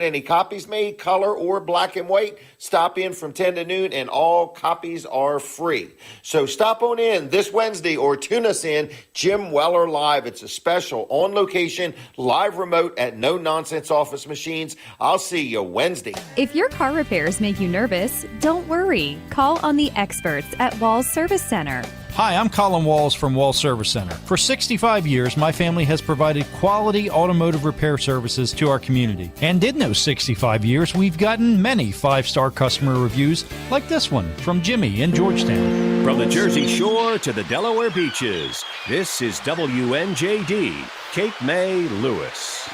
Any copies made, color or black and white, stop in from 10 to noon and all copies are free. So stop on in this Wednesday or tune us in, Jim Weller Live. It's a special on location, live remote at no nonsense office machines. I'll see you Wednesday. If your car repairs make you nervous, don't worry. Call on the experts at Walls Service Center. Hi, I'm Colin Walls from Walls Service Center. For 65 years, my family has provided quality automotive repair services to our community. And in those 65 years, we've gotten many 5-star customer reviews like this one from Jimmy in Georgetown. From the Jersey Shore to the Delaware beaches, this is WNJD, Cape May, Lewis.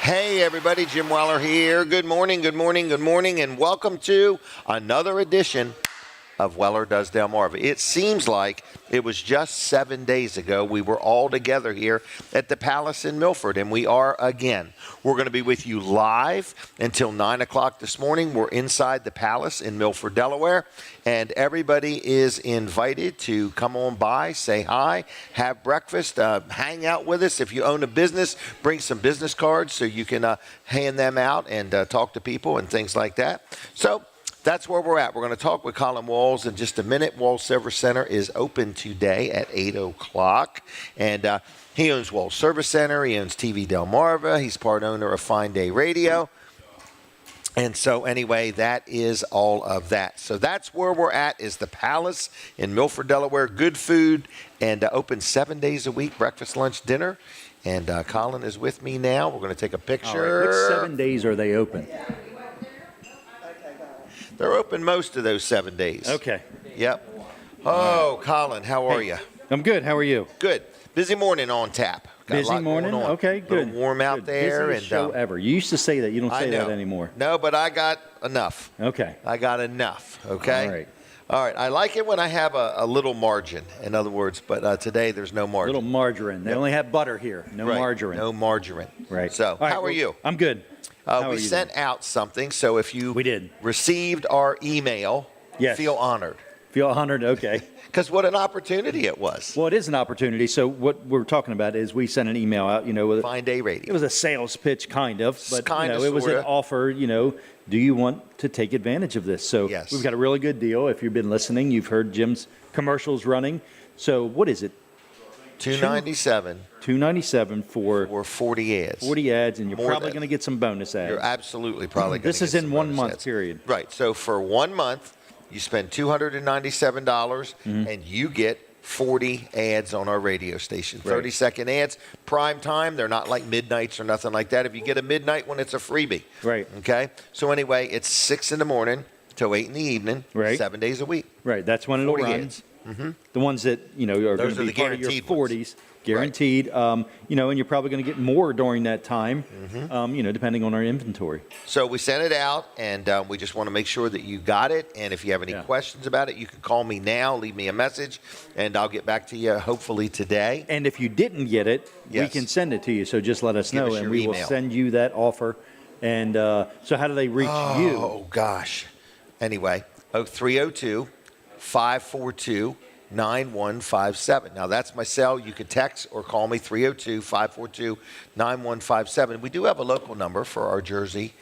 Hey everybody, Jim Weller here. Good morning, and welcome to another edition of Weller Does Delmarva. It seems like it was just 7 days ago we were all together here at the Palace in Milford, and we are again. We're going to be with you live until 9 o'clock this morning. We're inside the Palace in Milford, Delaware, and everybody is invited to come on by, say hi, have breakfast, hang out with us. If you own a business, bring some business cards so you can hand them out and talk to people and things like that. So that's where we're at. We're going to talk with Colin Walls in just a minute. Walls Service Center is open today at 8 o'clock. And he owns Walls Service Center. He owns TV Delmarva. He's part owner of Fine Day Radio. And so anyway, that is all of that. So that's where we're at, is the Palace in Milford, Delaware. Good food and open 7 days a week, breakfast, lunch, dinner. And Colin is with me now. We're going to take a picture. All right. Which 7 days are they open? They're open most of those 7 days. Okay. Yep. Oh, Colin, how are you? I'm good. How are you? Good. Busy morning on tap. Got Busy morning? Okay, good. A little warm out there. Busiest show ever. You used to say that. You don't say that anymore. No, but I got enough. Okay. I got enough. Okay? All right. All right. I like it when I have a little margin, in other words, but today there's no margin. Little margarine. They only have butter here. No margarine. No margarine. Right. So, how are you? I'm good. We sent out something, so if you received our email, feel honored. Feel honored, okay. Because what an opportunity it was. Well, it is an opportunity. So what we're talking about is we sent an email out, with Fine Day Radio. It was a sales pitch, kind of, but it was an offer. Do you want to take advantage of this? So we've got a really good deal. If you've been listening, you've heard Jim's commercials running. So what is it? $297. $297 for 40 ads. 40 ads, and you're probably going to get some bonus ads. You're absolutely probably going to This is in 1 month period. Right. So for 1 month, you spend $297, and you get 40 ads on our radio station. 30-second ads, prime time. They're not like midnights or nothing like that. If you get a midnight one, it's a freebie. Right. Okay? So anyway, it's 6 in the morning till 8 in the evening, 7 days a week. Right. That's when it'll run. Ads. The ones that, are going to be part of your 40s. Guaranteed. And you're probably going to get more during that time, depending on our inventory. So we sent it out, and we just want to make sure that you got it. And if you have any questions about it, you can call me now, leave me a message, and I'll get back to you hopefully today. And if you didn't get it, we can send it to you. So just let us know, and we will send you that offer. And so how do they reach you? Oh, gosh. Anyway, 302-542-9157. Now, that's my cell. You can text or call me, 302-542-9157. We do have a local number for our Jersey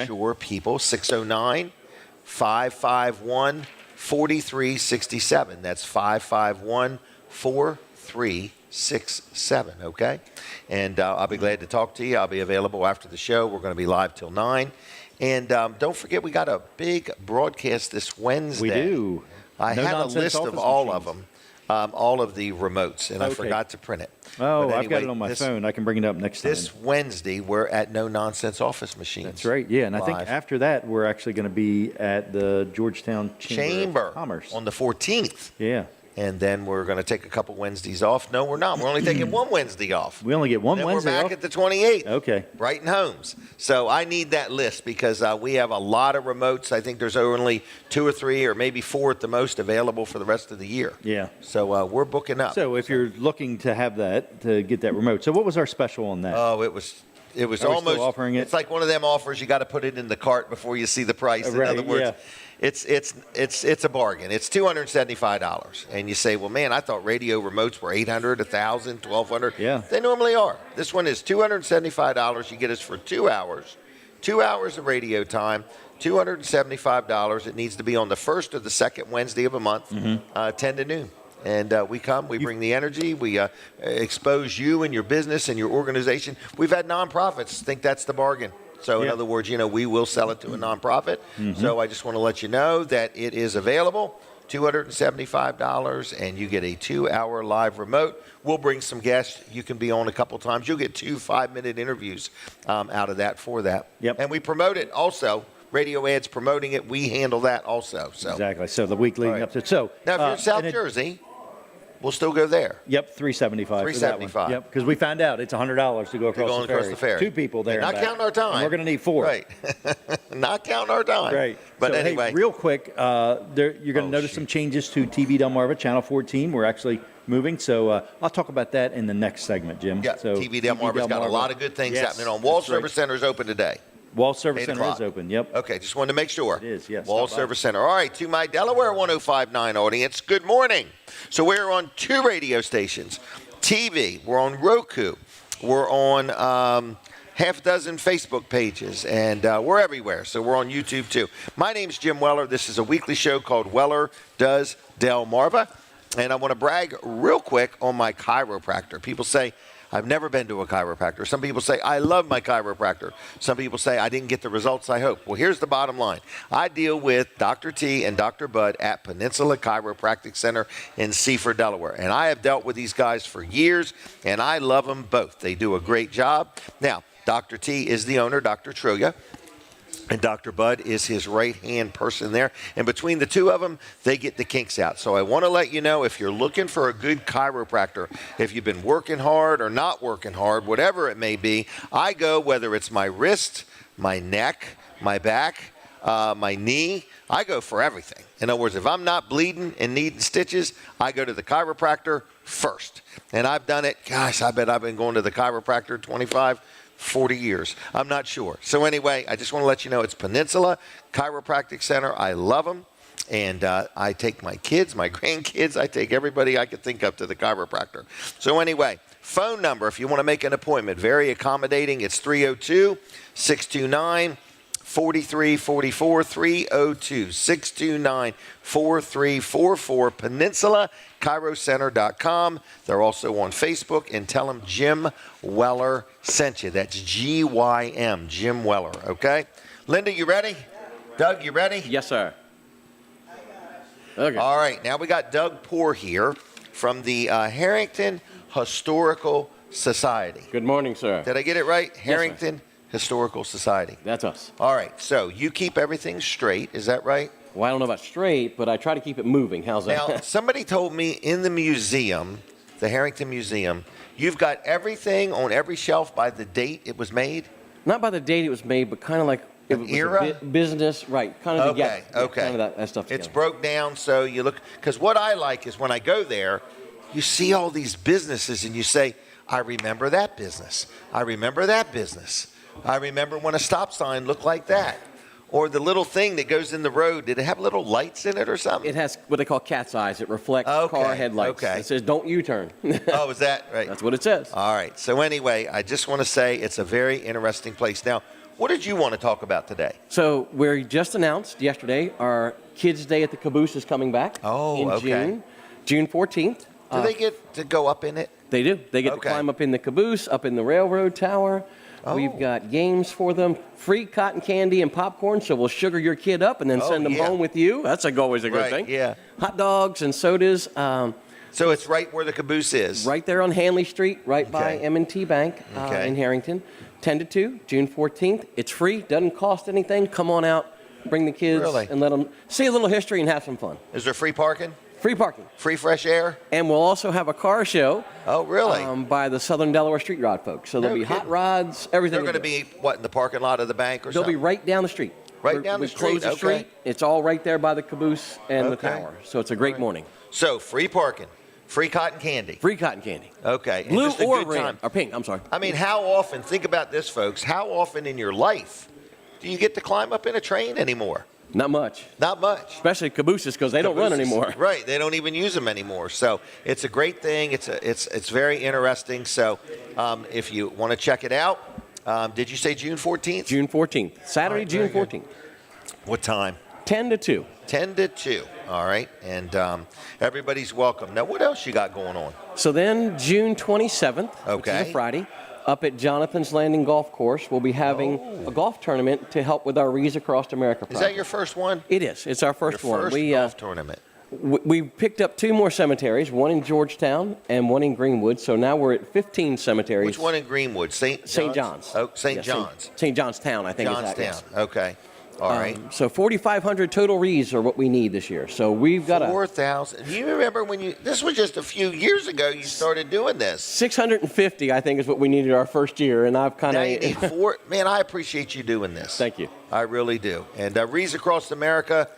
Shore people, 609-551-4367. That's 551-4367, okay? And I'll be glad to talk to you. I'll be available after the show. We're going to be live till 9. And don't forget, we got a big broadcast this Wednesday. We do. I had a list of all of them, all of the remotes, and I forgot to print it. Oh, anyway, I've got it on my phone. I can bring it up next time. This Wednesday, we're at No Nonsense Office Machines. That's right, yeah. And I think after that, we're actually going to be at the Georgetown Chamber of Commerce. On the 14th. Yeah. And then we're going to take a couple Wednesdays off. No, we're not. We're only taking one Wednesday off. We only get one Wednesday off? We're back at the 28th. Okay. Writing homes. So I need that list because we have a lot of remotes. I think there's only 2 or 3 or maybe 4 at the most available for the rest of the year. Yeah. So we're booking up. So if you're looking to have that, to get that remote. So what was our special on that? Oh, it was almost offering it? It's like one of them offers you got to put it in the cart before you see the price. In other words, it's a bargain. It's $275, and you say, well, man, I thought radio remotes were $800, $1,000, $1,200. Yeah, they normally are. This one is $275. You get us for 2 hours 2 hours of radio time, $275. It needs to be on the first or the second Wednesday of a month, 10 to noon. And we bring the energy, we expose you and your business and your organization. We've had nonprofits think that's the bargain. So in other words, we will sell it to a nonprofit. So I just want to let you know that it is available, $275, and you get a 2-hour live remote. We'll bring some guests. You can be on a couple times. You'll get 2 5-minute interviews out of that for that. Yep. And we promote it also. Radio ads promoting it. We handle that also. So exactly. So the week leading up to so now if you're in South Jersey, we'll still go there. Yep, $375. $375. Yep, because we found out it's $100 to go across the ferry. 2 people there. Not counting our time. And we're going to need 4. Right. Not counting our time. Right. But so, anyway, hey, real quick, you're going to notice some changes to TV Delmarva, Channel 14. We're actually moving, so I'll talk about that in the next segment, Jim. Yeah. So TV Delmarva's got a lot of good things happening on. Wall Service Center is open today. Wall Service Center is open, yep. Okay, just wanted to make sure. It is, yes. Wall Service Center. All right, to my Delaware 105.9 audience, good morning. So we're on 2 radio stations. TV, we're on Roku. We're on half a dozen Facebook pages, and we're everywhere. So we're on YouTube, too. My name's Jim Weller. This is a weekly show called Weller Does Delmarva. And I want to brag real quick on my chiropractor. People say, I've never been to a chiropractor. Some people say, I love my chiropractor. Some people say, I didn't get the results I hoped. Well, here's the bottom line. I deal with Dr. T and Dr. Bud at Peninsula Chiropractic Center in Seaford, Delaware. And I have dealt with these guys for years, and I love them both. They do a great job. Now, Dr. T is the owner, Dr. Trillia. And Dr. Bud is his right-hand person there. And between the two of them, they get the kinks out. So I want to let you know, if you're looking for a good chiropractor, if you've been working hard or not working hard, whatever it may be, I go, whether it's my wrist, my neck, my back, my knee, I go for everything. In other words, if I'm not bleeding and needing stitches, I go to the chiropractor first. And I've done it, gosh, I bet I've been going to the chiropractor 40 years. I'm not sure. So anyway, I just want to let you know it's Peninsula Chiropractic Center. I love them. And I take my kids, my grandkids, I take everybody I could think of to the chiropractor. So anyway, phone number, if you want to make an appointment, very accommodating. It's 302-629-4344, 302-629-4344, PeninsulaChiroCenter.com. They're also on Facebook, and tell them Jim Weller sent you. That's G-Y-M, Jim Weller, okay? Linda, you ready? Doug, you ready? Yes, sir. Okay. All right, now we got Doug Poore here from the Harrington Historical Society. Good morning, sir. Did I get it right? Yes, Harrington Historical Society. That's us. All right, so you keep everything straight, is that right? Well, I don't know about straight, but I try to keep it moving. How's that? Now, somebody told me in the museum, the Harrington Museum, you've got everything on every shelf by the date it was made? Not by the date it was made, but kind of like it was era? Business, right? Kind of Okay, together. okay. Kind of that stuff together. It's broke down, so you look, because what I like is when I go there, you see all these businesses and you say, I remember that business. I remember that business. I remember when a stop sign looked like that. Or the little thing that goes in the road, did it have little lights in it or something? It has what they call cat's eyes. It reflects car headlights. Okay. It says, don't U-turn. Oh, is that right? That's what it says. All right. So anyway, I just want to say it's a very interesting place. Now, what did you want to talk about today? So we just announced yesterday our Kids' Day at the Caboose is coming back in June 14th. Do they get to go up in it? They do. They get to climb up in the caboose, up in the railroad tower. Oh. We've got games for them, free cotton candy and popcorn, so we'll sugar your kid up and then send them home with you. That's always a good thing. Yeah. Hot dogs and sodas. So it's right where the caboose is? Right there on Hanley Street, right by M&T Bank in Harrington. 10 to 2, June 14th. It's free, doesn't cost anything. Come on out, bring the kids, and let them see a little history and have some fun. Is there free parking? Free parking. Free fresh air? And we'll also have a car show. Oh, really? By the Southern Delaware Street Rod folks. So there'll be hot rods, everything. They're going to be, what, in the parking lot of the bank or something? They'll be right down the street. Right down the street, We close the street. It's all right there by the caboose and the tower. So it's a great morning. So free parking, free cotton candy. Free cotton candy. Okay. Blue just a or good red. time. Or pink, I'm sorry. I mean, how often, think about this, folks, how often in your life do you get to climb up in a train anymore? Not much. Not much. Especially cabooses because they don't run anymore. Right. They don't even use them anymore. So it's a great thing. It's very interesting. So if you want to check it out, Did you say June 14th? June 14th. Saturday, right, June 14th. What time? 10 to 2. 10 to 2. All right. And everybody's welcome. Now, what else you got going on? So then June 27th, which is a Friday, up at Jonathan's Landing Golf Course, we'll be having a golf tournament to help with our Wreaths Across America project. Is that your first one? It is. It's our first one. First golf tournament. We picked up 2 more cemeteries, one in Georgetown and one in Greenwood. So now we're at 15 cemeteries. Which one in Greenwood? St. John's. Oh, St. John's. St. John's Town, I think. Johnstown. Yes. Okay. All right. So 4,500 total wreaths are what we need this year. So we've got 4,000. Do you remember this was just a few years ago you started doing this? 650, I think, is what we needed our first year, and I've kind of. Now you need 4. Man, I appreciate you doing this. Thank you. I really do. And Wreaths Across America.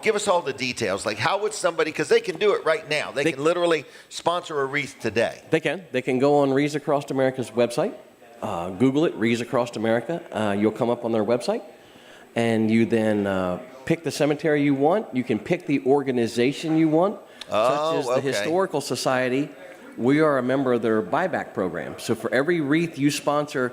Give us all the details. Like, how would somebody, because they can do it right now. They can literally sponsor a wreath today. They can. They can go on Wreaths Across America's website. Google it, Wreaths Across America. You'll come up on their website. And you then pick the cemetery you want. You can pick the organization you want, such as the Historical Society. We are a member of their buyback program. So for every wreath you sponsor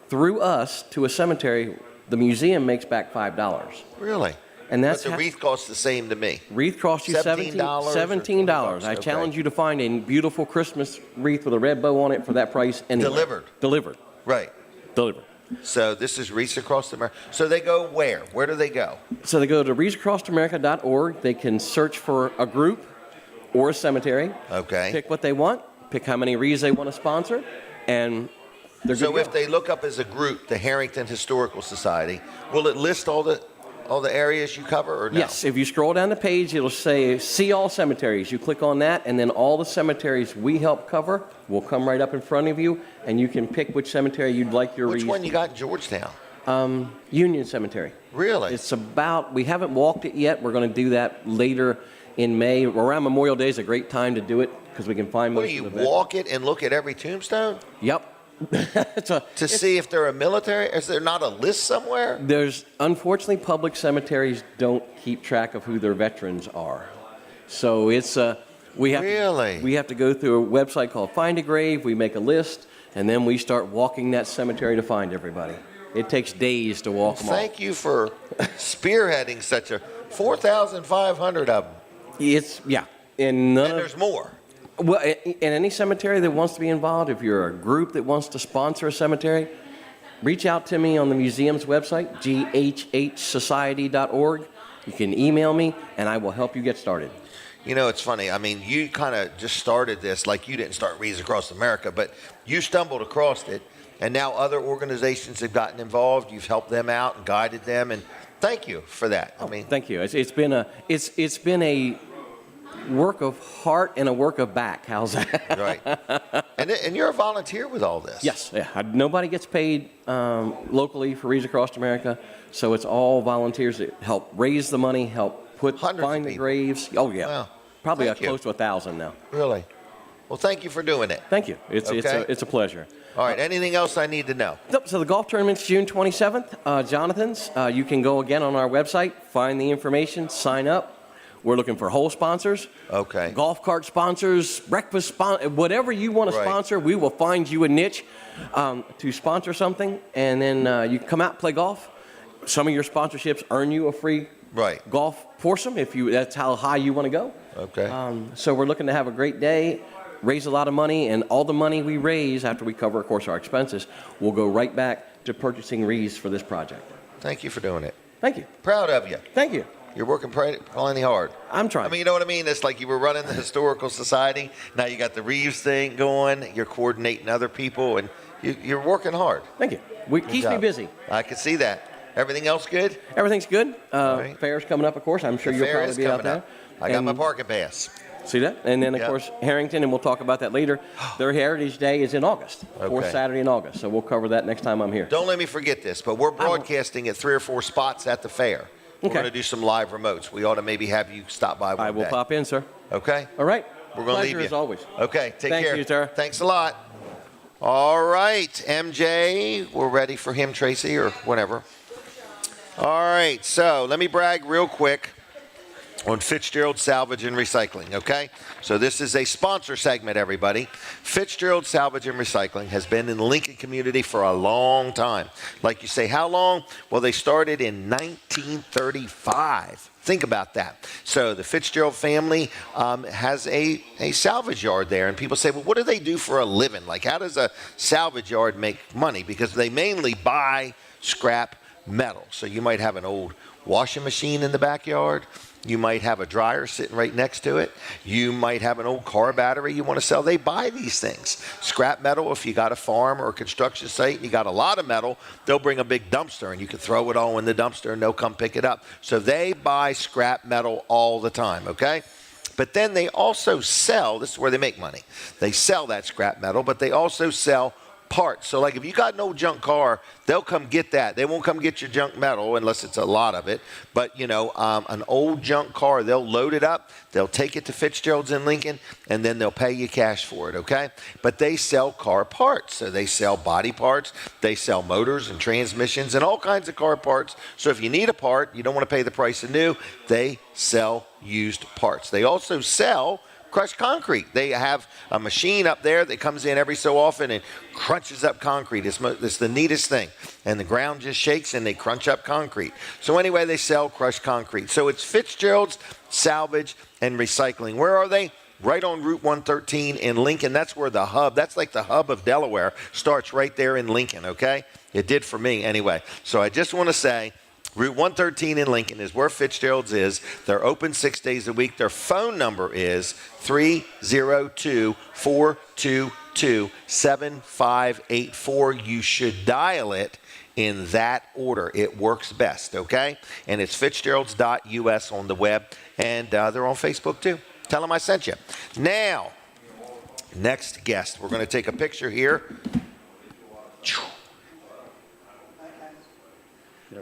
through us to a cemetery, the museum makes back $5. Really? And that's but the wreath costs the same to me. Wreath costs you $17. I challenge you to find a beautiful Christmas wreath with a red bow on it for that price. Anywhere. Delivered. Right. Delivered. So this is Wreaths Across America. So they go where? Where do they go? So they go to wreathsacrossamerica.org. They can search for a group or a cemetery. Okay. Pick what they want. Pick how many wreaths they want to sponsor. And they're good to go. So if they look up as a group, the Harrington Historical Society, will it list all the areas you cover or no? Yes. If you scroll down the page, it'll say See All Cemeteries. You click on that, and then all the cemeteries we help cover will come right up in front of you, and you can pick which cemetery you'd like your wreath. Which one you got in Georgetown? Union Cemetery. Really? It's we haven't walked it yet. We're going to do that later in May. Around Memorial Day is a great time to do it because we can find most of the you walk it and look at every tombstone? Yep. To see if they're a military? Is there not a list somewhere? Unfortunately, public cemeteries don't keep track of who their veterans are. So we have to go through a website called Find a Grave. We make a list, and then we start walking that cemetery to find everybody. It takes days to walk them all. Thank you for spearheading such a 4,500 of them. And there's more. Well, in any cemetery that wants to be involved, if you're a group that wants to sponsor a cemetery, reach out to me on the museum's website, ghhsociety.org. You can email me, and I will help you get started. You know, it's funny. I mean, you kind of just started this, like you didn't start Wreaths Across America, but you stumbled across it, and now other organizations have gotten involved. You've helped them out and guided them, and thank you for that. Thank you. It's been a work of heart and a work of back. How's that? Right. And you're a volunteer with all this. Yes. Yeah. Nobody gets paid locally for Wreaths Across America, so it's all volunteers that help raise the money, help find the graves. Oh yeah. Wow. Probably close to 1,000 now. Really? Well, thank you for doing it. Thank you. It's a pleasure. All right. Anything else I need to know? So the golf tournament's June 27th. Jonathan's. You can go again on our website, find the information, sign up. We're looking for hole sponsors, golf cart sponsors, breakfast sponsors, whatever you want to sponsor. We will find you a niche to sponsor something, and then you come out and play golf. Some of your sponsorships earn you a free golf foursome if that's how high you want to go. Okay. So we're looking to have a great day, raise a lot of money, and all the money we raise after we cover, of course, our expenses, will go right back to purchasing wreaths for this project. Thank you for doing it. Thank you. Proud of you. Thank you. You're working plenty hard. I'm trying. I mean, you know what I mean? It's like you were running the Historical Society. Now you got the Wreaths thing going. You're coordinating other people, and you're working hard. Thank you. Keeps me busy. I can see that. Everything else good? Everything's good. Fair's coming up, of course. I'm sure you'll probably be out there. I got my parking pass. See that? And then, of course, Harrington, and we'll talk about that later. Their Heritage Day is in August, fourth Saturday in August. So we'll cover that next time I'm here. Don't let me forget this, but we're broadcasting at 3 or 4 spots at the fair. We're going to do some live remotes. We ought to maybe have you stop by one day. I will pop in, sir. Okay? All right. We're going to leave you. Pleasure as always. Okay. Take care. Thank you, sir. Thanks a lot. All right. MJ, we're ready for him, Tracy, or whatever. All right. So let me brag real quick. on Fitzgerald Salvage and Recycling, okay? So this is a sponsor segment, everybody. Fitzgerald Salvage and Recycling has been in the Lincoln community for a long time. Like you say, how long? Well, they started in 1935. Think about that. So the Fitzgerald family has a salvage yard there, and people say, well, what do they do for a living? Like, how does a salvage yard make money? Because they mainly buy scrap metal. So you might have an old washing machine in the backyard. You might have a dryer sitting right next to it. You might have an old car battery you want to sell. They buy these things. Scrap metal, if you got a farm or a construction site and you got a lot of metal, they'll bring a big dumpster and you can throw it all in the dumpster and they'll come pick it up. So they buy scrap metal all the time, okay? But then they also sell, this is where they make money. They sell that scrap metal, but they also sell parts. So like if you got an old junk car, they'll come get that. They won't come get your junk metal unless it's a lot of it. But, you know, an old junk car, they'll load it up, they'll take it to Fitzgerald's in Lincoln, and then they'll pay you cash for it, okay? But they sell car parts. So they sell body parts, they sell motors and transmissions and all kinds of car parts. So if you need a part, you don't want to pay the price of new, they sell used parts. They also sell crushed concrete. They have a machine up there that comes in every so often and crunches up concrete. It's the neatest thing. And the ground just shakes and they crunch up concrete. So anyway, they sell crushed concrete. So it's Fitzgerald's Salvage and Recycling. Where are they? Right on Route 113 in Lincoln. That's where the hub, that's like the hub of Delaware, starts right there in Lincoln, okay? It did for me anyway. So I just want to say, Route 113 in Lincoln is where Fitzgerald's is. They're open 6 days a week. Their phone number is 302-422-7584. You should dial it in that order. It works best, okay? And it's fitzgeralds.us on the web, and they're on Facebook too. Tell them I sent you. Now, next guest. We're going to take a picture here.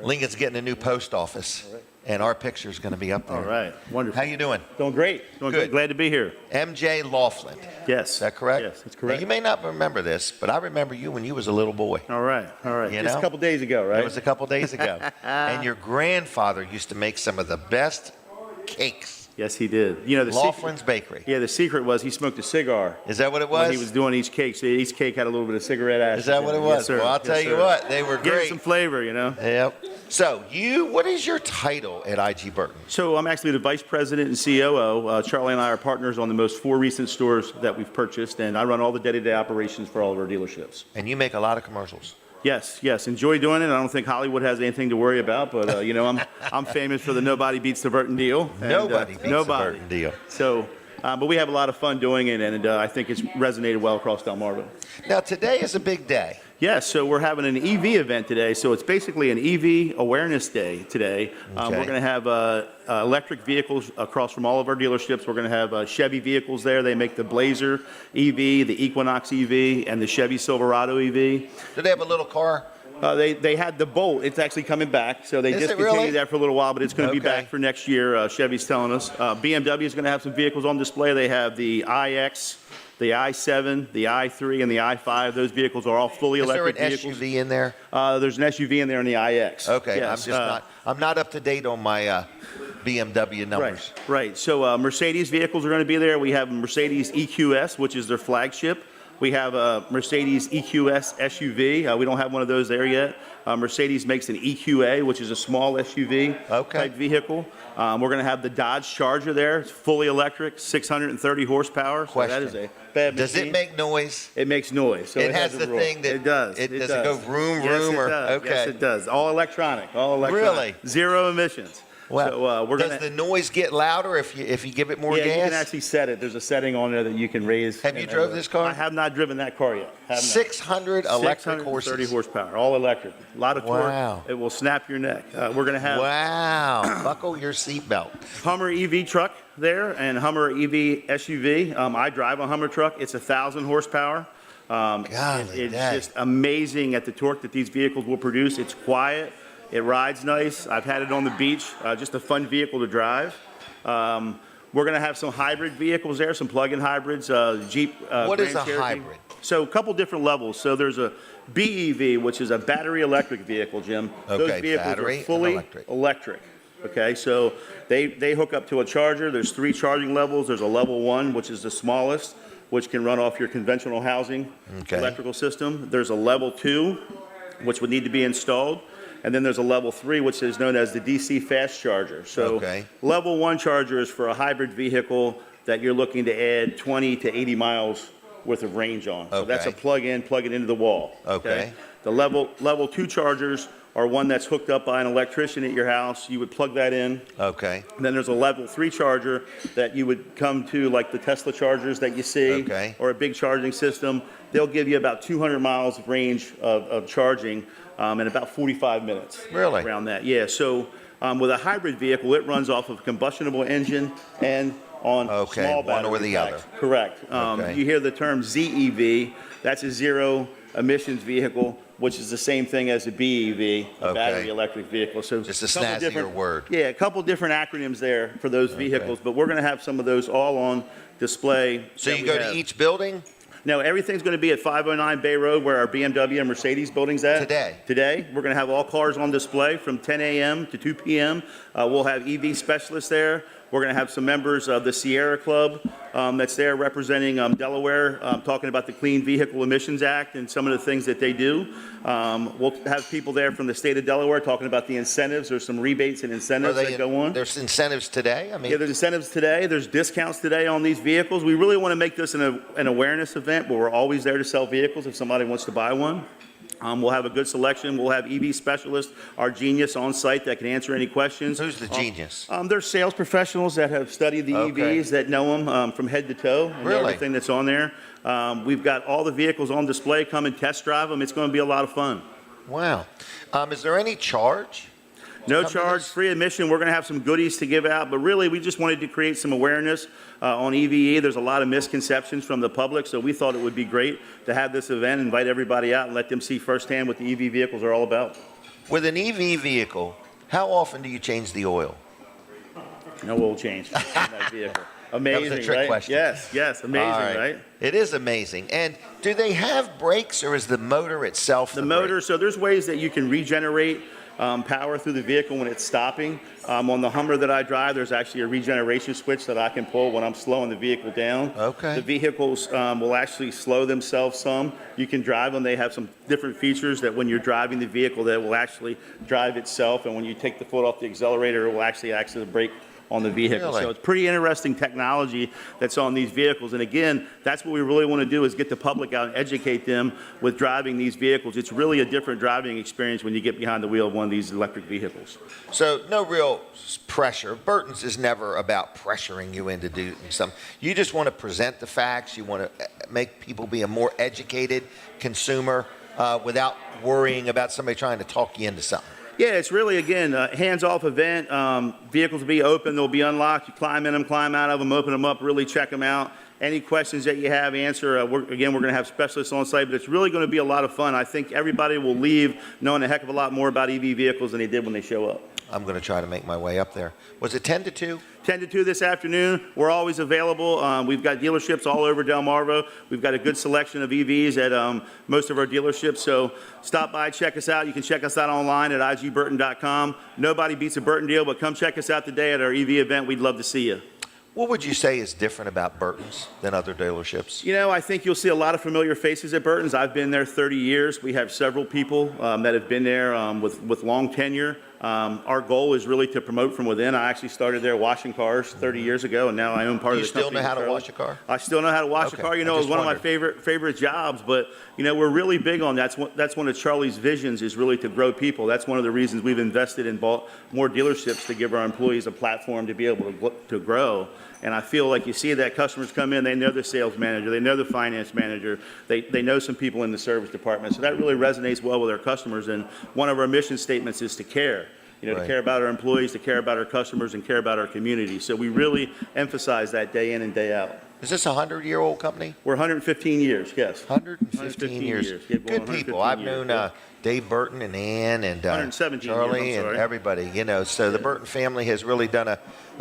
Lincoln's getting a new post office, and our picture is going to be up there. All right, wonderful. How you doing? Doing great. Doing good. Glad to be here. MJ Laughlin. Yes. Is that correct? Yes, that's correct. Now, you may not remember this, but I remember you when you was a little boy. All right, all right. You Just know? a couple days ago, right? It was a couple days ago. And your grandfather used to make some of the best cakes. Yes, he did. You know, the Laughlin's Bakery. Yeah, the secret was he smoked a cigar. Is that what it was? When he was doing each cake. So each cake had a little bit of cigarette ash. Is that what it was? Yes, sir. Well, I'll tell you what, they were Give it great. some flavor, you know. Yep. So what is your title at IG Burton? So I'm actually the vice president and COO. Charlie and I are partners on the most 4 recent stores that we've purchased, and I run all the day-to-day operations for all of our dealerships. And you make a lot of commercials. Yes, yes. Enjoy doing it. I don't think Hollywood has anything to worry about, but you know, I'm famous for the nobody beats the Burton deal. And, nobody beats the Burton deal. So, but we have a lot of fun doing it, and I think it's resonated well across Delmarva. Now today is a big day. Yes, so we're having an EV event today. So it's basically an EV awareness day today. Okay. We're going to have electric vehicles across from all of our dealerships. We're going to have Chevy vehicles there. They make the Blazer EV, the Equinox EV, and the Chevy Silverado EV. Do they have a little car? They had the Bolt. It's actually coming back. So they discontinued that for a little while, but it's going to be back for next year. Chevy's telling us. BMW is going to have some vehicles on display. They have the iX, the i7, the i3, and the i5. Those vehicles are all fully electric vehicles. Is there an SUV in there? There's an SUV in there in the iX. Okay, yes. I'm not up to date on my BMW numbers. Right. So Mercedes vehicles are going to be there. We have Mercedes EQS, which is their flagship. We have a Mercedes EQS SUV. We don't have one of those there yet. Mercedes makes an EQA, which is a small SUV type vehicle. We're going to have the Dodge Charger there. It's fully electric, 630 horsepower. So that is a bad machine. Does it make noise? It makes noise. So it has the thing that it does. Does it go vroom, yes, vroom? It does. Okay. Yes, it does. All electronic. All electronic. Really? Zero emissions. Well, so, does the noise get louder if you give it more gas? Yeah, you can actually set it. There's a setting on there that you can raise. Have you drove this car? I have not driven that car yet. 600 electric horses. 30 horsepower, all electric. A lot of torque. Wow. It will snap your neck. We're going to have buckle your seatbelt. Hummer EV truck there and Hummer EV SUV. I drive a Hummer truck. It's 1,000 horsepower. It's just amazing at the torque that these vehicles will produce. It's quiet. It rides nice. I've had it on the beach. Just a fun vehicle to drive. We're going to have some hybrid vehicles there, some plug-in hybrids, Jeep. What is a Cherokee. hybrid? So a couple different levels. So there's a BEV, which is a battery electric vehicle, Jim. Okay, Those vehicles battery are fully and electric. Okay, so they hook up to a charger. There's 3 charging levels. There's a level 1, which is the smallest, which can run off your conventional housing electrical system. There's a level 2, which would need to be installed. And then there's a level 3, which is known as the DC fast charger. So level 1 charger is for a hybrid vehicle that you're looking to add 20 to 80 miles worth of range on. So that's a plug it into the wall. The level 2 chargers are one that's hooked up by an electrician at your house. You would plug that in. And then there's a level 3 charger that you would come to, like the Tesla chargers that you see, or a big charging system. They'll give you about 200 miles of range of charging in about 45 minutes. Really? Around that, yeah. So with a hybrid vehicle, it runs off of a combustible engine and on small battery one or the packs. other. Correct. You hear the term ZEV. That's a zero emissions vehicle, which is the same thing as a BEV, a battery electric vehicle. So just a snazzier word. Yeah, a couple different acronyms there for those vehicles, but we're going to have some of those all on display. So you go to each building? No, everything's going to be at 509 Bay Road, where our BMW and Mercedes building's at. Today, we're going to have all cars on display from 10 a.m. to 2 p.m. We'll have EV specialists there. We're going to have some members of the Sierra Club that's there representing Delaware, talking about the Clean Vehicle Emissions Act and some of the things that they do. We'll have people there from the state of Delaware talking about the incentives. There's some rebates and incentives that go on. There's incentives today? Yeah, there's incentives today. There's discounts today on these vehicles. We really want to make this an awareness event, but we're always there to sell vehicles if somebody wants to buy one. We'll have a good selection. We'll have EV specialists, our genius on site that can answer any questions. Who's the genius? They're sales professionals that have studied the EVs, that know them from head to toe, and everything that's on there. We've got all the vehicles on display. Come and test drive them. It's going to be a lot of fun. Wow. Is there any charge? No charge, free admission. We're going to have some goodies to give out, but really we just wanted to create some awareness on EVE. There's a lot of misconceptions from the public, so we thought it would be great to have this event, invite everybody out and let them see firsthand what the EV vehicles are all about. With an EV vehicle, how often do you change the oil? No oil change on that vehicle. Amazing, that was a trick question. Yes, amazing, right? It is amazing. And do they have brakes, or is the motor itself the motor? So there's ways that you can regenerate power through the vehicle when it's stopping. On the Hummer that I drive, there's actually a regeneration switch that I can pull when I'm slowing the vehicle down. The vehicles will actually slow themselves some. You can drive them. They have some different features that when you're driving the vehicle, that will actually drive itself, and when you take the foot off the accelerator, it will actually act as a brake on the vehicle. So it's pretty interesting technology that's on these vehicles. And again, that's what we really want to do, is get the public out and educate them with driving these vehicles. It's really a different driving experience when you get behind the wheel of one of these electric vehicles. So no real pressure. Burton's is never about pressuring you into doing something. You just want to present the facts. You want to make people be a more educated consumer without worrying about somebody trying to talk you into something. Yeah, it's really, again, a hands-off event. Vehicles will be open. They'll be unlocked. You climb in them, climb out of them, open them up, really check them out. Any questions that you have, answer. We're going to have specialists on site, but it's really going to be a lot of fun. I think everybody will leave knowing a heck of a lot more about EV vehicles than they did when they show up. I'm going to try to make my way up there. Was it 10 to 2? 10 to 2 this afternoon. We're always available. We've got dealerships all over Delmarva. We've got a good selection of EVs at most of our dealerships. So stop by, check us out. You can check us out online at igburton.com. Nobody beats a Burton deal, but come check us out today at our EV event. We'd love to see you. What would you say is different about Burton's than other dealerships? You know, I think you'll see a lot of familiar faces at Burton's. I've been there 30 years. We have several people that have been there with long tenure. Our goal is really to promote from within. I actually started there washing cars 30 years ago, and now I own part of the company. You still know how to wash a car? I still know how to wash a car. You know, it's one of my favorite jobs, but, you know, we're really big on that. That's one of Charlie's visions, is really to grow people. That's one of the reasons we've invested in bought more dealerships, to give our employees a platform to be able to grow. And I feel like you see that customers come in, they know the sales manager, they know the finance manager, they know some people in the service department. So that really resonates well with our customers. And one of our mission statements is to care. You know, to care about our employees, to care about our customers, and care about our community. So we really emphasize that day in and day out. Is this a 100-year-old company? We're 115 years, yes. 115 years. Good people. I've known Dave Burton and Ann and 117 Charlie years, I'm and sorry. everybody, so the Burton family has really done a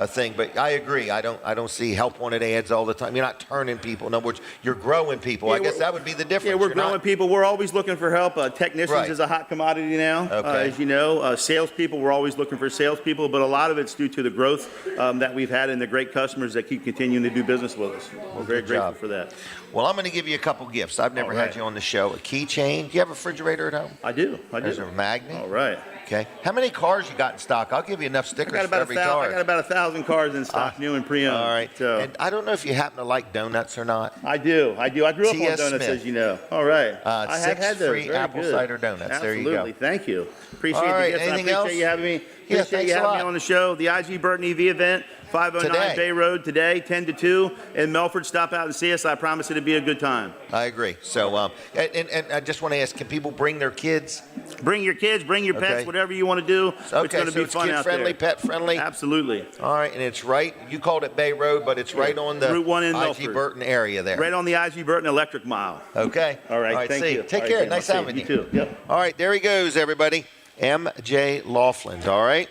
thing. But I agree. I don't see help wanted ads all the time. You're not turning people. In other words, you're growing people. Yeah, I guess that would be the difference. Yeah, we're You're growing not- people. We're always looking for help. Technicians Right. is a hot commodity now, Okay. as you know. Salespeople, we're always looking for salespeople, but a lot of it's due to the growth that we've had and the great customers that keep continuing to do business with us. We're very good grateful job. for that. Well, I'm going to give you a couple gifts. I've never All had right. you on the show. A keychain. Do you have a refrigerator at home? I do. There's a magnet. All right. Okay. How many cars you got in stock? I'll give you enough stickers I for every got car. about 1,000 cars in stock, new and pre-owned. All right. So. And I don't know if you happen to like donuts or not. I do. I grew up on T.S. donuts, Smith. as you know. All right. I have 6 had those. free Very apple good. cider donuts. There you go. Absolutely. Thank you. Appreciate All the right. gifts. and I Anything appreciate else? you having me. Yeah, Appreciate thanks you a having me lot. on the show. The IG Burton EV event, 509 Today. Bay Road today, 10 to 2 in Milford. Stop out and see us. I promise it'll be a good time. I agree. So, and I just want to ask, can people bring their kids? Bring your kids, bring your pets, Okay. whatever you want to do. It's Okay, going to so be it's fun out there. kid-friendly, pet-friendly? Absolutely. All right, and it's right, you called it Bay Road, but it's right on the Route 1 in IG Milford. Burton area there. Right on the IG Burton Electric Mile. Okay. All right, thank see you. Take All care. right, Nice I'll see having you. you. You too. Yep. All right, there he goes, everybody. M.J. Laughlin, all right?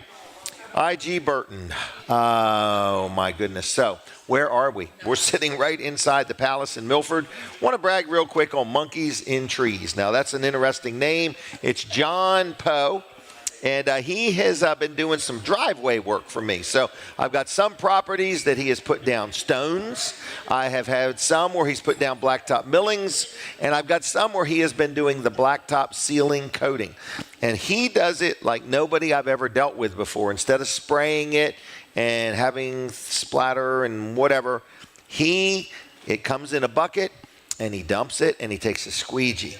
IG Burton. Oh, my goodness. So, where are we? We're sitting right inside the Palace in Milford. Want to brag real quick on Monkeys in Trees. Now, that's an interesting name. It's John Poe. And he has been doing some driveway work for me. So I've got some properties that he has put down stones. I have had some where he's put down blacktop millings. And I've got some where he has been doing the blacktop sealing coating. And he does it like nobody I've ever dealt with before. Instead of spraying it and having splatter and whatever, it comes in a bucket and he dumps it and he takes a squeegee.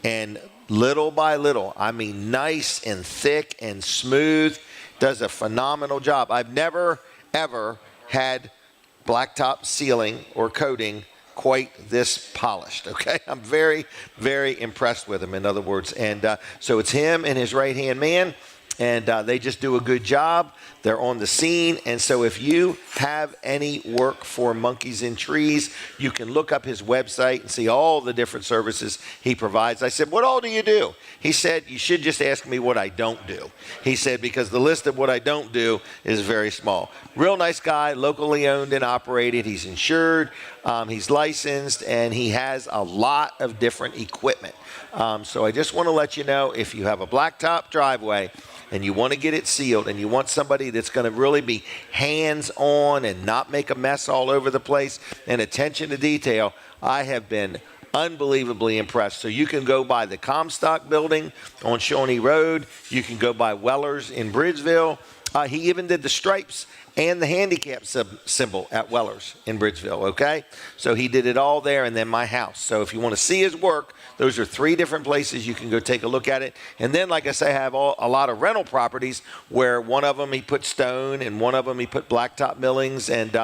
And little by little, I mean nice and thick and smooth, does a phenomenal job. I've never, ever had blacktop sealing or coating quite this polished, okay? I'm very, very impressed with him, in other words. And so it's him and his right-hand man, and they just do a good job. They're on the scene. And so if you have any work for Monkeys in Trees, you can look up his website and see all the different services he provides. I said, what all do you do? He said, you should just ask me what I don't do. He said, because the list of what I don't do is very small. Real nice guy, locally owned and operated. He's insured, he's licensed, and he has a lot of different equipment. So I just want to let you know, if you have a blacktop driveway and you want to get it sealed and you want somebody that's going to really be hands-on and not make a mess all over the place and attention to detail, I have been unbelievably impressed. So you can go by the Comstock building on Shawnee Road. You can go by Weller's in Bridgeville. He even did the stripes and the handicap symbol at Weller's in Bridgeville, okay? So he did it all there, and then my house. So if you want to see his work, those are 3 different places you can go take a look at it. And then, like I say, I have a lot of rental properties where one of them he put stone and one of them he put blacktop millings. And,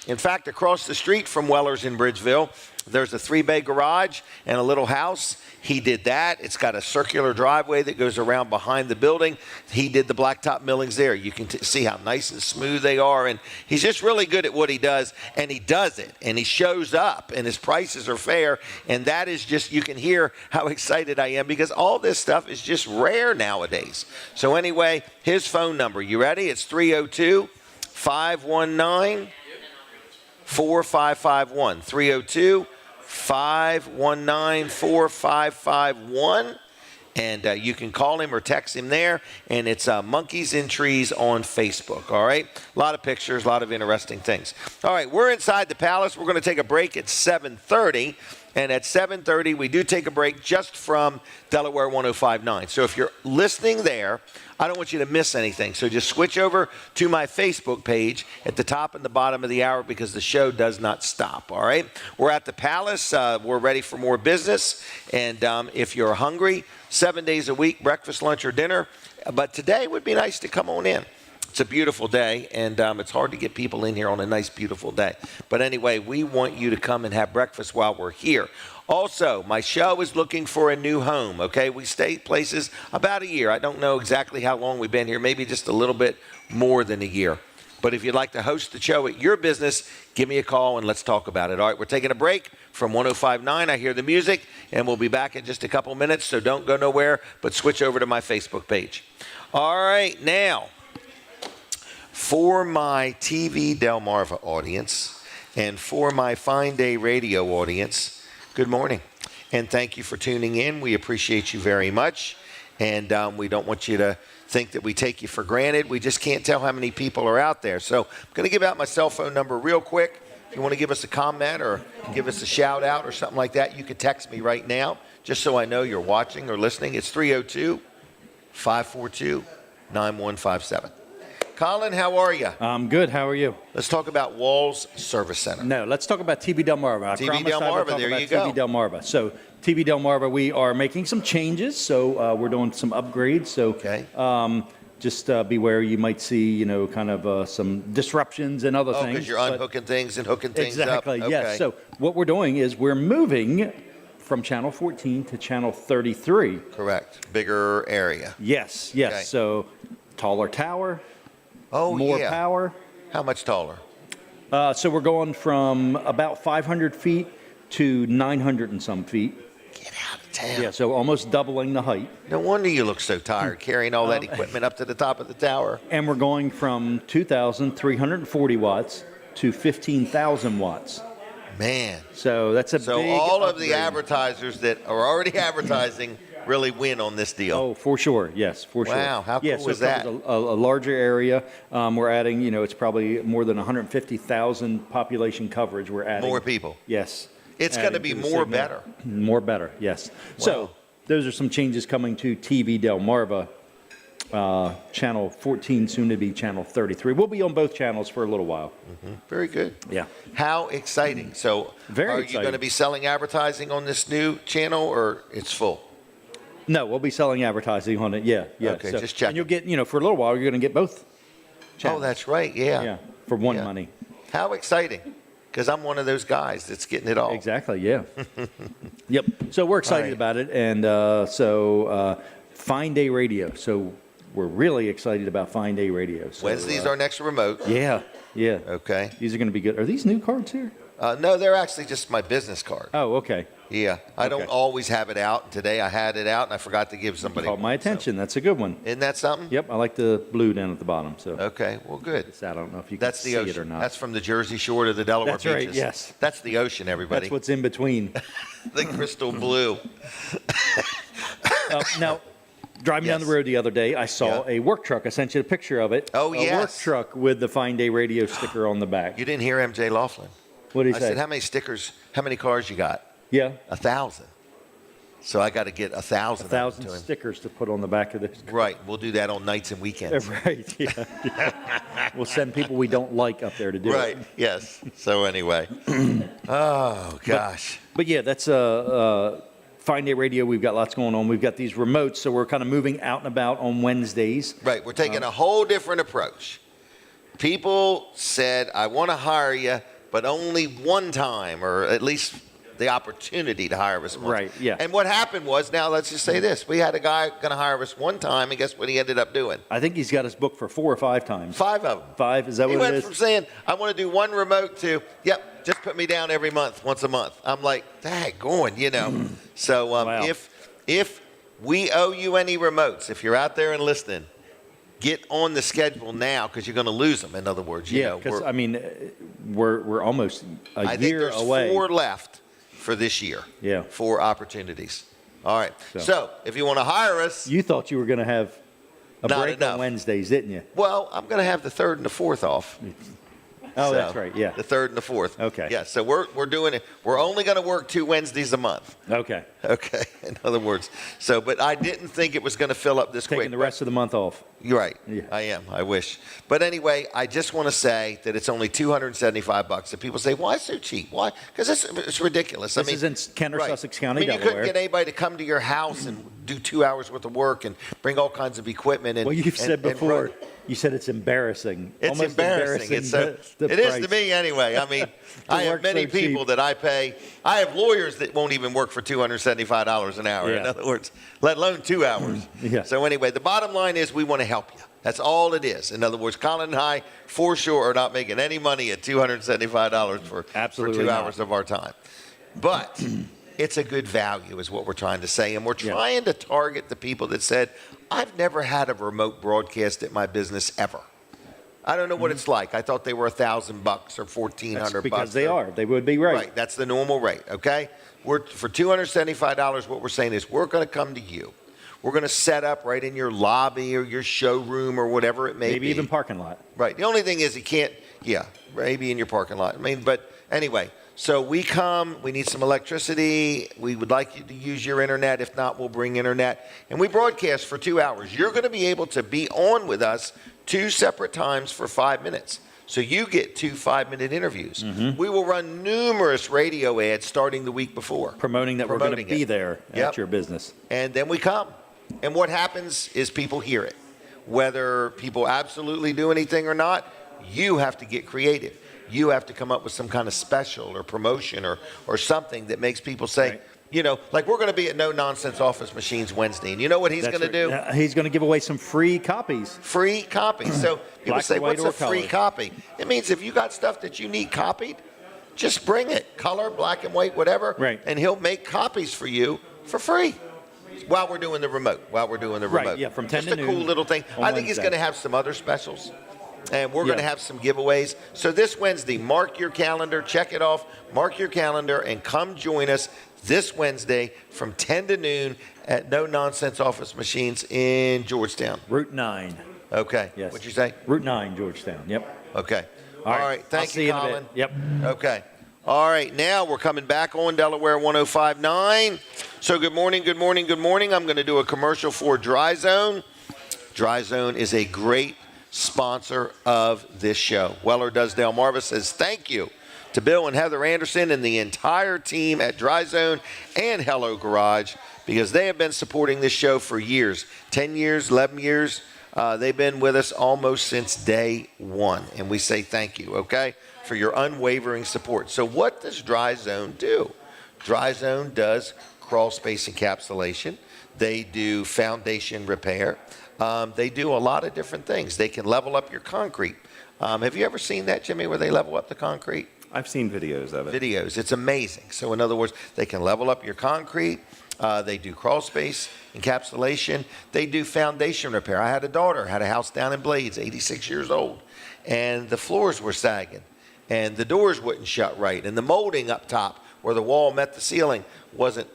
in fact, across the street from Weller's in Bridgeville, there's a 3-bay garage and a little house. He did that. It's got a circular driveway that goes around behind the building. He did the blacktop millings there. You can see how nice and smooth they are. And he's just really good at what he does. And he does it. And he shows up. And his prices are fair. And that is just, you can hear how excited I am because all this stuff is just rare nowadays. So anyway, his phone number. You ready? It's 302-519-4551. 302-519-4551. And you can call him or text him there. And it's Monkeys in Trees on Facebook, all right? A lot of pictures, a lot of interesting things. All right, we're inside the Palace. We're going to take a break at 7:30. And at 7:30, we do take a break just from Delaware 105.9. So if you're listening there, I don't want you to miss anything. So just switch over to my Facebook page at the top and the bottom of the hour because the show does not stop, all right? We're at the Palace. We're ready for more business. And if you're hungry, 7 days a week, breakfast, lunch, or dinner. But today would be nice to come on in. It's a beautiful day, and it's hard to get people in here on a nice, beautiful day. But anyway, we want you to come and have breakfast while we're here. Also, my show is looking for a new home, okay? We stay places about a year. I don't know exactly how long we've been here, maybe just a little bit more than a year. But if you'd like to host the show at your business, give me a call and let's talk about it. All right, we're taking a break from 105.9. I hear the music, and we'll be back in just a couple minutes, so don't go nowhere, but switch over to my Facebook page. All right, now, for my TV Delmarva audience and for my Fine Day Radio audience, good morning. And thank you for tuning in. We appreciate you very much. And we don't want you to think that we take you for granted. We just can't tell how many people are out there. So I'm going to give out my cell phone number real quick. If you want to give us a comment or give us a shout out or something like that, you can text me right now, just so I know you're watching or listening. It's 302-542-9157. Colin, how are you? I'm good. How are you? Let's talk about Walls Service Center. No, let's talk about TV Delmarva. TV Delmarva, there you go. TV Delmarva. So TV Delmarva, we are making some changes. So we're doing some upgrades. So okay. Just beware, you might see, kind of some disruptions and other things. Oh, because you're unhooking things and hooking things up. Exactly, yes. So what we're doing is we're moving from Channel 14 to Channel 33. Correct. Bigger area. Yes. Okay. So taller tower. Oh, more power. How much taller? So we're going from about 500 feet to 900 and some feet. Get out of town. Yeah, so almost doubling the height. No wonder you look so tired carrying all that equipment up to the top of the tower. And we're going from 2,340 watts to 15,000 watts. Man. So that's a big all of upgrade. the advertisers that are already advertising really win on this deal. Oh, for sure. Yes, for sure. Wow, how cool is that? A larger area. We're adding, it's probably more than 150,000 population coverage. We're adding. More people. Yes. It's going to be more better. More better, yes. Wow. So those are some changes coming to TV Delmarva, Channel 14, soon to be Channel 33. We'll be on both channels for a little while. Mm-hmm. Very good. Yeah. How exciting. So Very exciting. You going to be selling advertising on this new channel, or it's full? No, we'll be selling advertising on it. Yeah. Okay, so, just checking. And you'll get, for a little while, you're going to get both channels. Oh, that's right. Yeah. Yeah, for one money. How exciting. Because I'm one of those guys that's getting it all. Exactly, yeah. Yep. So we're excited about it. And Fine Day Radio. So we're really excited about Fine Day Radio. So, Wednesday's our next remote. Yeah. Okay. These are going to be good. Are these new cards here? No, they're actually just my business card. Oh, okay. Yeah. I don't always have it out. Today I had it out and I forgot to give somebody Caught my attention. That's a good one. Isn't that something? Yep. I like the blue down at the bottom. So. Okay. Well, good. I don't know if you can That's see the ocean. it or not. That's from the Jersey Shore to the Delaware That's beaches. right, yes. That's the ocean, everybody. That's what's in between. The crystal blue. Now, driving down the road the other day, I saw a work truck. I sent you a picture of it. Oh, yes. A work truck with the Fine Day Radio sticker on the back. You didn't hear MJ Laughlin. What did he say? I said, how many stickers, how many cars you got? Yeah. 1,000. So I got to get 1,000. 1,000 stickers to put on the back of this. Right. We'll do that on nights and weekends. Right. Yeah. We'll send people we don't like up there to do it. Right. Yes. So anyway. Oh, gosh. But yeah, that's Fine Day Radio. We've got lots going on. We've got these remotes, so we're kind of moving out and about on Wednesdays. Right. We're taking a whole different approach. People said, I want to hire you, but only one time, or at least the opportunity to hire us once. Right, yeah. And what happened was, now let's just say this. We had a guy going to hire us one time, and guess what he ended up doing? I think he's got his book for 4 or 5 times. 5 of them. 5? Is that what it is? He went from saying, I want to do one remote to, yep, just put me down every month, once a month. I'm like, daggone, So Wow. if we owe you any remotes, if you're out there and listening, get on the schedule now because you're going to lose them. In other words, because we're almost a year away. I think there's 4 left for this year. Yeah. 4 opportunities. All right. So if you want to hire us, you thought you were going to have a not break enough on Wednesdays, didn't you? Well, I'm going to have the 3rd and the 4th off. Oh, that's right. Yeah. The 3rd and the 4th. Okay. Yeah. So we're doing it. We're only going to work 2 Wednesdays a month. Okay. Okay. In other words, but I didn't think it was going to fill up this quick. Taking the rest of the month off. You're right. Yeah. I am. I wish. But anyway, I just want to say that it's only $275. And people say, why so cheap? Why? Because it's ridiculous. This is in Kent or Sussex County, you Delaware. couldn't get anybody to come to your house and do 2 hours worth of work and bring all kinds of equipment. And, well, you've said before, run. You said it's embarrassing. It's Almost embarrassing. It's so, the it is price. to me anyway. I mean, I have many people that I pay. I have lawyers that won't even work for $275 an hour. Yeah. In other words, let alone 2 hours. Yeah. So anyway, the bottom line is we want to help you. That's all it is. In other words, Colin and I, for sure, are not making any money at $275 for 2 hours of our time. But it's a good value is what we're trying to say. And we're trying to target the people that said, I've never had a remote broadcast at my business ever. I don't know what it's like. I thought they were $1,000 or $1,400. Because they are. They would be right. Right. That's the normal rate. Okay. For $275, what we're saying is we're going to come to you. We're going to set up right in your lobby or your showroom or whatever it may be. Maybe even parking lot. Right. The only thing is you can't. Yeah. Maybe in your parking lot. I mean, but anyway. So we come, we need some electricity, we would like you to use your internet, if not, we'll bring internet, and we broadcast for 2 hours. You're going to be able to be on with us 2 separate times for 5 minutes. So you get 2 5-minute interviews. Mm-hmm. We will run numerous radio ads starting the week before. Promoting that we're going to be there at your business. And then we come. And what happens is people hear it. Whether people absolutely do anything or not, you have to get creative. You have to come up with some kind of special or promotion or something that makes people say, you know, like we're going to be at No Nonsense Office Machines Wednesday. And you know what he's going to do? He's going to give away some free copies. Free copies. So people say, what's a free copy? It means if you got stuff that you need copied, just bring it. Color, black and white, whatever. Right. And he'll make copies for you for free. While we're doing the remote. Right, yeah, from 10 Just to noon. Just a cool little thing. I think he's going to have some other specials. And we're going to have some giveaways. So this Wednesday, mark your calendar, check it off, mark your calendar, and come join us this Wednesday from 10 to noon at No Nonsense Office Machines in Georgetown. Route 9. Okay. Yes. What'd you say? Route 9, Georgetown. Yep. Okay. All right. Thank you, Colin. Yep. Okay. All right. Now we're coming back on Delaware 105.9. So good morning. I'm going to do a commercial for Dry Zone. Dry Zone is a great sponsor of this show. Weller Does Delmarva says thank you to Bill and Heather Anderson and the entire team at Dry Zone and Hello Garage because they have been supporting this show for years, 10 years, 11 years. They've been with us almost since day one, and we say thank you, okay, for your unwavering support. So what does Dry Zone do? Dry Zone does crawl space encapsulation. They do foundation repair. They do a lot of different things. They can level up your concrete. Have you ever seen that, Jimmy, where they level up the concrete? I've seen videos of it. It's amazing. So in other words, they can level up your concrete. They do crawl space encapsulation. They do foundation repair. I had a daughter, had a house down in Blades, 86 years old, and the floors were sagging, and the doors wouldn't shut right, and the molding up top where the wall met the ceiling wasn't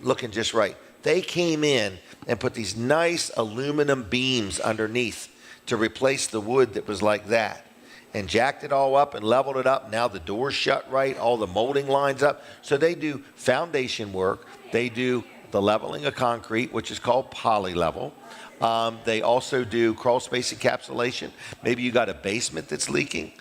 looking just right. They came in and put these nice aluminum beams underneath to replace the wood that was like that and jacked it all up and leveled it up. Now the doors shut right, all the molding lines up. So they do foundation work. They do the leveling of concrete, which is called polylevel. They also do crawl space encapsulation. Maybe you got a basement that's leaking.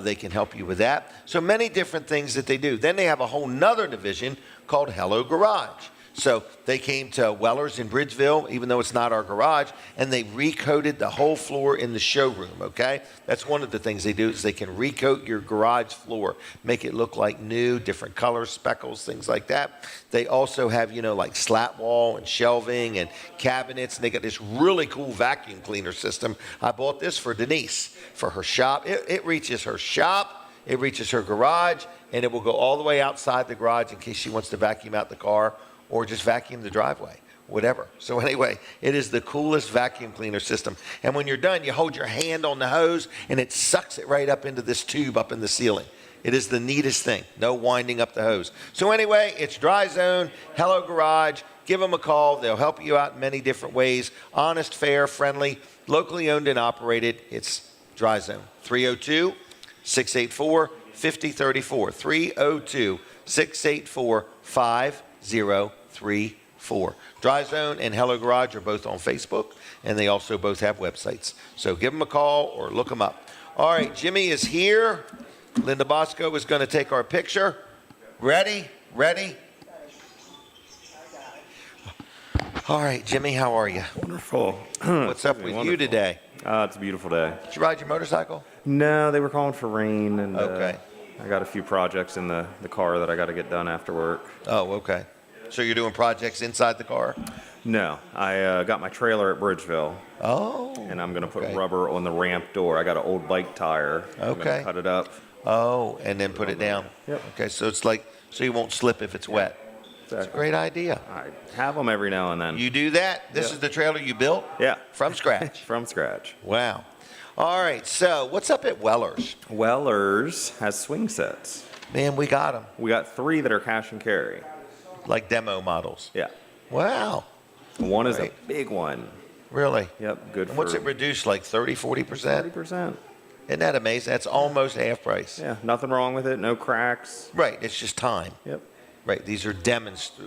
They can help you with that. So many different things that they do. Then they have a whole nother division called Hello Garage. So they came to Weller's in Bridgeville, even though it's not our garage, and they recoated the whole floor in the showroom, okay? That's one of the things they do is they can recoat your garage floor, make it look like new, different colors, speckles, things like that. They also have, you know, like slat wall and shelving and cabinets, and they got this really cool vacuum cleaner system. I bought this for Denise for her shop. It reaches her shop, it reaches her garage, and it will go all the way outside the garage in case she wants to vacuum out the car or just vacuum the driveway, whatever. So anyway, it is the coolest vacuum cleaner system. And when you're done, you hold your hand on the hose, and it sucks it right up into this tube up in the ceiling. It is the neatest thing. No winding up the hose. So anyway, it's Dry Zone, Hello Garage. Give them a call. They'll help you out in many different ways. Honest, fair, friendly, locally owned and operated. It's Dry Zone. 302-684-5034. 302-684-5034. Dry Zone and Hello Garage are both on Facebook, and they also both have websites. So give them a call or look them up. All right, Jimmy is here. Linda Bosco is going to take our picture. Ready? All right, Jimmy, how are you? Wonderful. What's up with you today? It's a beautiful day. Did you ride your motorcycle? No, they were calling for rain, and okay. I got a few projects in the car that I got to get done after work. Oh, okay. So you're doing projects inside the car? No, I got my trailer at Bridgeville. Oh. And I'm going to put rubber on the ramp door. I got an old bike tire. I'm gonna cut it up. Oh, and then put it down. Yep. Okay, so it's like, so you won't slip if it's wet. Exactly. That's a great idea. I have them every now and then. You do that? This is the trailer you built? Yeah. From scratch? From scratch. Wow. All right, so what's up at Weller's? Weller's has swing sets. Man, we got them. We got 3 that are cash and carry. Like demo models? Yeah. Wow. One is a big one. Really? Yep, good. What's it reduced, like 30, 40%? 30%. Isn't that amazing? That's almost half price. Yeah, nothing wrong with it. No cracks. Right, it's just time. Yep. Right, these are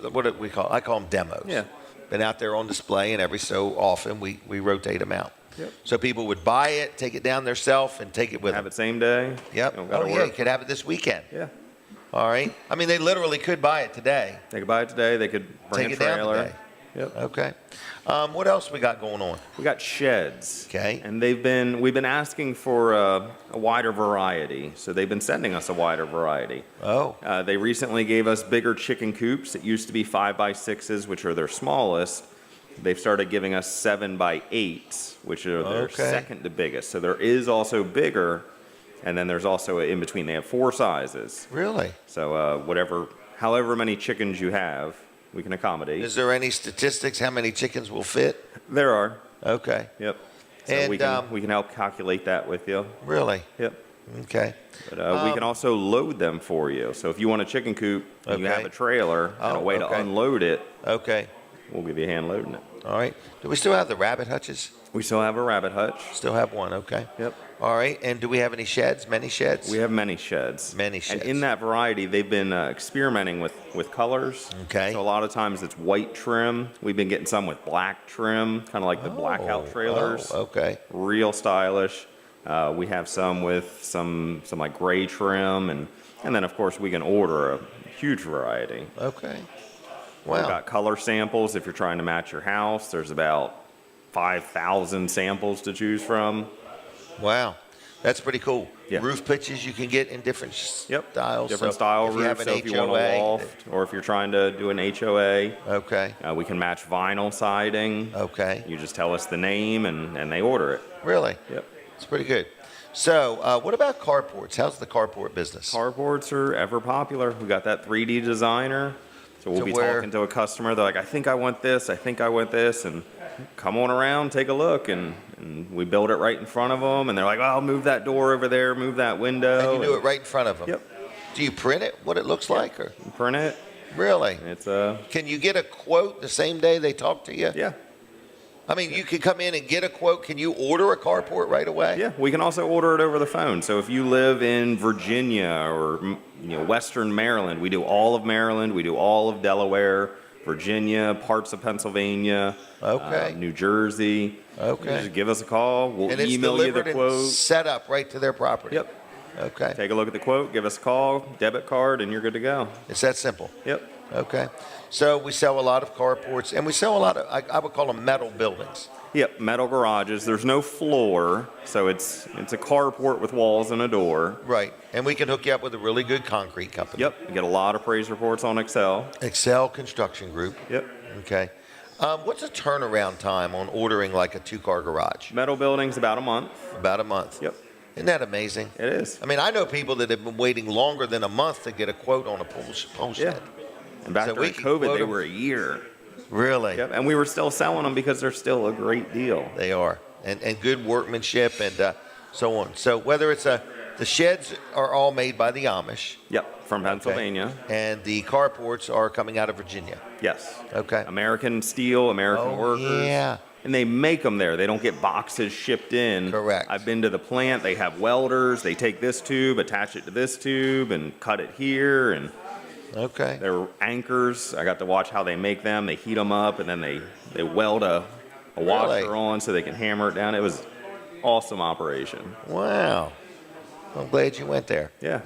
what do we call? I call them demos. Yeah. Been out there on display, and every so often we rotate them out. Yep. So people would buy it, take it down themselves, and take it with Have them. it same day. Yep. You don't gotta Oh, yeah, work. you could have it this weekend. Yeah. All right. I mean, they literally could buy it today. They could buy it today. They could bring Take a it down trailer. today. Yep. Okay. What else we got going on? We got sheds. Okay. And we've been asking for a wider variety. So they've been sending us a wider variety. Oh. They recently gave us bigger chicken coops. It used to be 5x6s, which are their smallest. They've started giving us 7x8s, which are their second to biggest. So there is also bigger, and then there's also in between. They have 4 sizes. Really? So however many chickens you have, we can accommodate. Is there any statistics how many chickens will fit? There are. Okay. Yep. So And, we can help calculate that with you. Really? Yep. Okay. But we can also load them for you. So if you want a chicken coop and you have a trailer and a way to unload it, okay, we'll give you a hand loading it. All right. Do we still have the rabbit hutches? We still have a rabbit hutch. Still have one. Okay. Yep. All right. And do we have any sheds? Many sheds? We have many sheds. Many sheds. And in that variety, they've been experimenting with colors. Okay. So a lot of times it's white trim. We've been getting some with black trim, kind of like the blackout trailers. Oh, okay. Real stylish. We have some with some like gray trim, and then of course we can order a huge variety. Okay. We've Wow. got color samples if you're trying to match your house. There's about 5,000 samples to choose from. Wow. That's pretty cool. Yeah. Roof pitches you can get in different styles. Different So style if you have roofs. an So if you want a HOA, loft, or if you're trying to do an HOA, okay. we can match vinyl siding. Okay. You just tell us the name, and they order it. Really? Yep. It's pretty good. So, what about carports? How's the carport business? Carports are ever popular. We got that 3D designer. So we'll be talking to a customer. They're like, I think I want this. I think I want this. And come on around, take a look. And we build it right in front of them. And they're like, well, move that door over there, move that window. And you do it right in front of them? Yep. Do you print it, what it looks like? Or print it. Really? It's Can you get a quote the same day they talk to you? Yeah. I mean, you could come in and get a quote. Can you order a carport right away? Yeah, we can also order it over the phone. So if you live in Virginia or Western Maryland, we do all of Maryland, we do all of Delaware, Virginia, parts of Pennsylvania, New Jersey. Okay. You just give us a call. We'll and it's email you the delivered quote. And set up right to their property. Yep. Okay. Take a look at the quote, give us a call, debit card, and you're good to go. It's that simple. Yep. Okay. So we sell a lot of carports, and we sell a lot of, I would call them metal buildings. Yep, metal garages. There's no floor, so it's a carport with walls and a door. Right. And we can hook you up with a really good concrete company. Yep. You get a lot of praise reports on Excel. Excel Construction Group. Yep. Okay. What's a turnaround time on ordering like a 2-car garage? Metal buildings, about a month. About a month. Yep. Isn't that amazing? It is. I mean, I know people that have been waiting longer than a month to get a quote on a pole shed. Yeah. And back during COVID, they were a year. Really? Yep. And we were still selling them because they're still a great deal. They are. And good workmanship and so on. So whether it's the sheds are all made by the Amish. Yep, from Pennsylvania. Okay. And the carports are coming out of Virginia. Yes. Okay. American steel, American workers. Yeah. And they make them there. They don't get boxes shipped in. Correct. I've been to the plant. They have welders. They take this tube, attach it to this tube, and cut it here. And okay. They're anchors. I got to watch how they make them. They heat them up, and then they weld a washer on so they can hammer it down. It was awesome operation. Wow. I'm glad you went there. Yeah.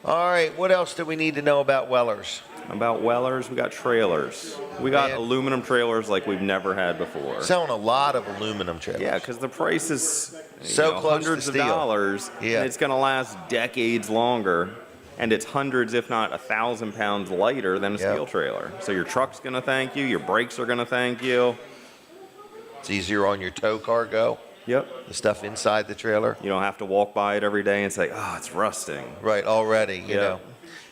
All right. What else do we need to know about Weller's? About Wellers, we got trailers. We got aluminum trailers like we've never had before. Selling a lot of aluminum trailers. Yeah, because the price is so close hundreds to of steel. dollars. Yeah. And it's going to last decades longer. And it's hundreds, if not 1,000 pounds lighter than a steel trailer. So your truck's going to thank you. Your brakes are going to thank you. It's easier on your tow cargo. Yep. The stuff inside the trailer. You don't have to walk by it every day and say, oh, it's rusting. Right, already, you know.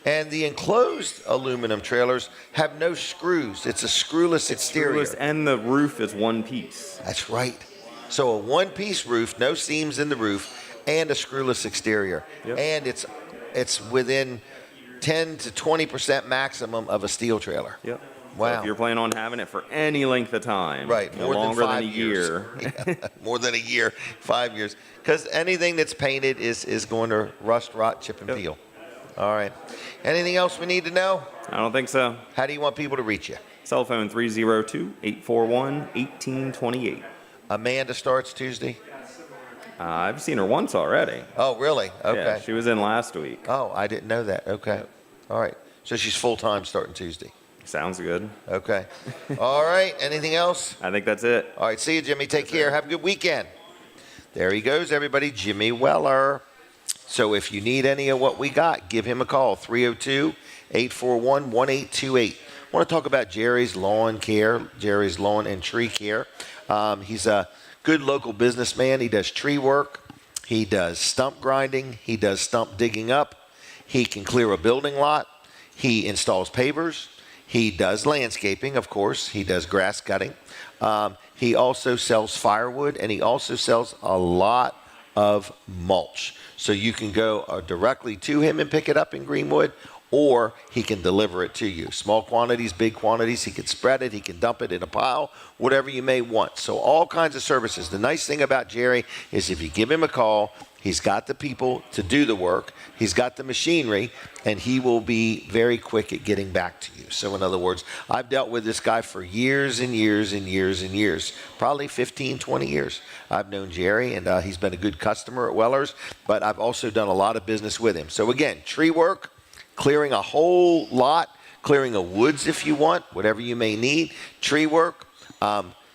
And the enclosed aluminum trailers have no screws. It's a screwless exterior. Screwless, and the roof is one piece. That's right. So a one-piece roof, no seams in the roof, and a screwless exterior. Yep. And it's within 10 to 20% maximum of a steel trailer. Yep. Wow. So if you're planning on having it for any length of time, right, more longer than a year. More than a year, 5 years. Because anything that's painted is going to rust, rot, chip, and peel. All right. Anything else we need to know? I don't think so. How do you want people to reach you? Cell phone 302-841-1828. Amanda starts Tuesday? I've seen her once already. Oh, really? Okay. Yeah, she was in last week. Oh, I didn't know that. Okay. Yep. All right. So she's full-time starting Tuesday. Sounds good. Okay. All right. Anything else? I think that's it. All right. See you, Jimmy. Take care. Have a good weekend. There he goes, everybody. Jimmy Weller. So if you need any of what we got, give him a call, 302-841-1828. I want to talk about Jerry's Lawn Care, Jerry's Lawn and Tree Care. He's a good local businessman. He does tree work. He does stump grinding. He does stump digging up. He can clear a building lot. He installs pavers. He does landscaping, of course. He does grass cutting. He also sells firewood, and he also sells a lot of mulch. So you can go directly to him and pick it up in Greenwood, or he can deliver it to you. Small quantities, big quantities. He can spread it. He can dump it in a pile, whatever you may want. So all kinds of services. The nice thing about Jerry is if you give him a call, he's got the people to do the work. He's got the machinery, and he will be very quick at getting back to you. So in other words, I've dealt with this guy for years and years and years and years, probably 15, 20 years. I've known Jerry, and he's been a good customer at Weller's, but I've also done a lot of business with him. So again, tree work, clearing a whole lot, clearing of woods if you want, whatever you may need, tree work.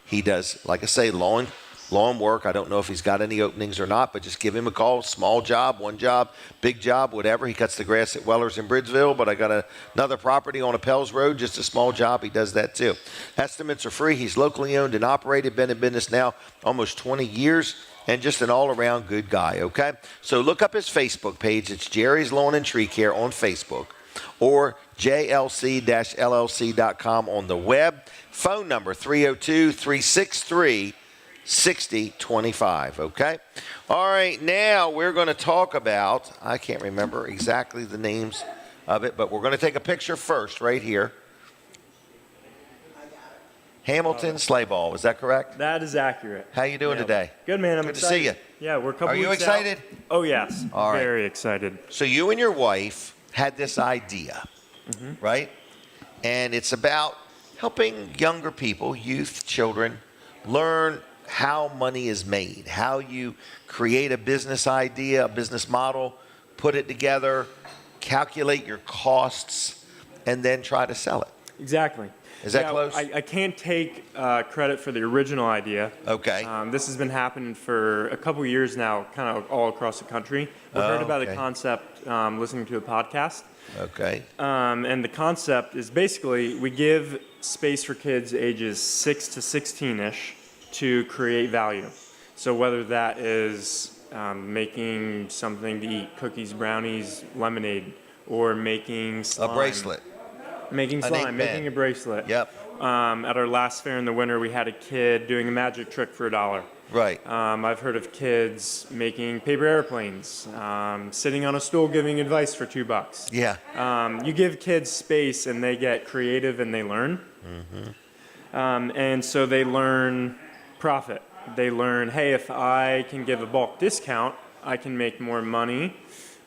He does, like I say, lawn work. I don't know if he's got any openings or not, but just give him a call. Small job, one job, big job, whatever. He cuts the grass at Weller's in Bridgeville, but I got another property on Appels Road, just a small job. He does that too. Estimates are free. He's locally owned and operated, been in business now almost 20 years, and just an all-around good guy, okay? So look up his Facebook page. It's Jerry's Lawn and Tree Care on Facebook, or jlc-llc.com on the web. Phone number 302-363-6025, okay? All right, now we're going to talk about, I can't remember exactly the names of it, but we're going to take a picture first right here. Hamilton Sleigh Ball, is that correct? That is accurate. How you doing today? Good, man. I'm Good excited. to see you. Yeah, we're a couple Are you weeks excited? out. Oh, yes. All right. Very excited. So you and your wife had this idea, right? And it's about helping younger people, youth, children, learn how money is made, how you create a business idea, a business model, put it together, calculate your costs, and then try to sell it. Exactly. Is that close? I can't take credit for the original idea. Okay. This has been happening for a couple years now, kind of all across the country. We heard about the concept listening to a podcast. Okay. And the concept is basically we give space for kids ages 6 to 16-ish to create value. So whether that is making something to eat, cookies, brownies, lemonade, or making slime. A bracelet. Making slime, making a bracelet. Yep. At our last fair in the winter, we had a kid doing a magic trick for $1. Right. I've heard of kids making paper airplanes, sitting on a stool giving advice for $2. Yeah. You give kids space and they get creative and they learn. And so they learn profit. They learn, hey, if I can give a bulk discount, I can make more money,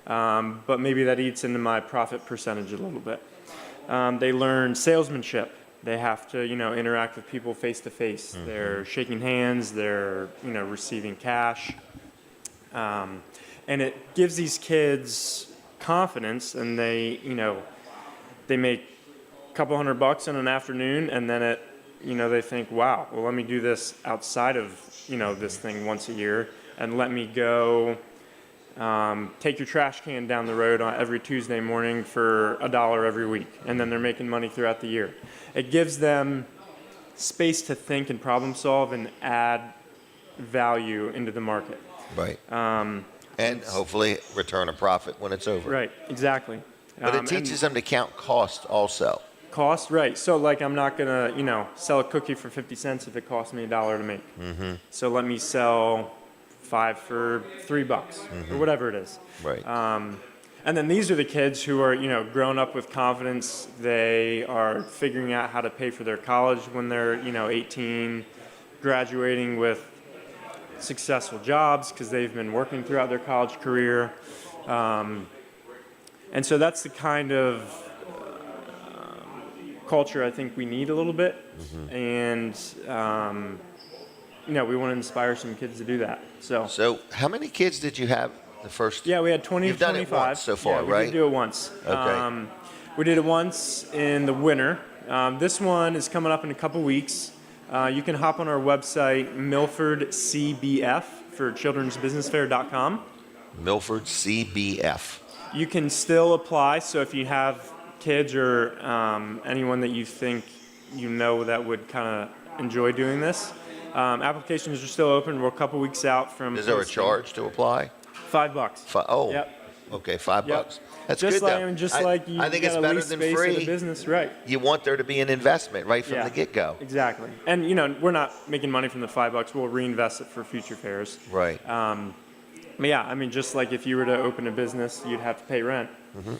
but maybe that eats into my profit percentage a little bit. They learn salesmanship. They have to, interact with people face to face. They're shaking hands. They're, receiving cash. And it gives these kids confidence, and they make a couple $100 in an afternoon, and then they think, wow, well, let me do this outside of, this thing once a year, and let me go take your trash can down the road on every Tuesday morning for $1 every week, and then they're making money throughout the year. It gives them space to think and problem solve and add value into the market. Right. And hopefully return a profit when it's over. Right, exactly. But it teaches them to count cost also. Cost, right. So like I'm not going to, sell a cookie for 50 cents if it costs me $1 to make. Mm-hmm. So let me sell 5 for $3 or whatever it is. Right. And then these are the kids who are, grown up with confidence. They are figuring out how to pay for their college when they're, 18, graduating with successful jobs because they've been working throughout their college career. And so that's the kind of culture I think we need a little bit. And, we want to inspire some kids to do that. So how many kids did you have the first? Yeah, we had 20 You've to 25. done it once so far, we right? did do it once. Okay. We did it once in the winter. This one is coming up in a couple weeks. You can hop on our website, Milford CBF for childrensbusinessfair.com. Milford CBF. You can still apply, so if you have kids or anyone that you think that would kind of enjoy doing this, applications are still open. We're a couple weeks out from. Is there a charge to apply? $5. Oh. Yep. Okay, $5. That's just good like, though. Just like you I think it's gotta better lease than space free. in the business, right? You want there to be an investment right from the get-go. Exactly. And we're not making money from the $5. We'll reinvest it for future fairs. Right. But yeah, just like if you were to open a business, you'd have to pay rent.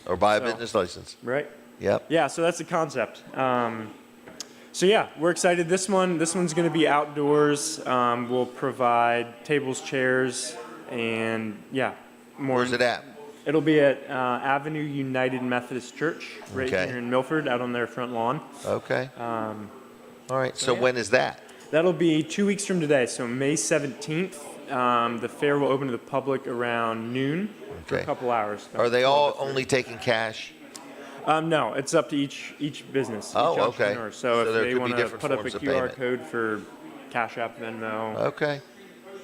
Or buy a business license. Right. Yep. Yeah, so that's the concept. So yeah, we're excited. This one's going to be outdoors. We'll provide tables, chairs, and more. Where's it at? It'll be at Avenue United Methodist Church, right here in Milford, out on their front lawn. Okay. All right. So when is that? That'll be 2 weeks from today, so May 17th. The fair will open to the public around noon for a couple hours. Are they all only taking cash? No, it's up to each business. Oh, each okay. entrepreneur. So if there they could be want to different put up a forms of QR payment. code for Cash App, Venmo. Okay.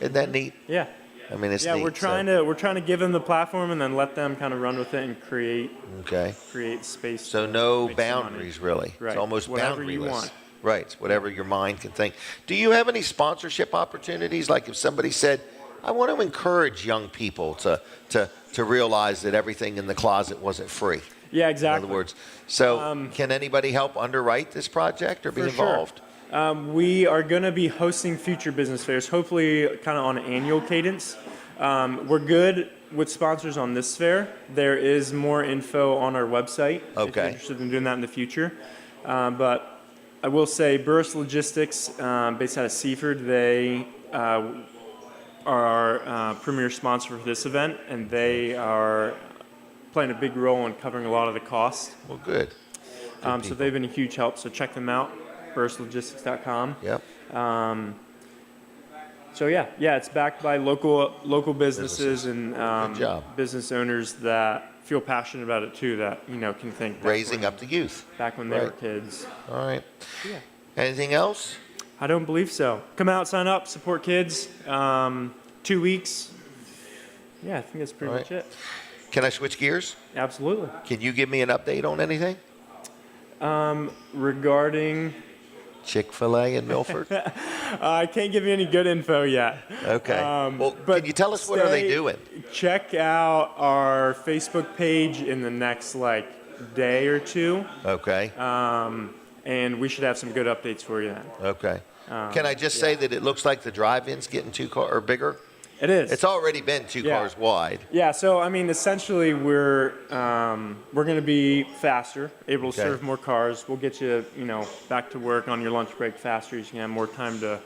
Isn't that neat? Yeah. I mean, it's neat. We're trying to give them the platform and then let them kind of run with it and create space. So no boundaries really. Right. It's almost Whatever boundaryless. you want. Right. It's whatever your mind can think. Do you have any sponsorship opportunities? Like if somebody said, I want to encourage young people to realize that everything in the closet wasn't free. Yeah, exactly. In other words, so can anybody help underwrite this project or be involved? Sure. We are going to be hosting future business fairs, hopefully kind of on an annual cadence. We're good with sponsors on this fair. There is more info on our website if you're interested in doing that in the future. But I will say Burris Logistics, based out of Seaford, they are our premier sponsor for this event, and they are playing a big role in covering a lot of the costs. Well, good. So they've been a huge help, so check them out, burrislogistics.com. Yep. So yeah, it's backed by local businesses and business owners that feel passionate about it too, that can think raising up the youth back when they were kids. All right. Yeah. Anything else? I don't believe so. Come out, sign up, support kids. 2 weeks. Yeah, I think that's pretty much it. Can I switch gears? Absolutely. Can you give me an update on anything? Regarding Chick-fil-A in Milford? I can't give you any good info yet. Okay. But can you tell us what are they doing? Check out our Facebook page in the next day or two. Okay. And we should have some good updates for you then. Okay. Can I just say that it looks like the drive-in's getting bigger? It is. It's already been 2 cars wide. Yeah. So essentially, we're going to be faster, able to serve more cars. We'll get you, back to work on your lunch break faster. You can have more time to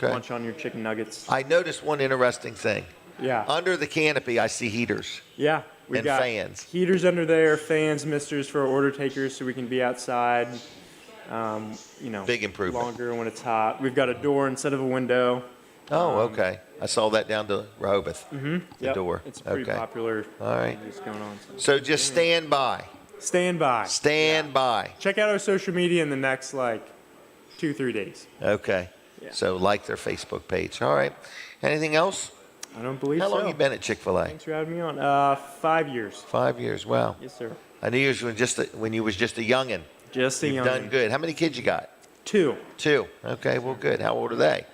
lunch on your chicken nuggets. I noticed one interesting thing. Yeah. Under the canopy, I see heaters. Yeah. We got fans. Heaters under there, fans, misters for our order takers, so we can be outside. Big improvement. Longer when it's hot. We've got a door instead of a window. Oh, okay. I saw that down to Rehoboth. The door. It's pretty popular. All right. Just going on. So just stand by. Stand by. Stand by. Check out our social media in the next 2-3 days. Okay. Yeah. So like their Facebook page. All right. Anything else? I don't believe How so. long have you been at Chick-fil-A? Thanks for having me on. 5 years. 5 years. Wow. Yes, sir. I knew you was when you was just a youngin'. Just a youngin'. You've done good. How many kids you got? 2. 2. Okay, well, good. How old are they?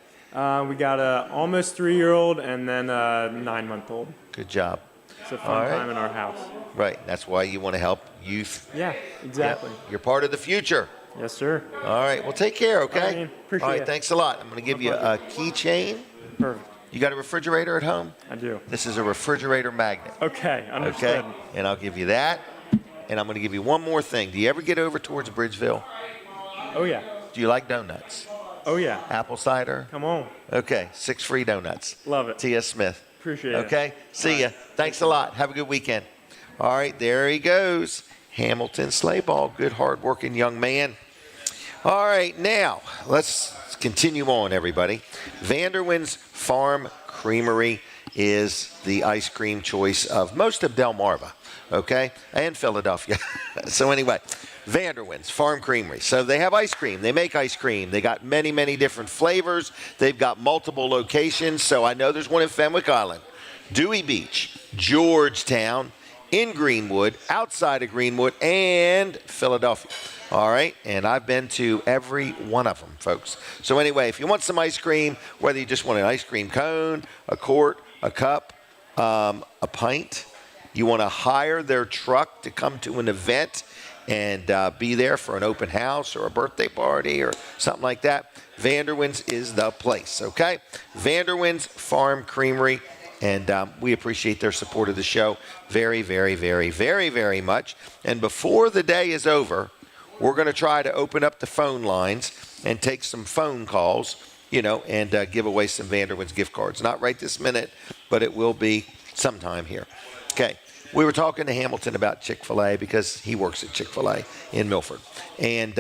We got a almost 3-year-old and then a 9-month-old. Good job. It's a fun time in our house. Right. That's why you want to help youth. Yeah, exactly. Yep. You're part of the future. Yes, sir. All right. Well, take care, okay? Appreciate All right. it. Thanks a lot. I'm going to give you a keychain. Perfect. You got a refrigerator at home? I do. This is a refrigerator magnet. Okay, understood. Okay. And I'll give you that. And I'm going to give you one more thing. Do you ever get over towards Bridgeville? Oh, yeah. Do you like donuts? Oh, yeah. Apple cider? Come on. Okay. 6 free donuts. Love it. T.S. Smith. Appreciate it. Okay. See ya. Thanks a lot. Have a good weekend. All right. There he goes. Hamilton Slayball. Good, hard-working young man. All right. Now, let's continue on, everybody. Vanderwin's Farm Creamery is the ice cream choice of most of Delmarva, okay, and Philadelphia. So anyway, Vanderwin's Farm Creamery. So they have ice cream. They make ice cream. They got many, many different flavors. They've got multiple locations. So I know there's one in Fenwick Island, Dewey Beach, Georgetown, in Greenwood, outside of Greenwood, and Philadelphia. All right, and I've been to every one of them, folks. So anyway, if you want some ice cream, whether you just want an ice cream cone, a quart, a cup, a pint, you want to hire their truck to come to an event and be there for an open house or a birthday party or something like that, Vanderwin's is the place, okay? Vanderwin's Farm Creamery. And we appreciate their support of the show very, very, very, very, very much. And before the day is over, we're going to try to open up the phone lines and take some phone calls, and give away some Vanderwin's gift cards. Not right this minute, but it will be sometime here. Okay. We were talking to Hamilton about Chick-fil-A because he works at Chick-fil-A in Milford. And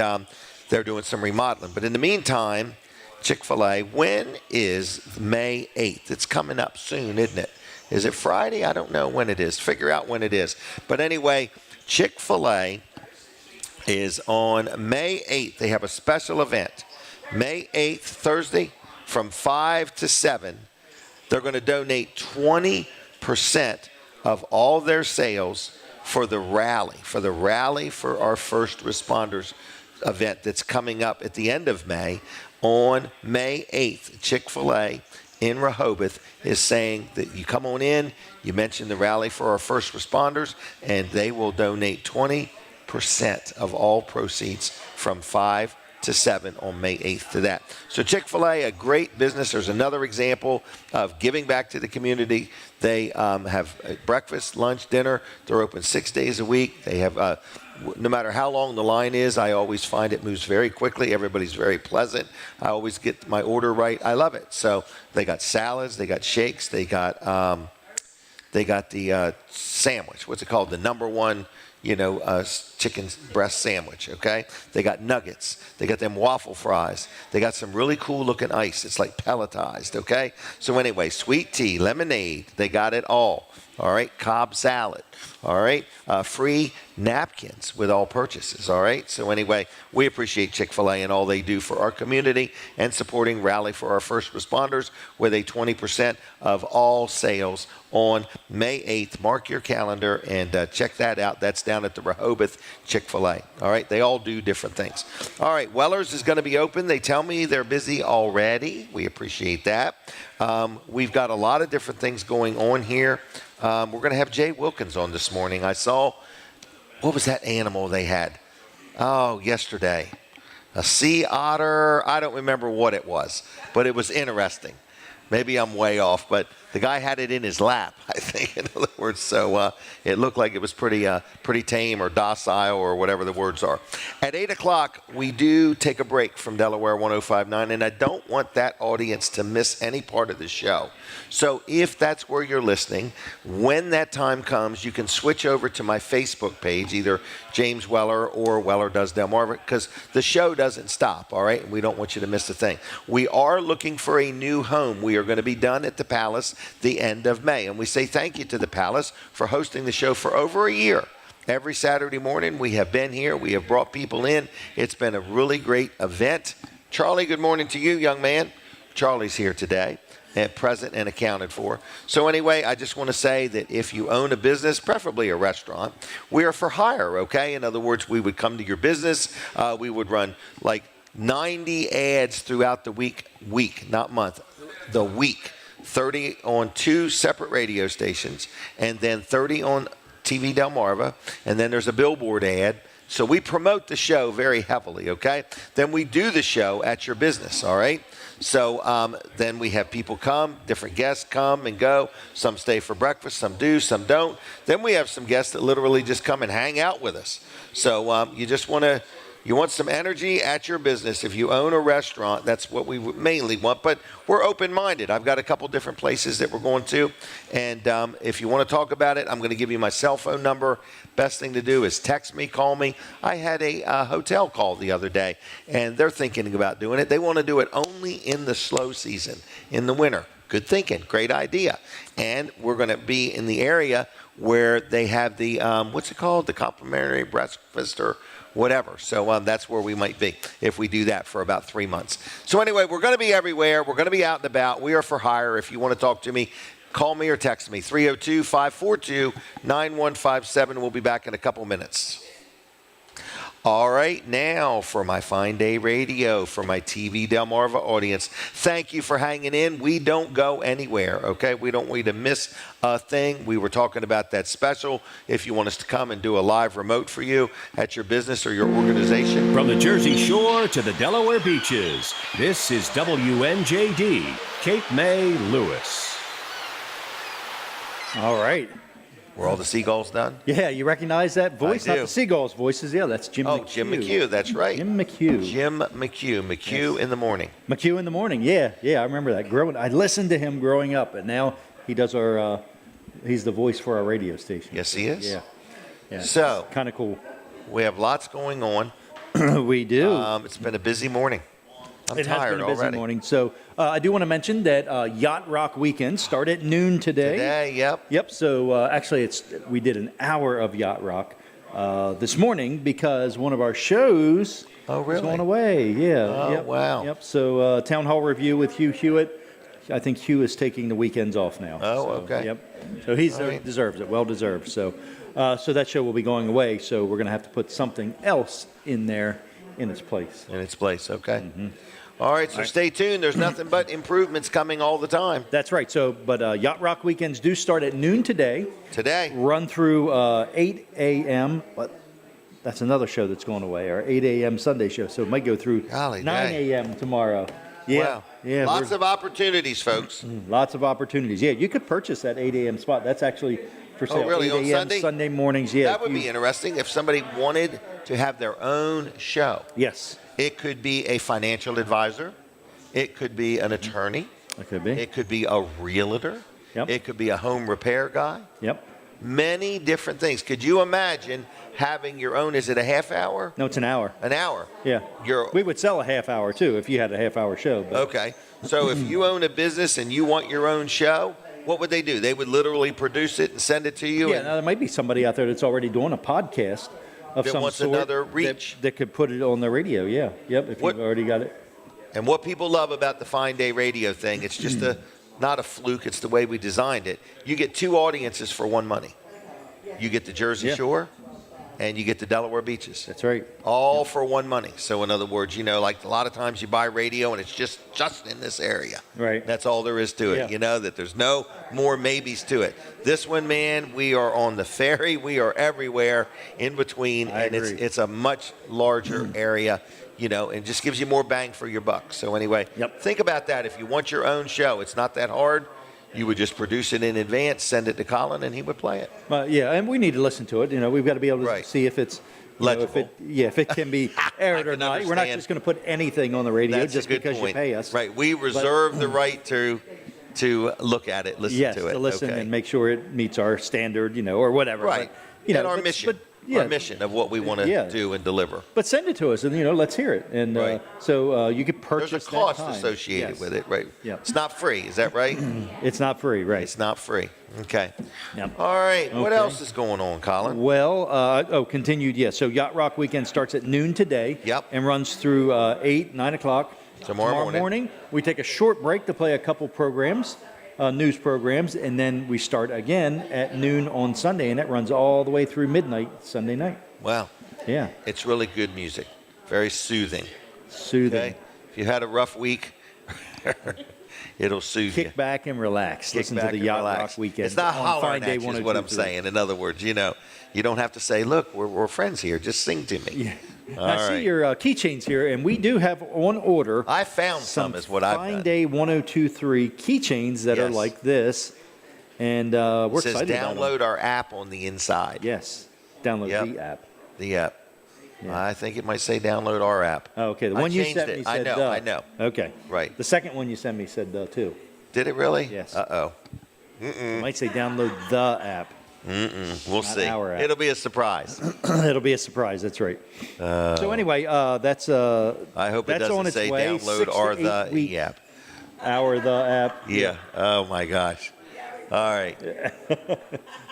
they're doing some remodeling. But in the meantime, Chick-fil-A, when is May 8th? It's coming up soon, isn't it? Is it Friday? I don't know when it is. Figure out when it is. But anyway, Chick-fil-A is on May 8th. They have a special event. May 8th, Thursday, from 5 to 7. They're going to donate 20% of all their sales for the rally for our first responders event that's coming up at the end of May. On May 8th, Chick-fil-A in Rehoboth is saying that you come on in, you mention the rally for our first responders, and they will donate 20% of all proceeds from 5 to 7 on May 8th to that. So Chick-fil-A, a great business. There's another example of giving back to the community. They have breakfast, lunch, dinner. They're open 6 days a week. They have, no matter how long the line is, I always find it moves very quickly. Everybody's very pleasant. I always get my order right. I love it. So they got salads, they got shakes, they got the sandwich. What's it called? The number one, chicken breast sandwich, okay? They got nuggets. They got them waffle fries. They got some really cool looking ice. It's like pelletized, okay? So anyway, sweet tea, lemonade, they got it all. All right, Cobb salad. All right, free napkins with all purchases. All right, so anyway, we appreciate Chick-fil-A and all they do for our community and supporting Rally for Our First Responders with a 20% of all sales on May 8th. Mark your calendar and check that out. That's down at the Rehoboth Chick-fil-A. All right, they all do different things. All right, Weller's is going to be open. They tell me they're busy already. We appreciate that. We've got a lot of different things going on here. We're going to have Jay Wilkins on this morning. I saw, what was that animal they had? Oh, yesterday. A sea otter. I don't remember what it was, but it was interesting. Maybe I'm way off, but the guy had it in his lap, I think, in other words. So it looked like it was pretty tame or docile or whatever the words are. At 8 o'clock, we do take a break from Delaware 105.9, and I don't want that audience to miss any part of the show. So if that's where you're listening, when that time comes, you can switch over to my Facebook page, either James Weller or Weller Does Delmarva, because the show doesn't stop, all right? And we don't want you to miss a thing. We are looking for a new home. We are going to be done at the Palace the end of May. And we say thank you to the Palace for hosting the show for over a year. Every Saturday morning we have been here. We have brought people in. It's been a really great event. Charlie, good morning to you, young man. Charlie's here today. present and accounted for. So anyway, I just want to say that if you own a business, preferably a restaurant, we are for hire, okay? In other words, we would come to your business. We would run like 90 ads throughout the week, not month, the week. 30 on 2 separate radio stations, and then 30 on TV Delmarva, and then there's a billboard ad. So we promote the show very heavily, okay? Then we do the show at your business, all right? So then we have people come, different guests come and go. Some stay for breakfast, some do, some don't. Then we have some guests that literally just come and hang out with us. So you want some energy at your business. If you own a restaurant, that's what we mainly want. But we're open-minded. I've got a couple different places that we're going to. And if you want to talk about it, I'm going to give you my cell phone number. Best thing to do is text me, call me. I had a hotel call the other day, and they're thinking about doing it. They want to do it only in the slow season, in the winter. Good thinking. Great idea. And we're going to be in the area where they have the, what's it called? The complimentary breakfast or whatever. So that's where we might be if we do that for about 3 months. So anyway, we're going to be everywhere. We're going to be out and about. We are for hire. If you want to talk to me, call me or text me, 302-542-9157. We'll be back in a couple minutes. All right, now for my Fine Day Radio, for my TV Delmarva audience, thank you for hanging in. We don't go anywhere, okay? We don't want you to miss a thing. We were talking about that special. If you want us to come and do a live remote for you at your business or your organization. From the Jersey Shore to the Delaware beaches, this is WNJD, Cape May, Lewis. All right. Were all the seagulls done? Yeah, you recognize that voice? I do. Not the seagulls' voices. Yeah, that's Jim McHugh. Oh, Jim McHugh, that's right. Jim McHugh. Jim McHugh. McHugh Yes. in the morning. McHugh in the morning. Yeah, I remember that. I listened to him growing up, and now he does our. He's the voice for our radio station. Yes, he is. Yeah. So kind of cool. We have lots going on. We do. It's been a busy morning. I'm it tired has been a busy already. morning. So I do want to mention that Yacht Rock Weekend start at noon today. Today, yep. Yep. So actually, we did an hour of Yacht Rock this morning because one of our shows is going away. Yeah. Oh, yep. wow. Yep. So Town Hall Review with Hugh Hewitt. I think Hugh is taking the weekends off now. Oh, so, okay. Yep. So he deserves it. Well deserved. So that show will be going away. So we're going to have to put something else in there in its place. In its place, okay. Mm-hmm. All right, so stay tuned. There's nothing but improvements coming all the time. That's right. So, but Yacht Rock weekends do start at noon today. Run through 8 a.m. But that's another show that's going away, our 8 a.m. Sunday show. So it might go through 9 a.m. tomorrow. Yeah. Wow. Yeah. Lots of opportunities, folks. Lots of opportunities. Yeah, you could purchase that 8 a.m. spot. That's actually for sale. Oh, really? 8 On Sunday? Sunday mornings, yeah. That would be interesting if somebody wanted to have their own show. Yes. It could be a financial advisor. It could be an attorney. It could be. It could be a realtor. Yep. It could be a home repair guy. Yep. Many different things. Could you imagine having your own, is it a half hour? No, it's an hour. An hour? Yeah. We would sell a half hour, too, if you had a half hour show. But. Okay. So if you own a business and you want your own show, what would they do? They would literally produce it and send it to you? Yeah, now there might be somebody out there that's already doing a podcast of that some wants sort another reach. that could put it on the radio, yeah. Yep, if you've already got it. And what people love about the Fine Day Radio thing, it's just not a fluke, it's the way we designed it. You get two audiences for one money. You get the Jersey Shore and you get the Delaware beaches. That's right. All for one money. So in other words, like a lot of times you buy radio and it's just in this area. Right. That's all there is to it. Yeah. That there's no more maybes to it. This one, man, we are on the ferry. We are everywhere in between. I agree. It's a much larger area. And just gives you more bang for your buck. So anyway, think about that. If you want your own show, it's not that hard. You would just produce it in advance, send it to Colin, and he would play it. Yeah, and we need to listen to it. We've got to be able to see if it's legible. If it can be aired or not. We're not just going to put anything on the radio just because you pay us. Right. We reserve the right to look at it, listen to it. To listen and make sure it meets our standard, or whatever. Right. But, our mission. Our mission of what we want to do and deliver. But send it to us, and let's hear it. And so you could purchase. There's a cost associated with it, right? Yeah. It's not free. Is that right? It's not free, right? It's not free. Okay. Yep. All right. What else is going on, Colin? Well, continued. Yeah. So Yacht Rock Weekend starts at noon today. Yep. And runs through 8, 9 o'clock. Tomorrow morning. We take a short break to play a couple programs, news programs, and then we start again at noon on Sunday, and that runs all the way through midnight Sunday night. Wow. Yeah. It's really good music. Very soothing. Soothing. Okay? If you had a rough week, it'll soothe you. Kick back and relax. Listen to the Yacht Rock Weekend. It's not on hollering Fine Day at you is what I'm 102.3. saying. In other words, you don't have to say, look, we're friends here. Just sing to me. Yeah. All I see right. your keychains here, and we do have on order. I found some is what I've done. Fine Day 102.3 keychains that are Yes. like this, and we're It says excited about them. download our app on the inside. Yes, download Yep. the app. The app. Yeah. I think it might say download our app. Oh, okay, the I one you changed sent it. me I said know, the. I know. Okay. Right. The second one you sent me said the too. Did it really? Yes. Uh-oh. It might say download the app. We'll Not see. our app. It'll be a surprise. It'll be a surprise. That's right. So anyway, that's I hope it that's on doesn't its say way. download 6 to our 8 the week app. Our the app. Yeah. Oh my gosh. All right.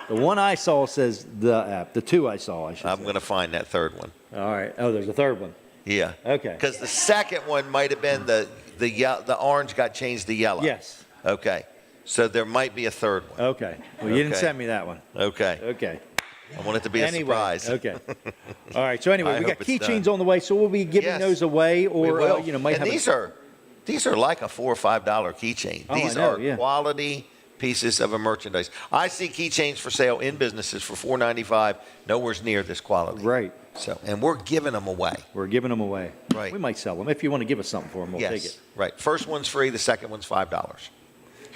The one I saw says the app. The two I saw, I should I'm say. going to find that third one. All right. Oh, there's a third one. Yeah. Okay. Because the second one might have been the orange got changed to yellow. Yes. Okay. So there might be a third one. Okay. Well, you didn't Okay. send me that one. Okay. Okay. I want it to be a surprise. Okay. All right. So anyway, I we got hope it's keychains done. on the way, so we'll be giving Yes. those away, We or will. might and have. these are like a $4 or $5 keychain. Oh, I These know, are yeah. quality pieces of a merchandise. I see keychains for sale in businesses for $4.95. Nowhere's near this quality. Right. So, and we're giving them away. We're giving them away. Right. We might sell them if you want to give us something for them. We'll Yes. take it. Right. First one's free. The second one's $5.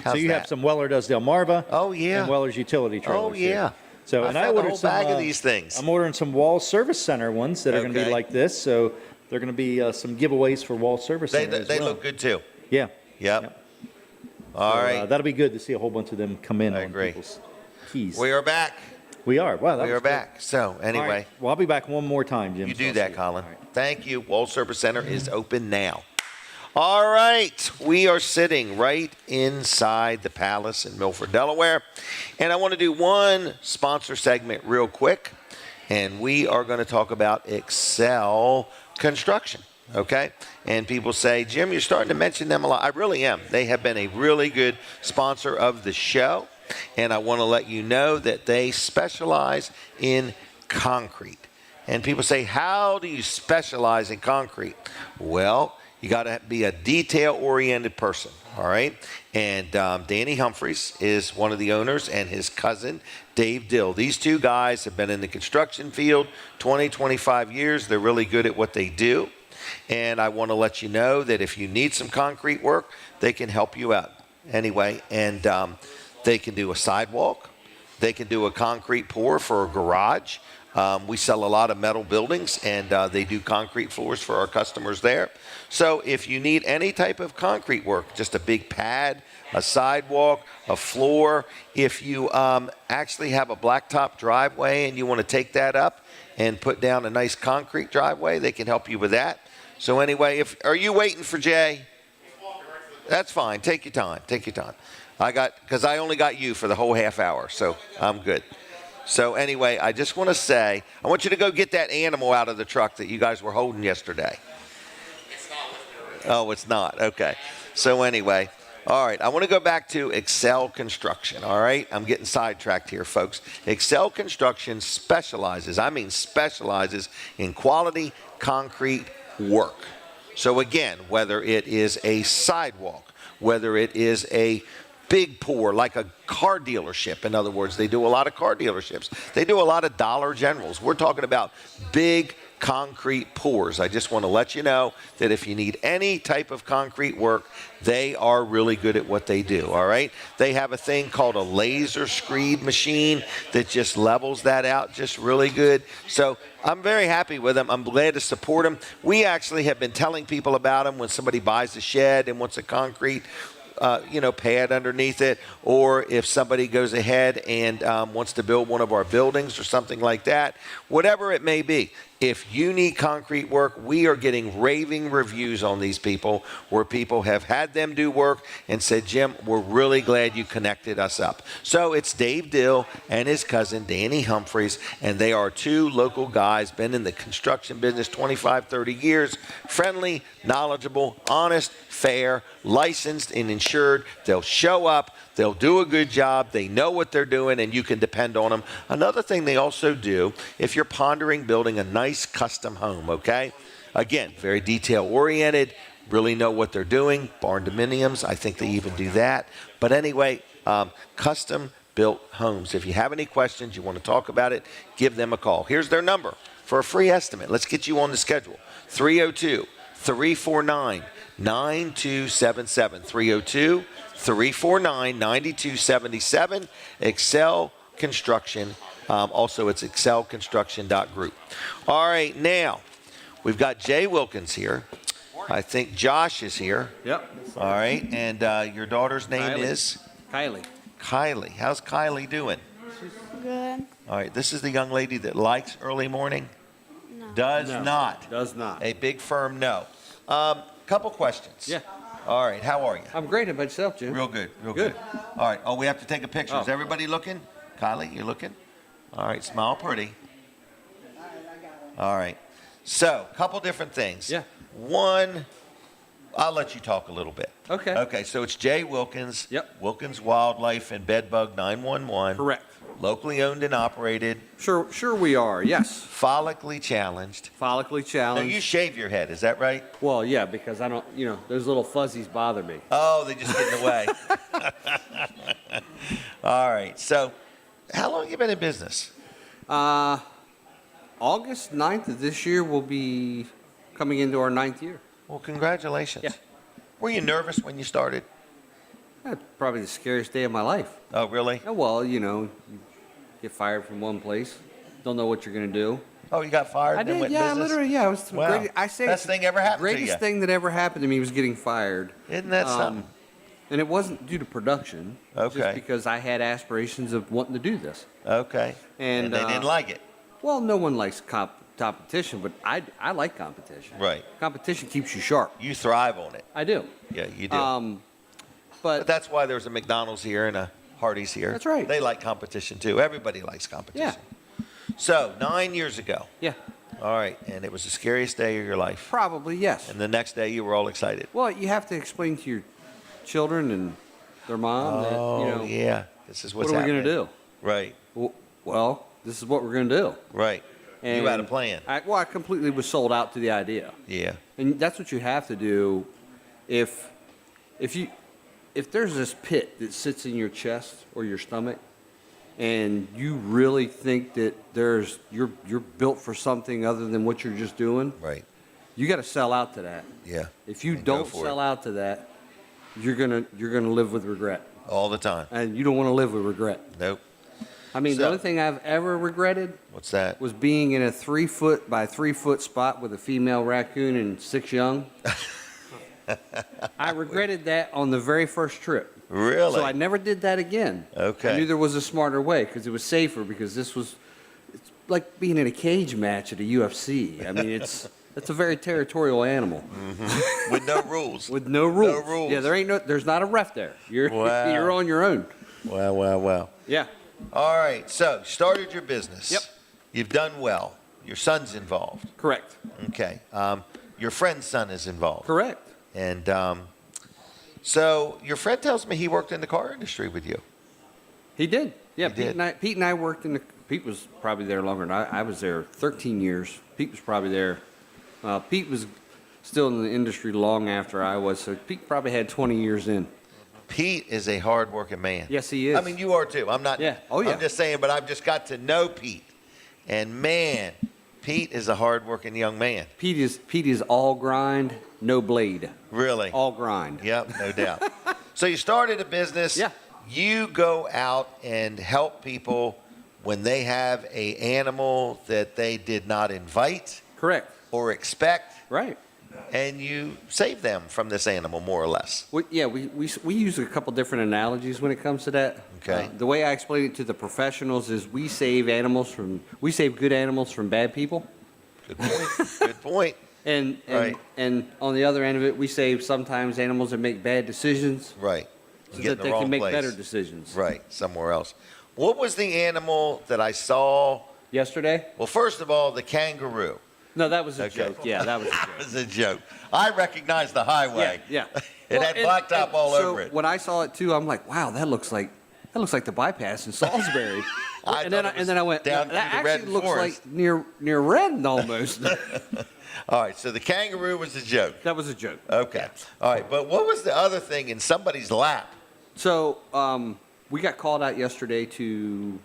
How's So you that? have some Weller Does Delmarva. Oh, yeah. And Weller's utility trailers. Oh, yeah. here. So I and I found a ordered whole some bag of these things. I'm ordering some Wall Service Center ones that are going to be Okay. like this. So they're going to be some giveaways for Wall Service They, Center as they well. look good too. Yeah. Yep. All So, right. that'll be good to see a whole bunch of them come in I on agree. people's keys. We are back. We are. Wow. That We was are good. back. So, All anyway, right. Well, I'll be back one more time, Jim. you So do I'll that, see you. Colin. All right. Thank you. Wall Service Center is open now. All right. We are sitting right inside the Palace in Milford, Delaware. And I want to do one sponsor segment real quick. And we are going to talk about Excel Construction. Okay? And people say, Jim, you're starting to mention them a lot. I really am. They have been a really good sponsor of the show. And I want to let you know that they specialize in concrete. And people say, how do you specialize in concrete? Well, you got to be a detail-oriented person, all right? And Danny Humphreys is one of the owners, and his cousin, Dave Dill. These two guys have been in the construction field 20, 25 years. They're really good at what they do. And I want to let you know that if you need some concrete work, they can help you out anyway. And they can do a sidewalk. They can do a concrete pour for a garage. We sell a lot of metal buildings, and they do concrete floors for our customers there. So if you need any type of concrete work, just a big pad, a sidewalk, a floor, if you actually have a blacktop driveway and you want to take that up and put down a nice concrete driveway, they can help you with that. So anyway, are you waiting for Jay? That's fine. Take your time. Take your time. Because I only got you for the whole half hour, so I'm good. So anyway, I just want to say, I want you to go get that animal out of the truck that you guys were holding yesterday. Oh, it's not. Okay. So anyway, all right. I want to go back to Excel Construction. All right. I'm getting sidetracked here, folks. Excel Construction specializes in quality concrete work. So again, whether it is a sidewalk, whether it is a big pour, like a car dealership. In other words, they do a lot of car dealerships. They do a lot of Dollar Generals. We're talking about big concrete pours. I just want to let you know that if you need any type of concrete work, they are really good at what they do, all right? They have a thing called a laser screed machine that just levels that out just really good. So I'm very happy with them. I'm glad to support them. We actually have been telling people about them when somebody buys a shed and wants a concrete pad underneath it, or if somebody goes ahead and wants to build one of our buildings or something like that, whatever it may be. If you need concrete work, we are getting raving reviews on these people where people have had them do work and said, Jim, we're really glad you connected us up. So it's Dave Dill and his cousin, Danny Humphreys, and they are two local guys, been in the construction business 25, 30 years, friendly, knowledgeable, honest, fair, licensed, and insured. They'll show up. They'll do a good job. They know what they're doing, and you can depend on them. Another thing they also do, if you're pondering building a nice custom home, okay? Again, very detail-oriented, really know what they're doing. Barn dominiums, I think they even do that. But anyway, custom-built homes. If you have any questions, you want to talk about it, give them a call. Here's their number for a free estimate. Let's get you on the schedule. 302-349-9277. 302-349-9277. Excel Construction. Also, it's excelconstruction.group. All right, now, we've got Jay Wilkins here. I think Josh is here. Yep. All right, and your daughter's name is? Kylie. Kylie. How's Kylie doing? She's good. All right, this is the young lady that likes early morning? No. Does No. not. Does not. A big firm no. Couple questions. Yeah. All right, how are you? I'm great. How about yourself, Jim? Real good, real good. All right, we have to take a picture. Is Oh. everybody looking? Kylie, you looking? All right, smile pretty. All right. So, couple different things. Yeah. One, I'll let you talk a little bit. Okay. Okay, so it's Jay Wilkins. Yep. Wilkins Wildlife and Bedbug 911. Correct. Locally owned and operated. Sure we are, yes. Follically challenged. Follically Now, challenged. you shave your head, is that right? Well, yeah, because I don't, those little fuzzies bother me. Oh, they just get in the way. All right. So, how long have you been in business? August 9th of this year will be coming into our 9th year. Well, congratulations. Yeah. Were you nervous when you started? That's probably the scariest day of my life. Oh, really? Oh, well, you get fired from one place, don't know what you're going to do. Oh, you got fired? I and then did, went yeah, business? literally, yeah. It was the Wow. best thing ever happened to you. Greatest thing that ever happened to me was getting fired. Isn't that something? And it wasn't due to production. Okay. Just because I had aspirations of wanting to do this. Okay. And, they didn't like it. Well, no one likes competition, but I like competition. Right. Competition keeps you sharp. You thrive on it. I do. Yeah, you do. But that's why there's a McDonald's here and a Hardee's here. That's right. They like competition too. Everybody likes competition. Yeah. So, 9 years ago. Yeah. All right, and it was the scariest day of your life. Probably, yes. And the next day you were all excited. Well, you have to explain to your children and their mom that, yeah, this is what's what are we going to happening. do? Right. Well, this is what we're going to do. Right. And you had a plan. I completely was sold out to the idea. Yeah. And that's what you have to do. If there's this pit that sits in your chest or your stomach, and you really think that you're built for something other than what you're just doing, right? You got to sell out to that. Yeah. If you don't sell out to that, you're gonna live with regret all the time. And you don't want to live with regret. Nope. I mean, the only thing I've ever regretted. What's that? Was being in a 3 foot by 3 foot spot with a female raccoon and 6 young. I regretted that on the very first trip. Really? So I never did that again. Okay. I knew there was a smarter way because it was safer because it's like being in a cage match at a UFC. I mean, it's a very territorial animal. Mm-hmm. With no rules. With no rules. No rules. Yeah, there's not a ref there. You're on your own. Wow. Yeah. All right, so started your business. Yep. You've done well. Your son's involved. Correct. Okay. Your friend's son is involved. Correct. And so your friend tells me he worked in the car industry with you. He did. Yeah, He did. Pete and I worked in the. Pete was probably there longer than I was there 13 years. Pete was probably there. Pete was still in the industry long after I was, so Pete probably had 20 years in. Pete is a hard-working man. Yes, he is. I mean, you are too. I'm not. Yeah. Oh, yeah. I'm just saying, but I've just got to know Pete, and man, Pete is a hard-working young man. Pete is all grind, no blade. Really? All grind. Yep, no doubt. So you started a business. Yeah. You go out and help people when they have an animal that they did not invite. Correct. Or expect. Right. And you save them from this animal, more or less. We use a couple different analogies when it comes to that. Okay. The way I explain it to the professionals is we save good animals from bad people. Good point. Good point. And Right. and on the other end of it, we say sometimes animals that make bad decisions, Right. so Get in that the they wrong can make place. better decisions. Right, somewhere else. What was the animal that I saw yesterday? Well, first of all, the kangaroo. No, that was a Okay. joke. Yeah, that was a joke. That was a joke. I recognize the highway. Yeah. It Well, had and- blacktop and all so over it. when I saw it too, I'm like, wow, that looks like the bypass in Salisbury. and then I went, down that through the actually Red looks Forest." like near Redden almost. All right, so the kangaroo was a joke. That was a joke. Okay. All right, but what was the other thing in somebody's lap? So we got called out yesterday to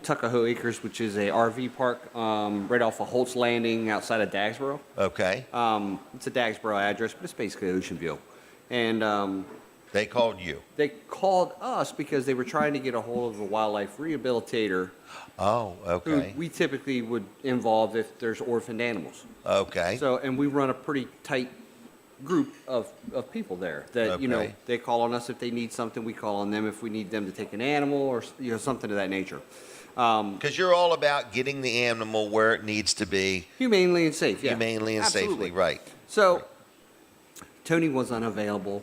Tuckahoe Acres, which is a RV park right off of Holt's Landing outside of Dagsboro. Okay. It's a Dagsboro address, but it's basically Ocean View. And they called you. They called us because they were trying to get a hold of a wildlife rehabilitator. Oh, okay. Who we typically would involve if there's orphaned animals. Okay. So, and we run a pretty tight group of people there that, Okay. they call on us if they need something. We call on them if we need them to take an animal or, something of that nature. Because you're all about getting the animal where it needs to be. Humanely and safe, yeah. Humanely and Absolutely. safely, right. So, Tony was unavailable.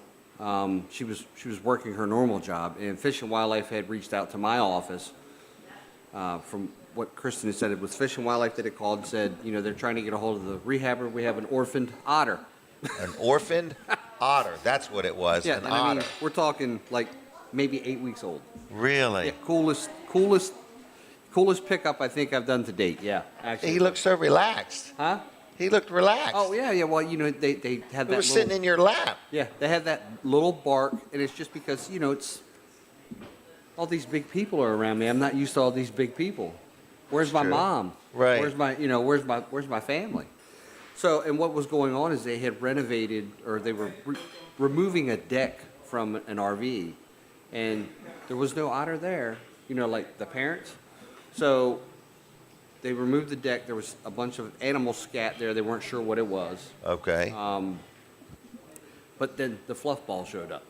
She was working her normal job, and Fish and Wildlife had reached out to my office. From what Kristen had said, it was Fish and Wildlife that had called and said, they're trying to get a hold of the rehabber. We have an orphaned otter. An orphaned otter. That's what it was. Yeah, an and otter. I mean, we're talking like maybe 8 weeks old. Really? Yeah, coolest pickup I think I've done to date. Yeah, actually. He looked so relaxed. Huh? He looked relaxed. Oh yeah. Well, they had that. It was sitting in your lap. Yeah, they had that little bark, and it's just because it's all these big people are around me. I'm not used to all these big people. Where's my true. mom? Right. Where's my family? So, and what was going on is they had renovated, or they were removing a deck from an RV, and there was no otter there. Like the parents. So they removed the deck. There was a bunch of animal scat there. They weren't sure what it was. Okay. But then the fluff ball showed up.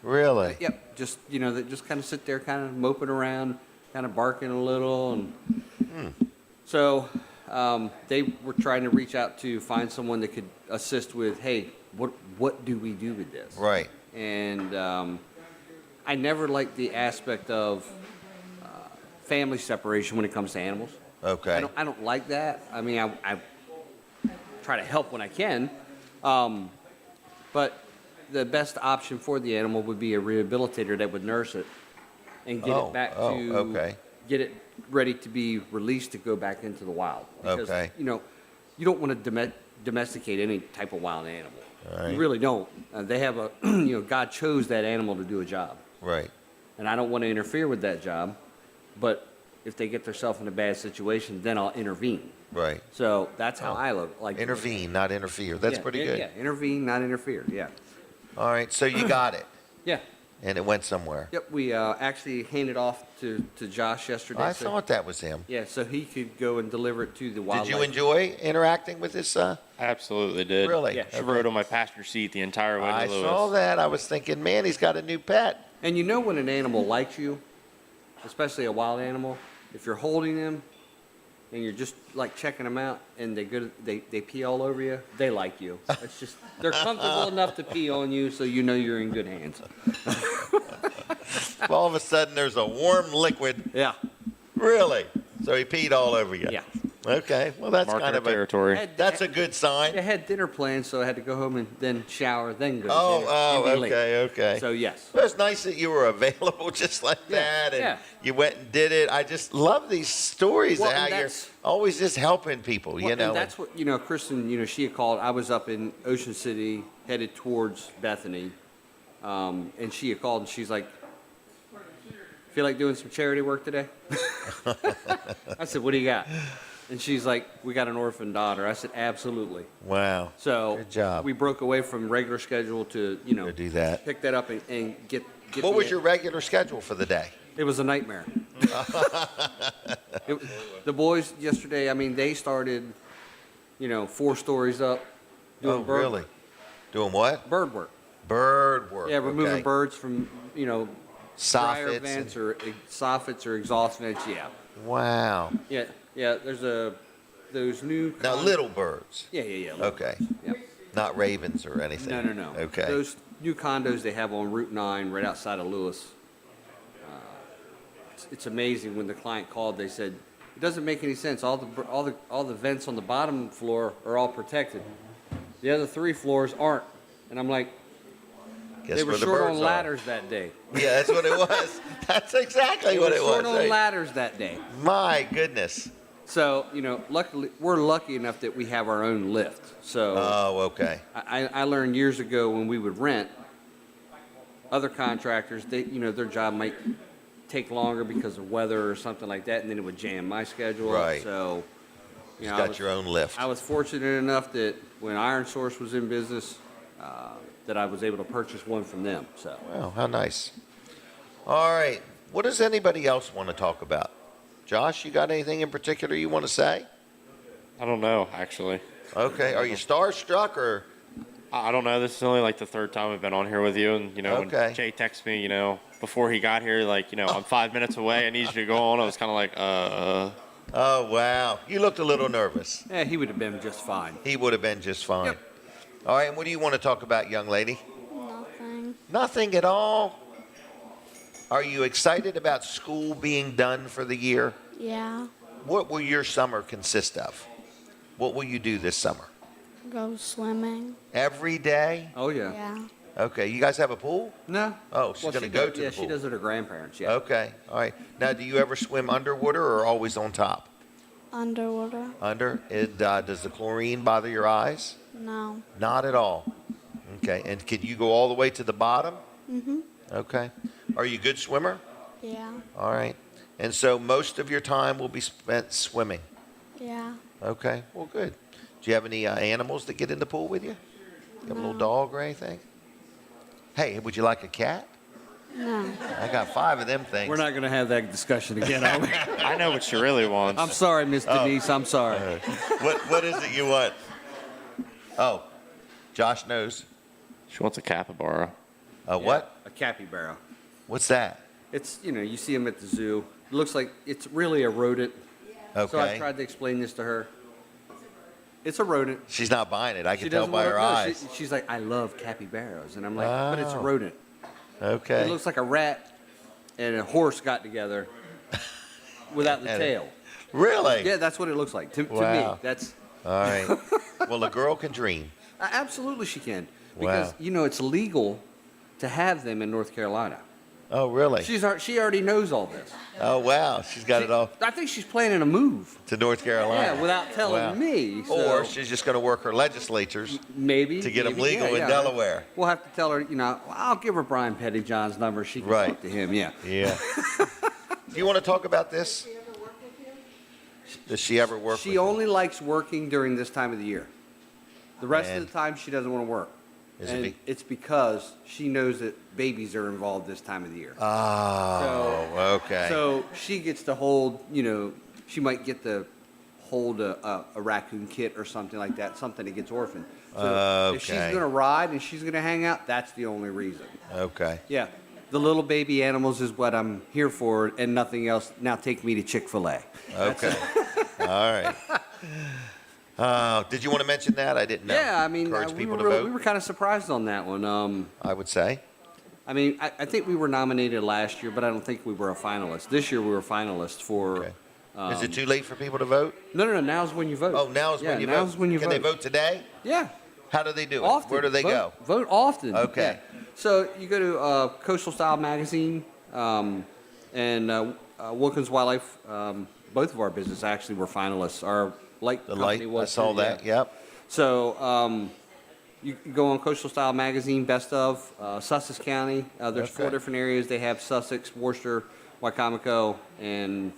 Really? Yep. Just they just kind of sit there, kind of moping around, kind of barking a little, and so they were trying to reach out to find someone that could assist with, hey, what do we do with this? Right. And I never liked the aspect of family separation when it comes to animals. Okay. I don't like that. I mean, I try to help when I can, but the best option for the animal would be a rehabilitator that would nurse it and get it back to get it ready to be released to go back into the wild. Because, Okay. you don't want to domesticate any type of wild animal. Right. You really don't. They have a, God chose that animal to do a job. Right. And I don't want to interfere with that job, but if they get themselves in a bad situation, then I'll intervene. Right. So that's how I look. Like Intervene, not interfere. That's Yeah, pretty yeah, good. Yeah, intervene, not interfere. Yeah. All right, so you got it. Yeah. And it went somewhere. Yep. We actually handed off to Josh yesterday. I so- thought that was him. Yeah, so he could go and deliver it to the wildlife. Did you enjoy interacting with this? Absolutely did. Really? Yeah. She rode on my passenger seat the entire way to I Lewis. saw that. I was thinking, man, he's got a new pet. And when an animal likes you, especially a wild animal, if you're holding them and you're just like checking them out and they pee all over you, they like you. It's just they're comfortable enough to pee on you, so you're in good hands. All of a sudden, there's a warm liquid. Yeah. Really? So he peed all over you. Yeah. Okay. Well, that's Marking kind our of territory. That's a good sign. I had dinner planned, so I had to go home and then shower, then go to dinner. Oh, and be late. okay. So yes. Well, it's nice that you were available just like that, and yeah. you went and did it. I just love these stories Well, of how and you're that's- always just helping people. Well, and that's what Kristen. She had called. I was up in Ocean City, headed towards Bethany, and she had called, and she's like, "Feel like doing some charity work today?" I said, "What do you got?" And she's like, "We got an orphan daughter." I said, "Absolutely." Wow. So Good job. we broke away from regular schedule to Go do that. pick that up and get. What was your regular schedule for the day? It was a nightmare. The boys yesterday, they started, 4 stories up. Doing Really? Doing what? Bird work. Bird work. Yeah, removing okay. birds from, dryer Soffits vents or soffits or exhaust vents. Yeah. Wow. Yeah. There's a those new Now, little birds. Yeah. Little Okay. birds. Yeah. Not ravens or anything. No. Okay. Those new condos they have on Route 9 right outside of Lewis. It's amazing. When the client called, they said, it doesn't make any sense. All the vents on the bottom floor are all protected. The other 3 floors aren't. And I'm like, Guess they were where the short birds on are. ladders that day. Yeah, that's what it was. That's exactly what it was. Short on ladders that day. My goodness. So, luckily, we're lucky enough that we have our own lift. So, Oh, okay. I learned years ago when we would rent, other contractors, their job might take longer because of weather or something like that, and then it would jam my schedule. Right. So, You got your own lift. I was fortunate enough that when Iron Source was in business, that I was able to purchase one from them. So. Wow, how nice. All right. What does anybody else want to talk about? Josh, you got anything in particular you want to say? I don't know, actually. Okay. Are you starstruck or? I don't know. This is only like the 3rd time I've been on here with you. And, when Jay texted me, before he got here, I'm 5 minutes away. I need you to go on. I was kind of like, Oh, wow. You looked a little nervous. Yeah, he would have been just fine. He would have been just fine. Yep. All right. And what do you want to talk about, young lady? Nothing. Nothing at all? Are you excited about school being done for the year? Yeah. What will your summer consist of? What will you do this summer? Go swimming. Every day? Oh, yeah. Yeah. Okay. You guys have a pool? No. Oh, she's going to go to the Yeah, pool. she does it at her grandparents, yeah. Okay. All right. Now, do you ever swim underwater or always on top? Underwater. Under? Does the chlorine bother your eyes? No. Not at all. Okay. And can you go all the way to the bottom? Mm-hmm. Okay. Are you a good swimmer? Yeah. All right. And so most of your time will be spent swimming? Yeah. Okay. Well, good. Do you have any animals that get in the pool with you? You have a little dog or anything? Hey, would you like a cat? No. I got 5 of them things. We're not going to have that discussion again, are we? I know what she really wants. I'm sorry, Miss Denise. I'm sorry. What is it you want? Oh, Josh knows. She wants a capybara. A what? A capybara. What's that? It's, you see them at the zoo. It looks like it's really a rodent. Okay. So I tried to explain this to her. It's a rodent. She's not buying it. I can She tell doesn't by wanna- her no, eyes. she's like, I love capybaras. And I'm like, but it's a Oh. rodent. Okay. It looks like a rat and a horse got together without the And- tail. Really? Yeah, that's what it looks like. To Wow. me, that's All right. Well, a girl can dream. absolutely she can. Because, Wow. it's legal to have them in North Carolina. Oh, really? She already knows all this. Oh, wow. She's got it all I think she's planning a move. to North Carolina. Yeah, without telling Wow. me. Or So she's just going to work her legislatures maybe to get them maybe, legal yeah, in yeah. Delaware. We'll have to tell her, I'll give her Brian Pettyjohn's number. She can Right. talk to him. Yeah. Yeah. Do you want to talk about this? Does she ever work She with only likes working during this time of the year. The rest And of the time, she doesn't want to work. Is it And be- it's because she knows that babies are involved this time of the year. Oh, okay. So she gets to hold, she might get to hold a raccoon kit or something like that, something that gets orphaned. So if she's Okay. going to ride and she's going to hang out, that's the only reason. Okay. Yeah. The little baby animals is what I'm here for and nothing else. Now take me to Chick-fil-A. Okay. All right. Did you want to mention that? I didn't know. Yeah, I mean, Encourage we people were, to vote. we were kind of surprised on that one. I would say. I mean, I think we were nominated last year, but I don't think we were a finalist. This year we were finalists for. Okay. Is it too late for people to vote? No. Now's when you vote. Oh, now's when you vote. Now's when you Can vote. they vote today? Yeah. How do they do it? Often. Where do they go? Vote often. Okay. Yeah. So you go to Coastal Style Magazine and Wilkins Wildlife. Both of our businesses actually were finalists. Our light The company light. I was saw too, that. yeah. Yep. So you can go on Coastal Style Magazine, Best of Sussex County. There's 4 Okay. different areas. They have Sussex, Worcester, Wycomico, and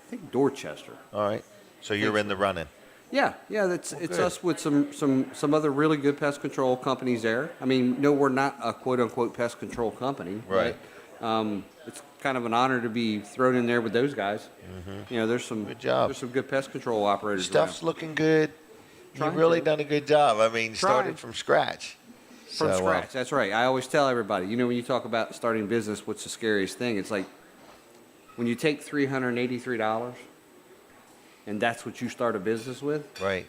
I think Dorchester. All right. So you're in the running. Yeah, it's good. us with some other really good pest control companies there. I mean, no, we're not a quote unquote pest control company. Right. But, it's kind of an honor to be thrown in there with those guys. There's some Good job. There's some good pest control operators. Stuff's looking good. You've Trying really to. done a good job. I mean, started Trying. from scratch. From So, scratch. That's right. I always tell everybody, when you talk about starting business, what's the scariest thing? It's like when you take $383 and that's what you start a business with, right?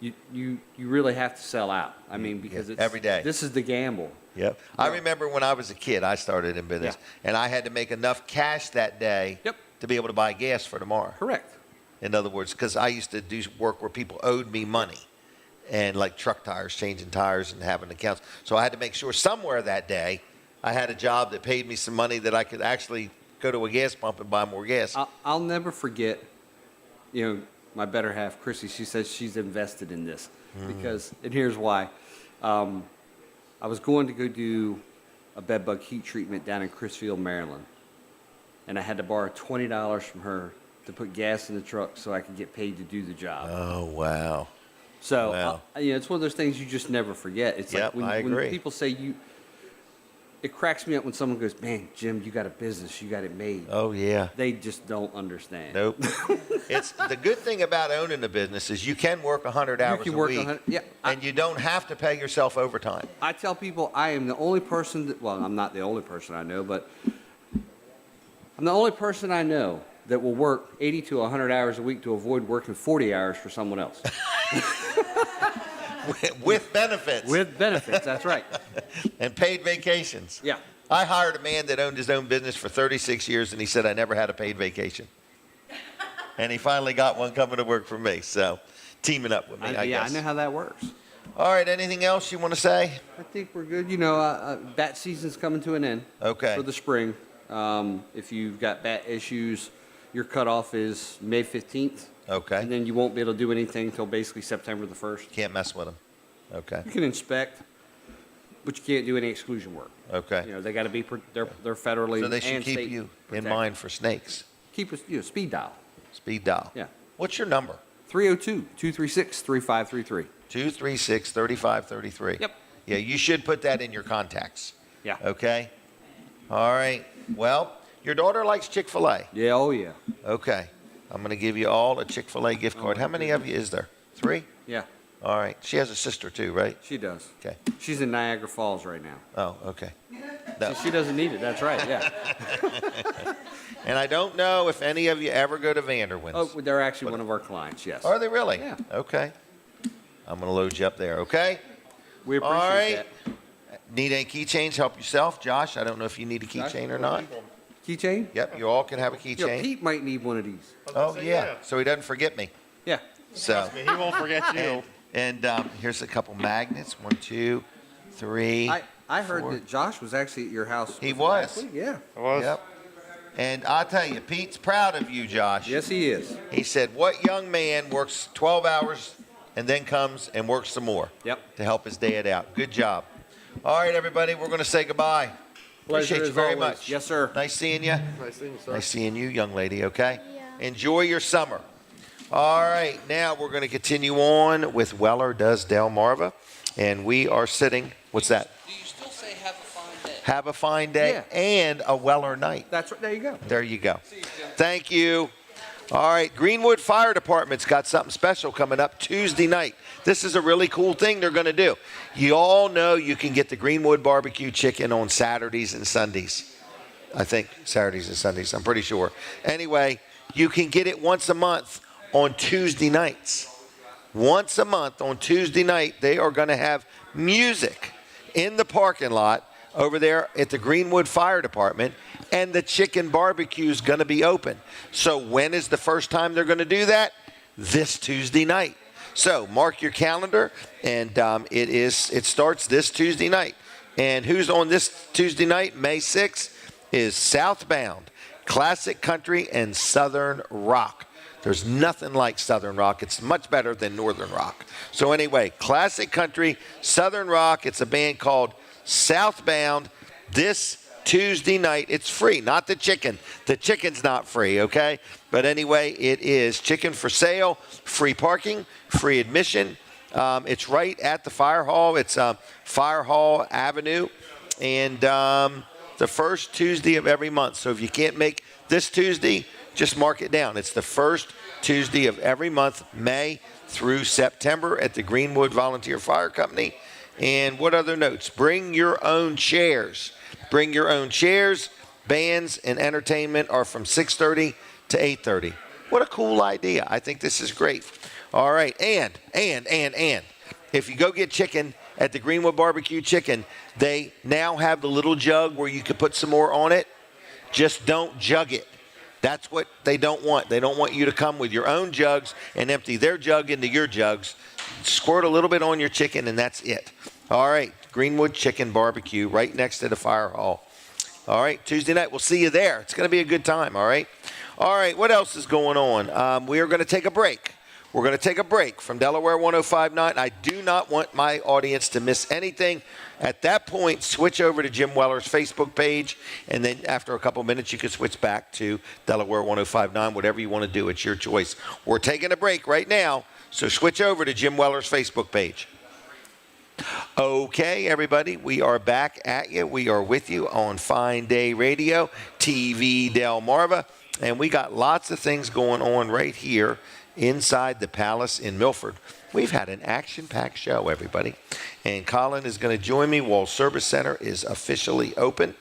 You really have to sell out. I mean, because it's every day. This is the gamble. Yep. I remember when I was a kid, I started in business, and I had to make enough cash that day to be able to buy gas for tomorrow. Correct. In other words, because I used to do work where people owed me money, and like truck tires, changing tires, and having accounts. So I had to make sure somewhere that day I had a job that paid me some money that I could actually go to a gas pump and buy more gas. I'll never forget, my better half, Chrissy, she says she's invested in this because, and here's why. I was going to go do a bedbug heat treatment down in Crisfield, Maryland, and I had to borrow $20 from her to put gas in the truck so I could get paid to do the job. Oh, wow. So, Wow. It's one of those things you just never forget. It's Yep, like I agree. when people say it cracks me up when someone goes, man, Jim, you got a business, you got it made. Oh, yeah. They just don't understand. Nope. It's the good thing about owning a business is you can work 100 hours can a work week, 100 yeah, and you don't have to pay yourself overtime. I tell people I am the only person I'm not the only person I know, but I'm the only person I know that will work 80 to 100 hours a week to avoid working 40 hours for someone else. With benefits. With benefits, that's right. And paid vacations. Yeah. I hired a man that owned his own business for 36 years, and he said, I never had a paid vacation. And he finally got one coming to work for me, so teaming up with me, I guess. I know how that works. All right, anything else you want to say? I think we're good. Bat season's coming to an end. Okay. For the spring. If you've got bat issues, your cutoff is May 15th. Okay. And then you won't be able to do anything until basically September the 1st. Can't mess with them. Okay. You can inspect, but you can't do any exclusion work. Okay. They got to be, they're federally So they should and keep state you in protected. mind for snakes. Keep us, speed dial. Speed dial. Yeah. What's your number? 302-236-3533. 236-3533. Yep. Yeah, you should put that in your contacts. Yeah. Okay. All right. Well, your daughter likes Chick-fil-A. Yeah, oh yeah. Okay. I'm going to give you all a Chick-fil-A gift card. How many of you is there? 3? Yeah. All right. She has a sister too, right? She does. Okay. She's in Niagara Falls right now. Oh, okay. No. She doesn't need it. That's right. Yeah. And I don't know if any of you ever go to Vanderwin's. Oh, they're actually one of our clients. Yes. Are they really? Yeah. Okay. I'm going to load you up there, okay? We appreciate All right. that. Need any keychains? Help yourself. Josh, I don't know if you need a keychain or not. Keychain? Yep, you all can have a Yeah, keychain. Pete might need one of these. Oh, yeah. So he doesn't forget me. Yeah. So. He won't forget you. And here's a couple magnets. 1, 2, 3. I heard 4. that Josh was actually at your house. He last was. week. Yeah. I was. Yep. And I'll tell you, Pete's proud of you, Josh. Yes, he is. He said, what young man works 12 hours and then comes and works some more Yep. to help his dad out? Good job. All right, everybody, we're going to say goodbye. Pleasure Appreciate you as very always. much. Yes, sir. Nice seeing you. Nice seeing you, sir. Nice seeing you, young lady, okay? Yeah. Enjoy your summer. All right, now we're going to continue on with Weller Does Delmarva, and we are sitting, what's that? Do you still say have a fine day? Have a fine day Yeah. and a Weller night. That's right. There you go. There you go. See you, Jim. Thank you. All right, Greenwood Fire Department's got something special coming up Tuesday night. This is a really cool thing they're going to do. You all know you can get the Greenwood barbecue chicken on Saturdays and Sundays. I think Saturdays and Sundays, I'm pretty sure. Anyway, you can get it once a month on Tuesday nights. Once a month on Tuesday night, they are going to have music in the parking lot over there at the Greenwood Fire Department, and the chicken barbecue is going to be open. So when is the first time they're going to do that? This Tuesday night. So mark your calendar, and it starts this Tuesday night. And who's on this Tuesday night, May 6th, is Southbound, Classic Country and Southern Rock. There's nothing like Southern Rock. It's much better than Northern Rock. So anyway, Classic Country, Southern Rock. It's a band called Southbound. This Tuesday night, it's free, not the chicken. The chicken's not free, okay? But anyway, it is chicken for sale, free parking, free admission. It's right at the fire hall. It's Fire Hall Avenue, and the first Tuesday of every month. So if you can't make this Tuesday, just mark it down. It's the first Tuesday of every month, May through September, at the Greenwood Volunteer Fire Company. And what other notes? Bring your own chairs. Bring your own chairs. Bands and entertainment are from 6:30 to 8:30. What a cool idea. I think this is great. All right. And, if you go get chicken at the Greenwood Barbecue Chicken, they now have the little jug where you can put some more on it. Just don't jug it. That's what they don't want. They don't want you to come with your own jugs and empty their jug into your jugs. Squirt a little bit on your chicken, and that's it. All right, Greenwood Chicken Barbecue right next to the fire hall. All right, Tuesday night, we'll see you there. It's going to be a good time, all right? All right, what else is going on? We are going to take a break. We're going to take a break from Delaware 105.9. I do not want my audience to miss anything. At that point, switch over to Jim Weller's Facebook page, and then after a couple minutes, you can switch back to Delaware 105.9, whatever you want to do. It's your choice. We're taking a break right now, so switch over to Jim Weller's Facebook page. Okay, everybody, we are back at you. We are with you on Fine Day Radio, TV Delmarva, and we got lots of things going on right here inside the Palace in Milford. We've had an action-packed show, everybody, and Colin is going to join me. Wall Service Center is officially open.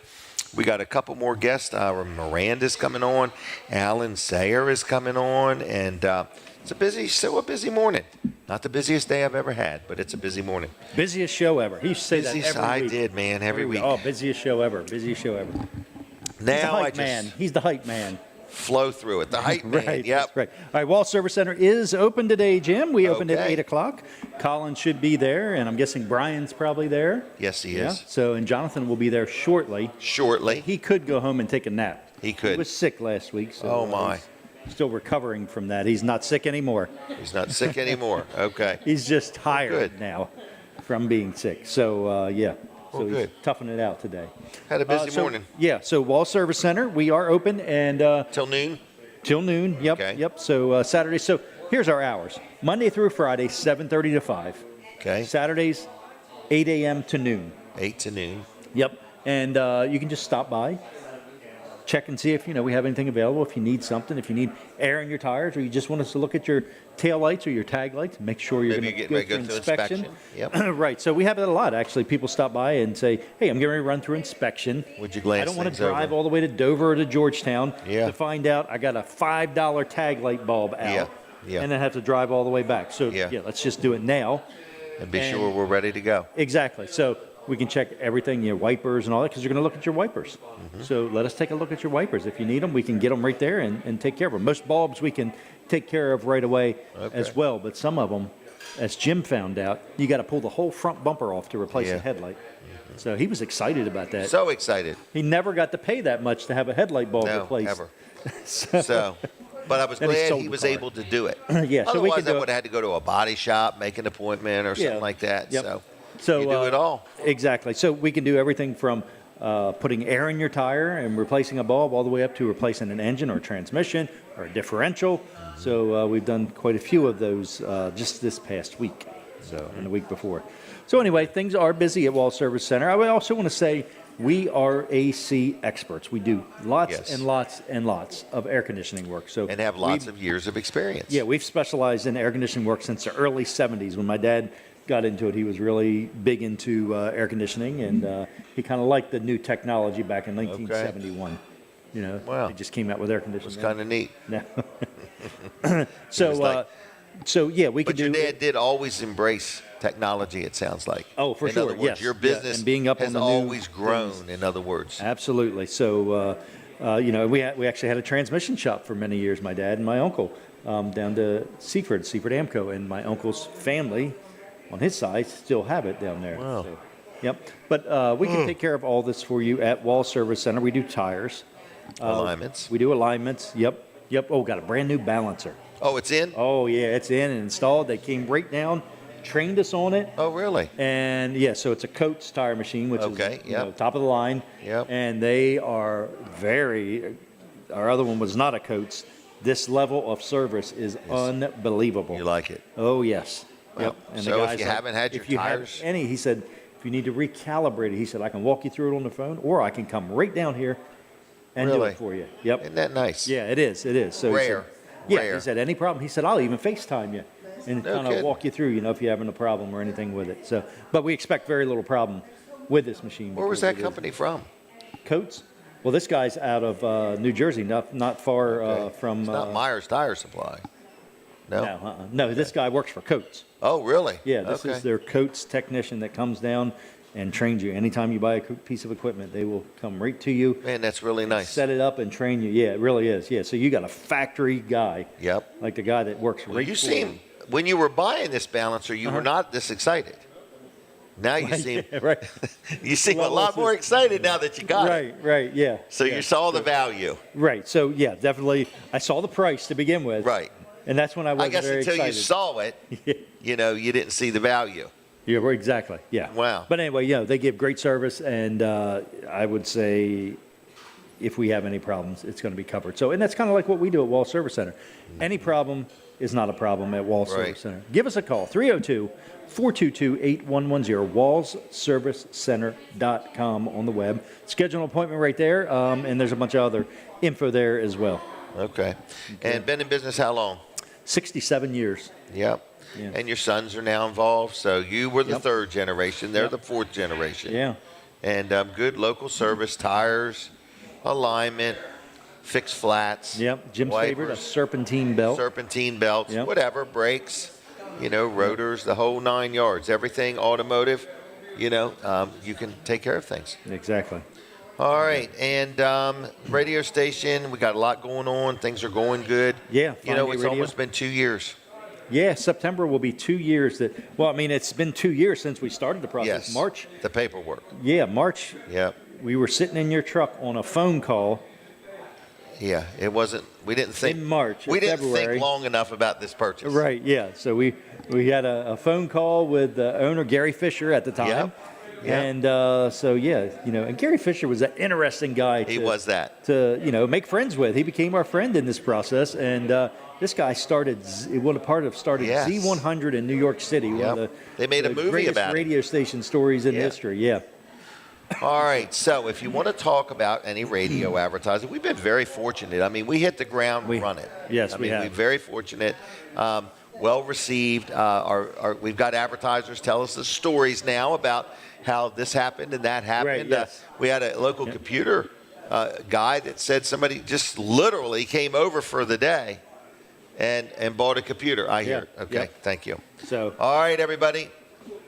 We got a couple more guests. Miranda's coming on. Alan Sayer is coming on, and it's still a busy morning. Not the busiest day I've ever had, but it's a busy morning. Busiest show ever. He say that every week. I did, man, every week. Oh, busiest show ever. Busiest show ever. Now He's the hype man. Flow through it. The hype man. Right, Yep. that's right. All right, Wall Service Center is open today, Jim. We opened at 8 o'clock. Colin should be there, and I'm guessing Brian's probably there. Yes, he is. So, and Jonathan will be there shortly. He could go home and take a nap. He could. He was sick last week. So oh, my. He's still recovering from that. He's not sick anymore. He's not sick anymore. Okay. He's just tired now from being sick. So, yeah. So he's toughing it out today. Had a busy morning. Yeah, so Wall Service Center, we are open and till noon. Till noon. Yep. Okay. Yep. So Saturday. So here's our hours: Monday through Friday, 7:30 to 5. Okay. Saturdays, 8 a.m. to noon. 8 to noon. Yep. And you can just stop by, check and see if we have anything available. If you need something, if you need air in your tires, or you just want us to look at your tail lights or your tag lights, make sure you're going to go through inspection. Yep. Right. So we have that a lot, actually. People stop by and say, hey, I'm getting ready to run through inspection. Would you glance I don't want to things drive over? all the way to Dover or to Georgetown to find out I got a $5 tag light bulb out and then have to drive all the way back. So, let's just do it now. And be sure we're ready to go. Exactly. So we can check everything, wipers and all that, because you're going to look at your wipers. Mm-hmm. So let us take a look at your wipers. If you need them, we can get them right there and take care of them. Most bulbs we can take care of right away as well, but some of them, as Jim found out, you got to pull the whole front bumper off to replace the headlight. Mm-hmm. So he was excited about that. So excited. He never got to pay that much to have a headlight bulb replaced. Ever. But I was glad he was able to do it. Otherwise, I would have had to go to a body shop, make an appointment or something like that. Yep. So you do it all. Exactly. So we can do everything from putting air in your tire and replacing a bulb all the way up to replacing an engine or a transmission or a differential. Mm-hmm. So we've done quite a few of those just this past week and the week before. So anyway, things are busy at Wall Service Center. I would also want to say we are AC experts. We do lots and lots and lots of air conditioning work. And have lots of years of experience. Yeah, we've specialized in air conditioning work since the early 70s. When my dad got into it, he was really big into air conditioning, and he kind of liked the new technology back in 1971. Wow. They just came out with air conditioning. It was kind of neat. We could do. But your dad did always embrace technology, it sounds like. Oh, for sure. In other words, your business and being up has on the always grown, in other words. Absolutely. So, we actually had a transmission shop for many years, my dad and my uncle, down to Seaford Amco, and my uncle's family on his side still have it down there. Wow. So, yep. But we can take care of all this for you at Wall Service Center. We do tires. Alignments. We do alignments. Yep. Oh, got a brand new balancer. Oh, it's in? Oh, yeah, it's in and installed. They came right down, trained us on it. Oh, really? And, so it's a Coates tire machine, which is top of the line. Yep. And they are our other one was not a Coates. This level of service is unbelievable. You like it? Oh, yes. Well, And so if you haven't had your tires? He said, if you need to recalibrate it, he said, I can walk you through it on the phone, or I can come right down here and do it for you. Yep. Isn't that nice? Yeah, it is. So rare. He said, any problem? He said, I'll even FaceTime you and kind of walk you through, if you're having a problem or anything with it. So, but we expect very little problem with this machine. Where was that company from? Coates. Well, this guy's out of New Jersey, not far from. It's not Myers Tire Supply. No? No, this guy works for Coates. Oh, really? Yeah, this is their Coates technician that comes down and trains you. Anytime you buy a piece of equipment, they will come right to you. Man, that's really nice. Set it up and train you. Yeah, it really is. Yeah, so you got a factory guy. Yep. Like the guy that works right You for seem, you. when you were buying this balancer, you were not this excited. Now you seem, right. you seem a lot more excited now that you got it. Right, yeah. So you saw the value. Right, so yeah, definitely. I saw the price to begin with. Right. And that's when I was I guess very until excited. you saw it, you didn't see the value. Yeah, exactly. Yeah. Wow. But anyway, they give great service, and I would say if we have any problems, it's going to be covered. So, and that's kind of like what we do at Wall Service Center. Any problem is not a problem at Wall Service Center. Give us a call, 302-422-8110, wallservicecenter.com on the web. Schedule an appointment right there, and there's a bunch of other info there as well. Okay. And been in business how long? 67 years. Yep. Yeah. And your sons are now involved. So you were the third generation. They're the fourth generation. Yeah. And good local service, tires, alignment, fixed flats. Yep. Jim's wipers, favorite, a serpentine belt. Serpentine belts, whatever, brakes, rotors, the whole 9 yards. Everything automotive, you can take care of things. Exactly. All right, and radio station, we got a lot going on. Things are going good. Yeah, it's almost been 2 years. Yeah, September will be 2 years. It's been 2 years since we started the process. Yes, March. the paperwork. Yeah, March. Yep. We were sitting in your truck on a phone call. Yeah, it wasn't. We didn't think in March. We didn't February. think long enough about this purchase. Right. Yeah. So we had a phone call with the owner Gary Fisher at the time. Yep. And and Gary Fisher was an interesting guy. He was that. To make friends with. He became our friend in this process, and this guy started Z100 in New York City. Yep. One of They made a movie greatest about it. radio station stories in history. Yeah. All right, so if you want to talk about any radio advertising, we've been very fortunate. I mean, we hit the ground running. Yes, we have. We're very fortunate. Well received. We've got advertisers tell us the stories now about how this happened and that happened. Right, yes. We had a local computer guy that said somebody just literally came over for the day and bought a computer. I hear. Okay, Yep. Thank you. So. All right, everybody.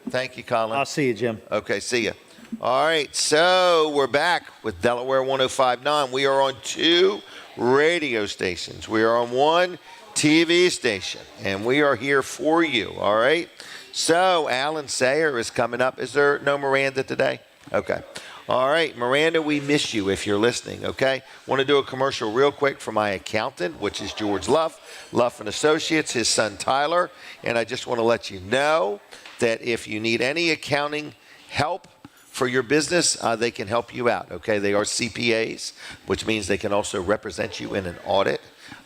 Thank you, Colin. I'll see you, Jim. Okay, see you. All right, so we're back with Delaware 105.9. We are on 2 radio stations. We are on 1 TV station, and we are here for you, all right? So Alan Sayer is coming up. Is there no Miranda today? Okay. All right, Miranda, we miss you if you're listening, okay? Want to do a commercial real quick for my accountant, which is George Luff and Associates, his son Tyler, and I just want to let you know that if you need any accounting help for your business, they can help you out, okay? They are CPAs, which means they can also represent you in an audit,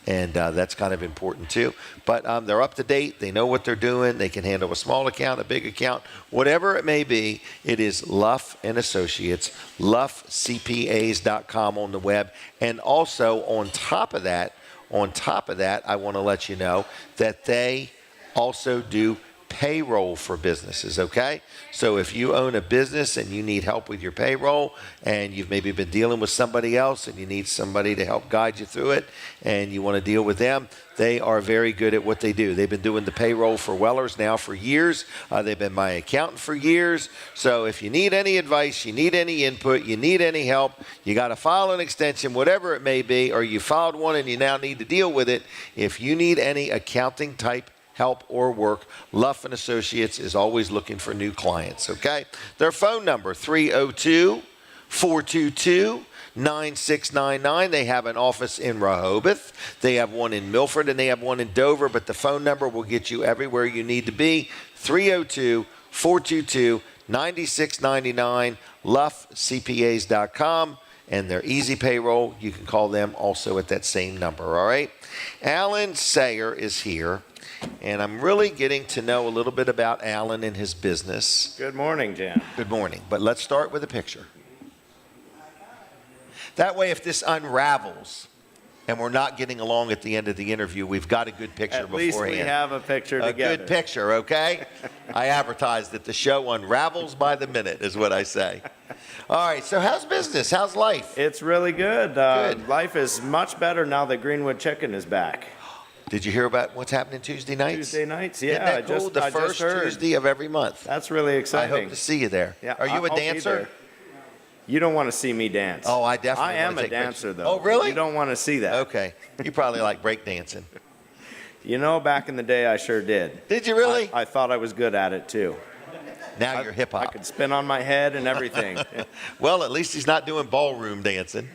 and that's kind of important too. But they're up to date. They know what they're doing. They can handle a small account, a big account, whatever it may be. It is Luff and Associates, luffcpas.com on the web. And also on top of that, I want to let you know that they also do payroll for businesses, okay? So if you own a business and you need help with your payroll and you've maybe been dealing with somebody else and you need somebody to help guide you through it and you want to deal with them, they are very good at what they do. They've been doing the payroll for Wellers now for years. They've been my accountant for years. So if you need any advice, you need any input, you need any help, you got to file an extension, whatever it may be, or you filed one and you now need to deal with it, if you need any accounting type help or work, Luff and Associates is always looking for new clients, okay? Their phone number, 302-422-9699. They have an office in Rehoboth. They have one in Milford, and they have one in Dover, but the phone number will get you everywhere you need to be, 302-422-9699, luffcpas.com, and their easy payroll. You can call them also at that same number, all right? Alan Sayer is here. And I'm really getting to know a little bit about Alan and his business. Good morning, Jim. Good morning. But let's start with a picture. That way, if this unravels and we're not getting along at the end of the interview, we've got a good picture beforehand. At least we have a picture together. A good picture, okay? I advertise that the show unravels by the minute is what I say. All right, so how's business? How's life? It's really good. Good. Life is much better now that Greenwood Chicken is back. Did you hear about what's happening Tuesday nights? Tuesday nights, yeah. Isn't that cool? The I just first heard. Tuesday of every month. That's really I exciting. hope to see you there. Yeah, Are you I'll a be dancer? there. You don't want to see me dance. Oh, I definitely I wanna am a take dancer, pictures. though. Oh, really? You don't want to see that. Okay. You probably like break dancing. You know, back in the day, I sure did. Did you really? I thought I was good at it, too. Now you're hip I hop. could spin on my head and everything. Well, at least he's not doing ballroom dancing.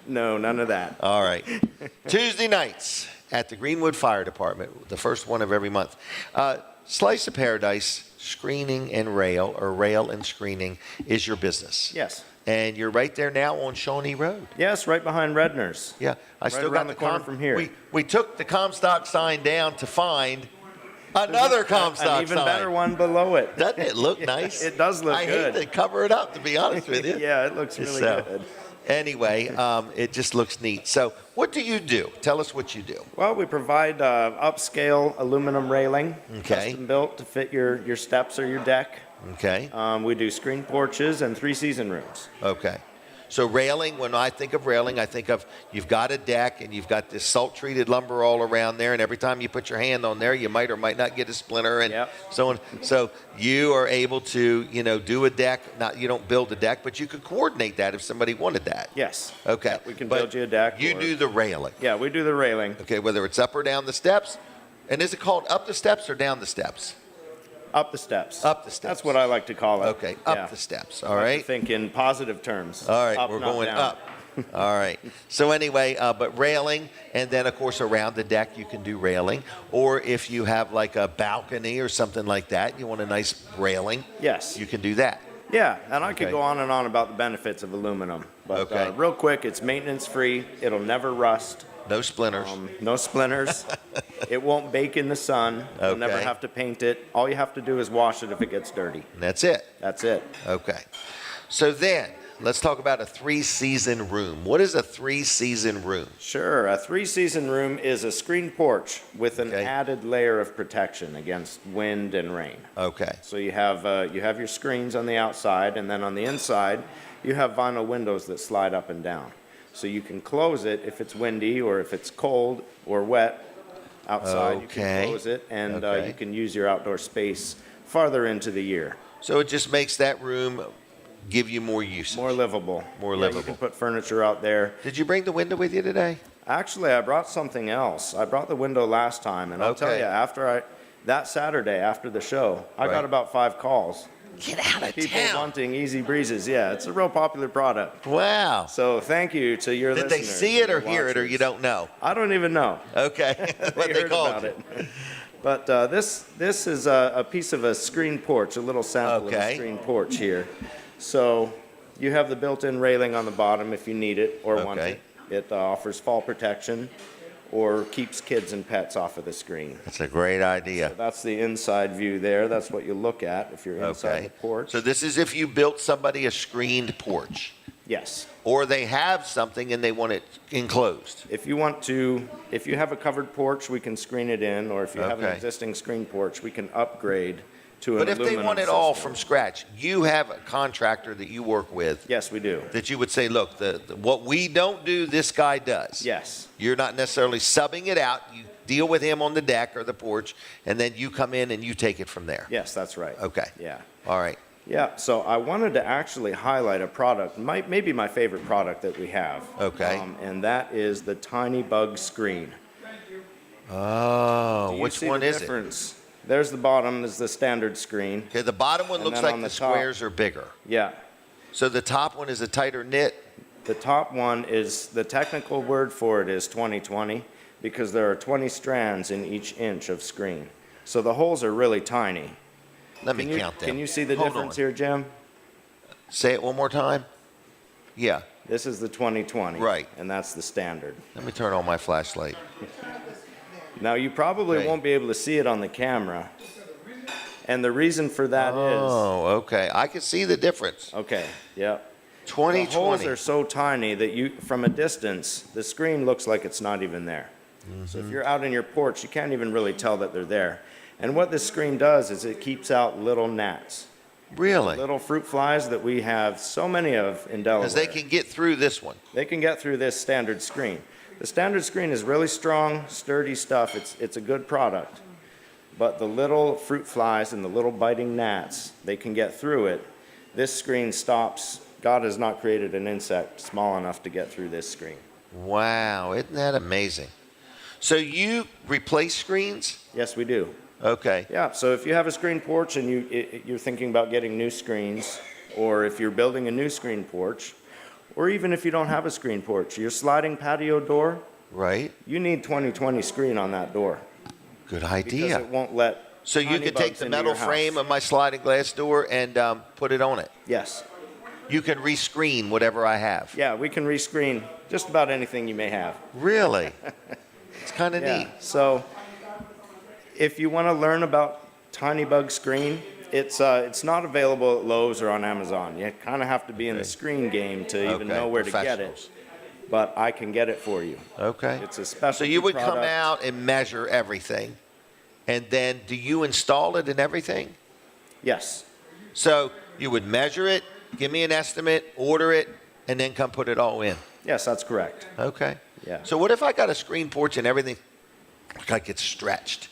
No, none of that. All right. Tuesday nights at the Greenwood Fire Department, the first one of every month. Slice of Paradise screening and rail, or rail and screening, is your business. Yes. And you're right there now on Shawnee Road. Yes, right behind Redner's. Yeah, I Right still around got the corner from here. We took the Comstock sign down to find another Comstock An even sign. better one below it. Doesn't it look nice? It does look I good. hate to cover it up, to be honest with you. Yeah, it looks really good. Anyway, it just looks neat. So what do you do? Tell us what you do. Well, we provide upscale aluminum railing, Okay. custom built to fit your steps or your deck. Okay. We do screen porches and 3 season rooms. Okay. So railing, when I think of railing, I think of you've got a deck and you've got this salt-treated lumber all around there, and every time you put your hand on there, you might or might not get a splinter and so on. So you are able to, do a deck. You don't build a deck, but you could coordinate that if somebody wanted that. Yes. Okay. Yeah, we can But build you a deck. You do the railing. Yeah, we do the railing. Okay, whether it's up or down the steps. And is it called up the steps or down the steps? Up the steps. Up the steps. That's what I like to call it. Okay, up Yeah. the steps. I All like to right. think in positive terms. All right, Up, we're not going down. up. All right. So anyway, but railing, and then of course around the deck you can do railing, or if you have like a balcony or something like that, you want a nice railing. Yes. You can do that. Yeah, and I could Okay. go on and on about the benefits of aluminum. But Okay. real quick, it's maintenance free. It'll never rust. No splinters. No splinters. It won't bake in the sun. You'll never Okay. have to paint it. All you have to do is wash it if it gets dirty. And that's it. That's it. Okay. So then let's talk about a 3-season room. What is a 3-season room? Sure. A 3-season room is a screened porch with an added layer of protection against wind and rain. Okay. So you have your screens on the outside, and then on the inside, you have vinyl windows that slide up and down. So you can close it if it's windy or if it's cold or wet outside. You Okay. can close it, and Okay. you can use your outdoor space farther into the year. So it just makes that room give you more use. More livable. More Yeah, livable. You can put furniture out there. Did you bring the window with you today? Actually, I brought something else. I brought the window last time, and I'll tell Okay. you, that Saturday after the show, I Right. got about 5 calls. Get out of People town. wanting easy breezes. Yeah, it's a real popular product. Wow. So thank you to your Did listeners. they see it or and hear it, or watchers. you don't know? I don't even know. Okay. What they heard called about it. it. But this is a piece of a screen porch, a little sample of a Okay. screen porch here. So you have the built-in railing on the bottom if you need it or want Okay. it. It offers fall protection or keeps kids and pets off of the screen. That's a great idea. So that's the inside view there. That's what you look at if you're inside Okay. the porch. So this is if you built somebody a screened porch. Yes. Or they have something and they want it enclosed. If you have a covered porch, we can screen it in, or if you have an Okay. existing screen porch, we can upgrade to an But if they aluminum want it all system. from scratch, you have a contractor that you work with. Yes, we do. That you would say, look, what we don't do, this guy does. Yes. You're not necessarily subbing it out. You deal with him on the deck or the porch, and then you come in and you take it from there. Yes, that's right. Okay. Yeah. All right. Yeah, so I wanted to actually highlight a product, maybe my favorite product that we have. Okay. And that is the Tiny Bug Screen. Oh, Do you which see one the is difference? There's the bottom, is the standard screen. Okay, the bottom one And looks then like on the the top- squares are bigger. Yeah. So the top one is a tighter knit. The top one is, the technical word for it is 20/20, because there are 20 strands in each inch of screen. So the holes are really tiny. Let me count them. Can you see the Hold difference on. here, Jim? Say it one more time. Yeah. This is the 20/20. Right. And that's the standard. Let me turn on my flashlight. Now, you probably Okay. won't be able to see it on the camera. And the reason for that is, Oh, okay. I can see the difference. okay, yep. 20/20. The holes are so tiny that from a distance, the screen looks like it's not even there. So if you're out in your porch, you can't even really tell that they're there. And what this screen does is it keeps out little gnats. Really? Little fruit flies that we have so many of in Delaware. Because they can get through this one. They can get through this standard screen. The standard screen is really strong, sturdy stuff. It's a good product. But the little fruit flies and the little biting gnats, they can get through it. This screen stops. God has not created an insect small enough to get through this screen. Wow, isn't that amazing? So you replace screens? Yes, we do. Okay. Yeah, so if you have a screen porch and you're thinking about getting new screens, or if you're building a new screen porch, or even if you don't have a screen porch, your sliding patio door, right? You need 20/20 screen on that door. Good idea. Because it won't let So you tiny could take bugs the into metal your house. frame of my sliding glass door and put it on it? Yes. You can rescreen whatever I have? Yeah, we can rescreen just about anything you may have. Really? It's kind of neat. So if you want to learn about Tiny Bug Screen, it's not available at Lowe's or on Amazon. You kind of have to be in the screen game to even know where to get it. But I can get it for you. Okay. It's a special. So you would come product. out and measure everything, and then do you install it and everything? Yes. So you would measure it, give me an estimate, order it, and then come put it all in? Yes, that's correct. Okay. Yeah. So what if I got a screen porch and everything like it's stretched?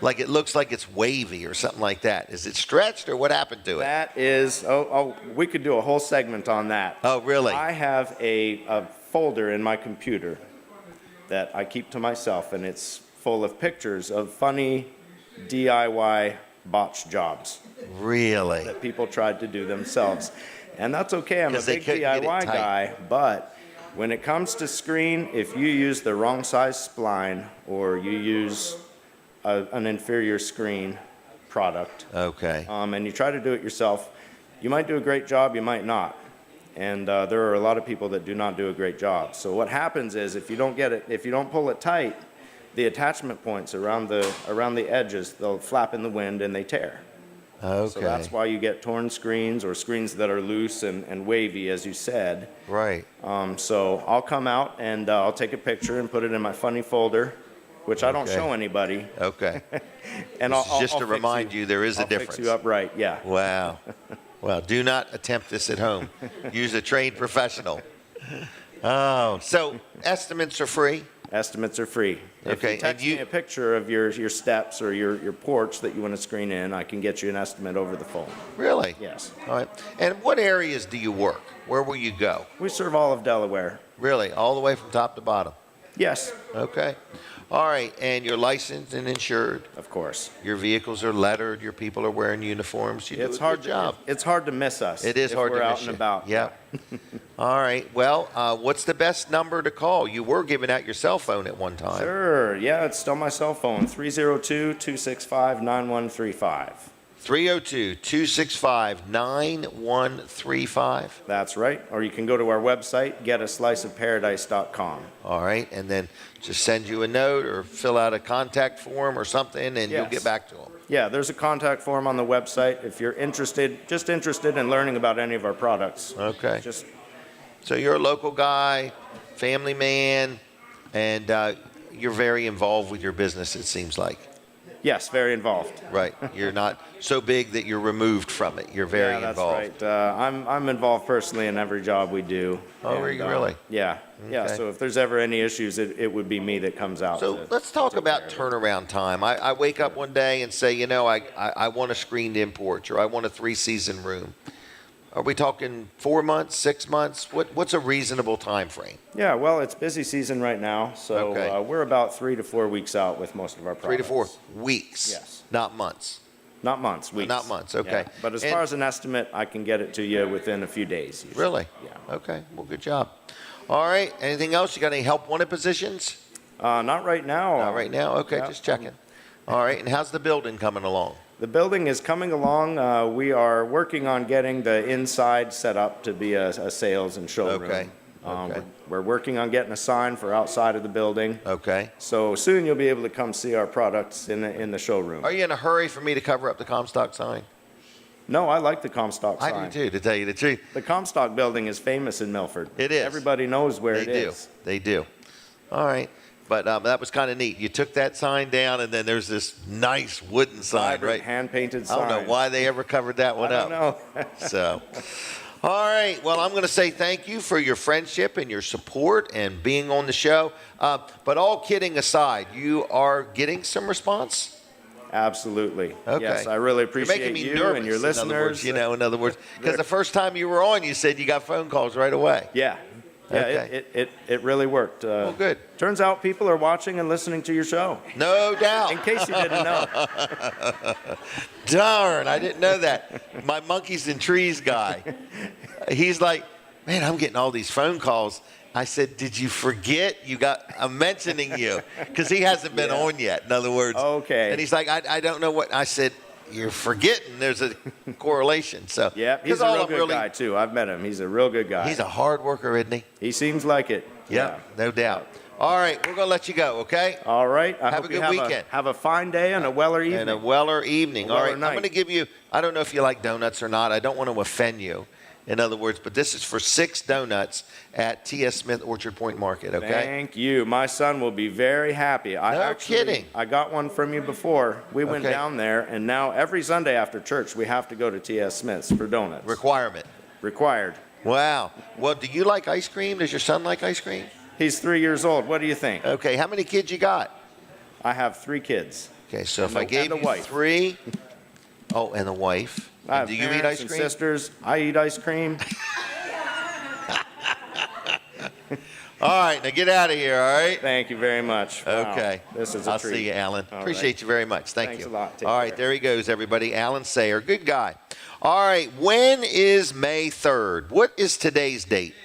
Like it looks like it's wavy or something like that. Is it stretched or what happened to it? That is, we could do a whole segment on that. Oh, really? I have a folder in my computer that I keep to myself, and it's full of pictures of funny DIY botch jobs. Really? That people tried to do themselves. And that's okay, I'm a 'Cause they big couldn't get it DIY tight. guy, but when it comes to screen, if you use the wrong size spline or you use an inferior screen product, okay, and you try to do it yourself, you might do a great job, you might not. And there are a lot of people that do not do a great job. So what happens is if you don't pull it tight, the attachment points around the edges, they'll flap in the wind and they tear. Okay. So that's why you get torn screens or screens that are loose and wavy, as you said. Right. So I'll come out and I'll take a picture and put it in my funny folder, which I don't Okay. show anybody. Okay. And This is I'll just to fix remind you there is a I'll difference. fix you up right, yeah. Wow. Well, do not attempt this at home. Use a trained professional. Oh, so estimates are free? Estimates are free. If Okay, you text me a picture of your steps or your porch that you want to screen in, I can get you an estimate over the phone. Really? Yes. All right. And what areas do you work? Where will you go? We serve all of Delaware. Really? All the way from top to bottom? Yes. Okay. All right. And you're licensed and insured? Of course. Your vehicles are lettered. Your people are wearing uniforms. You do a good job. It's hard to miss us. It is if hard we're to out miss and you. about. Yep. All right. Well, what's the best number to call? You were giving out your cell phone at one time. Sure. Yeah, it's still my cell phone, 302-265-9135. 302-265-9135. That's right. Or you can go to our website, getasliceofparadise.com. All right. And then just send you a note or fill out a contact form or something, and you'll Yes. get back to them. Yeah, there's a contact form on the website if you're interested in learning about any of our products. Okay. Just So you're a local guy, family man, and you're very involved with your business, it seems like. Yes, very involved. Right. You're not so big that you're removed from it. You're very that's involved. right. I'm involved personally in every job we do. Oh, are you really? Yeah. Yeah. Okay. So if there's ever any issues, it would be me that comes out. So let's talk about turnaround time. I wake up one day and say, I want a screened in porch, or I want a 3-season room. Are we talking 4 months, 6 months? What's a reasonable time frame? Yeah, well, it's busy season right now, so Okay. we're about 3 to 4 weeks out with most of our products. 3 to 4 weeks. Yes. Not months. Not months, weeks. Not months, okay. Yeah. But as And- far as an estimate, I can get it to you within a few days. Usually. Really? Yeah. Okay. Well, good job. All right. Anything else? You got any help wanted positions? Not right now. Not right now. Okay, Yeah. just checking. All right. And how's the building coming along? The building is coming along. We are working on getting the inside set up to be a sales and showroom. Okay. Okay. We're working on getting a sign for outside of the building. Okay. So soon you'll be able to come see our products in the showroom. Are you in a hurry for me to cover up the Comstock sign? No, I like the Comstock sign. I do too, to tell you the truth. The Comstock building is famous in Milford. It is. Everybody knows where it is. They do. All right. But that was kind of neat. You took that sign down, and then there's this nice wooden sign, right? Hand-painted sign. I don't know why they ever covered that one up. I don't know. So, all right. Well, I'm going to say thank you for your friendship and your support and being on the show. But all kidding aside, you are getting some response? Absolutely. Okay. Yes, I really appreciate You're making me you nervous, and your listeners. In other words, because the first time you were on, you said you got phone calls right away. Yeah. Yeah, Okay. it really worked. Well, good. Turns out people are watching and listening to your show. No doubt. In case you didn't know. Darn, I didn't know that. My monkeys and trees guy, he's like, man, I'm getting all these phone calls. I said, did you forget? I'm mentioning you because he hasn't been on yet. In other words. Okay. And he's like, I don't know what. I said, you're forgetting. There's a correlation. So yeah, he's a real good guy too. I've met him. He's a real good guy. He's a hard worker, isn't he? He seems like it. Yeah, no doubt. All right, we're going to let you go, okay? All right. Have a good weekend. Have a fine day and a Weller evening. And a Weller evening. All right, night. I'm going to give you, I don't know if you like donuts or not. I don't want to offend you, in other words, but this is for 6 donuts at T.S. Smith Orchard Point Market, okay? Thank you. My son will be very happy. No kidding. I got one from you before. We went Okay. down there, and now every Sunday after church, we have to go to T.S. Smith's for donuts. Requirement. Required. Wow. Well, do you like ice cream? Does your son like ice cream? He's 3 years old. What do you think? Okay, how many kids you got? I have 3 kids. Okay, so if And I gave the you wife. 3, oh, and the wife. I have Do you eat parents ice and cream? sisters. I eat ice cream. All right, now get out of here, all right? Thank you very much. Wow. Okay. This is a I'll treat. see you, Alan. All Appreciate right. you very much. Thanks Thanks you. a lot. Take All right, care. there he goes, everybody. Alan Sayer, good guy. All right, when is May 3rd? What is today's date?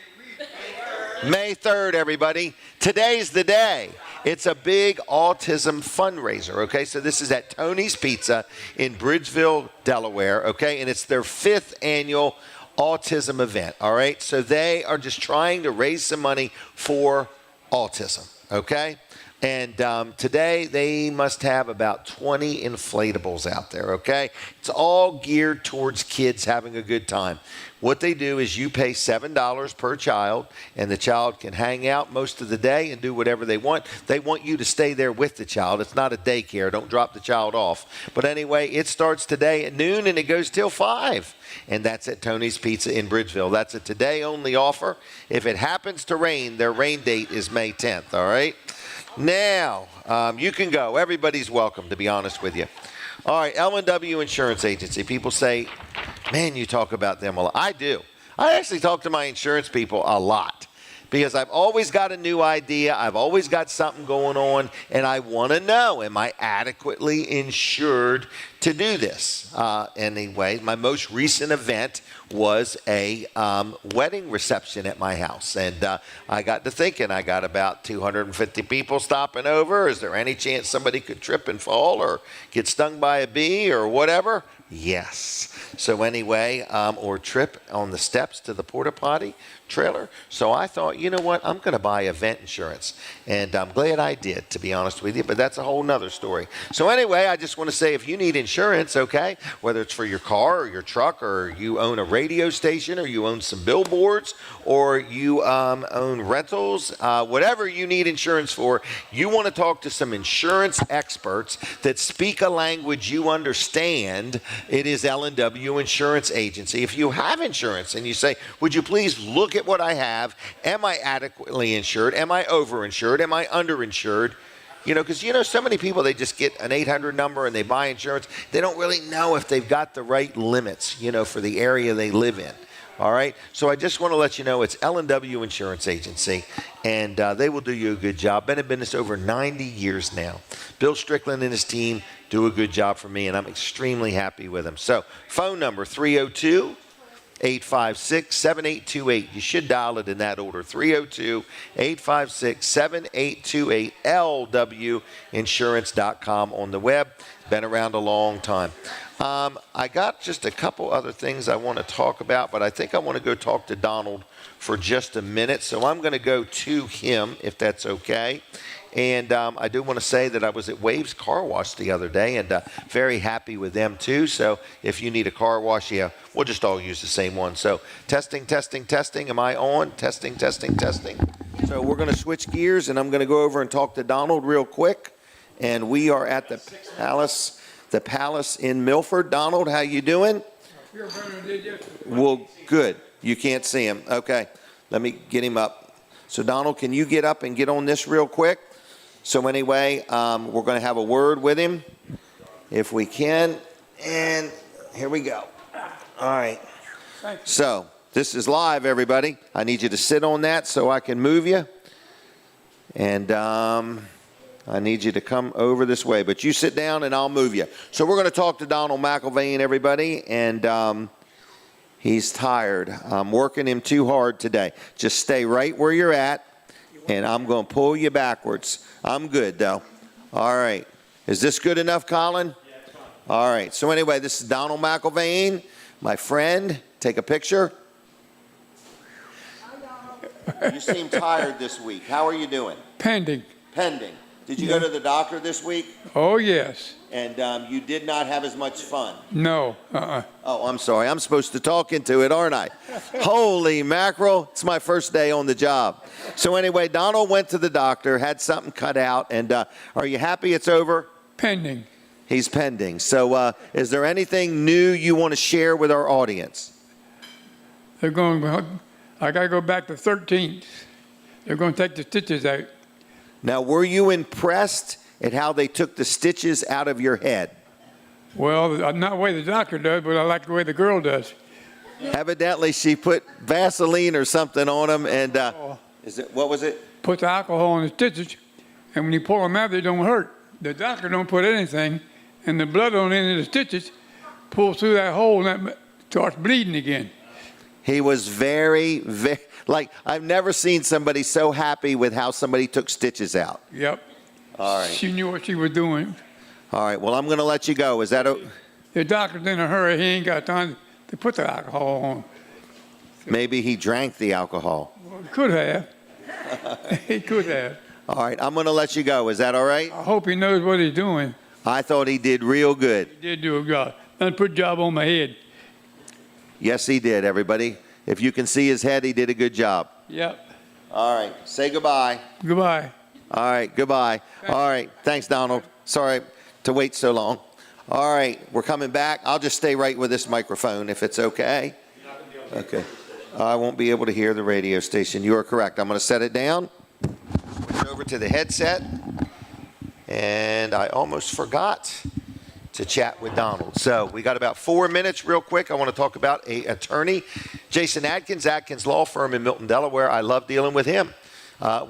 May 3rd, everybody. Today's the day. It's a big autism fundraiser, okay? So this is at Tony's Pizza in Bridgeville, Delaware, okay? And it's their 5th annual autism event, all right? So they are just trying to raise some money for autism, okay? And today they must have about 20 inflatables out there, okay? It's all geared towards kids having a good time. What they do is you pay $7 per child, and the child can hang out most of the day and do whatever they want. They want you to stay there with the child. It's not a daycare. Don't drop the child off. But anyway, it starts today at noon, and it goes till 5. And that's at Tony's Pizza in Bridgeville. That's a today-only offer. If it happens to rain, their rain date is May 10th, all right? Now, you can go. Everybody's welcome, to be honest with you. All right, L&W Insurance Agency. People say, man, you talk about them a lot. I do. I actually talk to my insurance people a lot because I've always got a new idea. I've always got something going on, and I want to know, am I adequately insured to do this? Anyway, my most recent event was a wedding reception at my house. And I got to thinking, I got about 250 people stopping over. Is there any chance somebody could trip and fall or get stung by a bee or whatever? Yes. So anyway, or trip on the steps to the porta potty trailer. So I thought, you know what, I'm going to buy event insurance. And I'm glad I did, to be honest with you, but that's a whole nother story. So anyway, I just want to say if you need insurance, okay, whether it's for your car or your truck, or you own a radio station, or you own some billboards, or you own rentals, whatever you need insurance for, you want to talk to some insurance experts that speak a language you understand, it is L&W Insurance Agency. If you have insurance and you say, would you please look at what I have? Am I adequately insured? Am I overinsured? Am I underinsured? You know, because, you know, so many people, they just get an 800 number and they buy insurance. They don't really know if they've got the right limits, you know, for the area they live in. All right. So I just want to let you know it's L&W Insurance Agency, and they will do you a good job. Been in business over 90 years now. Bill Strickland and his team do a good job for me, and I'm extremely happy with them. So phone number 302-856-7828. You should dial it in that order, 302-856-7828, lwinsurance.com on the web. Been around a long time. I got just a couple other things I want to talk about, but I think I want to go talk to Donald for just a minute. So I'm going to go to him, if that's okay. And I do want to say that I was at Waves Car Wash the other day, and very happy with them too. So if you need a car wash, yeah, we'll just all use the same one. So testing, testing, testing. Am I on? Testing, testing, testing. So we're going to switch gears, and I'm going to go over and talk to Donald real quick. And we are at the Palace in Milford. Donald, how you doing? Well, good. You can't see him. Okay, let me get him up. So Donald, can you get up and get on this real quick? So anyway, we're going to have a word with him, if we can. And here we go. All right. So this is live, everybody. I need you to sit on that so I can move you. And I need you to come over this way. But you sit down and I'll move you. So we're going to talk to Donald McIlvaine, everybody. And he's tired. I'm working him too hard today. Just stay right where you're at. And I'm going to pull you backwards. I'm good, though. All right. Is this good enough, Colin? All right. So anyway, this is Donald McIlvaine, my friend. Take a picture. You seem tired this week. How are you doing? Pending. Pending. Did you go to the doctor this week? Oh, yes. And you did not have as much fun? No. Oh, I'm sorry. I'm supposed to talk into it, aren't I? Holy mackerel. It's my first day on the job. So anyway, Donald went to the doctor, had something cut out, and are you happy it's over? Pending. He's pending. So is there anything new you want to share with our audience? They're going, I got to go back to 13th. They're going to take the stitches out. Now, were you impressed at how they took the stitches out of your head? Well, not the way the doctor does, but I like the way the girl does. Evidently, she put Vaseline or something on them, and what was it? Put the alcohol on the stitches, and when you pull them out, they don't hurt. The doctor don't put anything, and the blood on the end of the stitches pulls through that hole, and that starts bleeding again. He was very, like, I've never seen somebody so happy with how somebody took stitches out. Yep. All right. She knew what she was doing. All right. Well, I'm going to let you go. Is that The doctor's in a hurry. He ain't got time to put the alcohol on. Maybe he drank the alcohol. Well, he could have. He could have. All right. I'm going to let you go. Is that all right? I hope he knows what he's doing. I thought he did real good. He did do a job. Done put a job on my head. Yes, he did, everybody. If you can see his head, he did a good job. Yep. All right. Say goodbye. Goodbye. All right. Goodbye. All right. Thanks, Donald. Sorry to wait so long. All right. We're coming back. I'll just stay right with this microphone if it's okay. Okay. I won't be able to hear the radio station. You are correct. I'm going to set it down. Switch over to the headset. And I almost forgot to chat with Donald. So we got about 4 minutes real quick. I want to talk about an attorney, Jason Adkins, Adkins Law Firm in Milton, Delaware. I love dealing with him.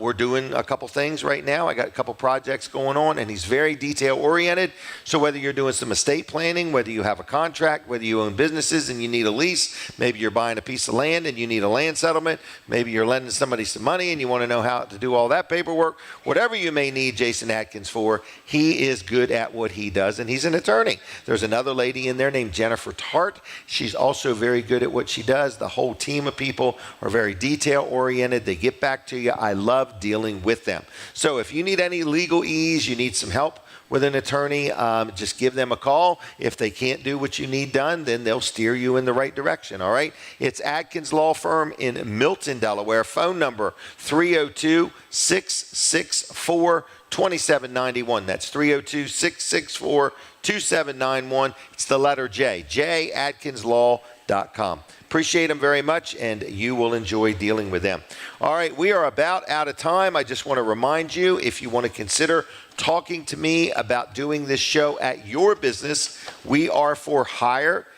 We're doing a couple things right now. I got a couple projects going on, and he's very detail-oriented. So whether you're doing some estate planning, whether you have a contract, whether you own businesses and you need a lease, maybe you're buying a piece of land and you need a land settlement, maybe you're lending somebody some money and you want to know how to do all that paperwork, whatever you may need Jason Adkins for, he is good at what he does, and he's an attorney. There's another lady in there named Jennifer Tart. She's also very good at what she does. The whole team of people are very detail-oriented. They get back to you. I love dealing with them. So if you need any legal ease, you need some help with an attorney, just give them a call. If they can't do what you need done, then they'll steer you in the right direction, all right? It's Adkins Law Firm in Milton, Delaware. Phone number 302-664-2791. That's 302-664-2791. It's the letter J, jadkinslaw.com. Appreciate them very much, and you will enjoy dealing with them. All right, we are about out of time. I just want to remind you, if you want to consider talking to me about doing this show at your business, we are for hire.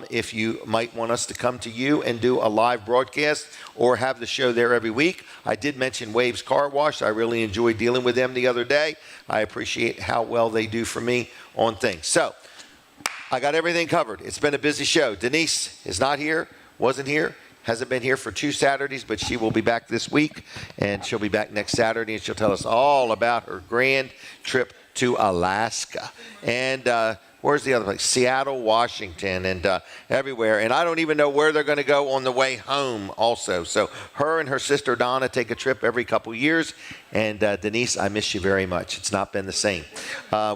If you might want us to come to you and do a live broadcast or have the show there every week. I did mention Waves Car Wash. I really enjoyed dealing with them the other day. I appreciate how well they do for me on things. So I got everything covered. It's been a busy show. Denise is not here, wasn't here, hasn't been here for 2 Saturdays, but she will be back this week, and she'll be back next Saturday, and she'll tell us all about her grand trip to Alaska. And where's the other place? Seattle, Washington, and everywhere. And I don't even know where they're going to go on the way home also. So her and her sister Donna take a trip every couple years. And Denise, I miss you very much. It's not been the same.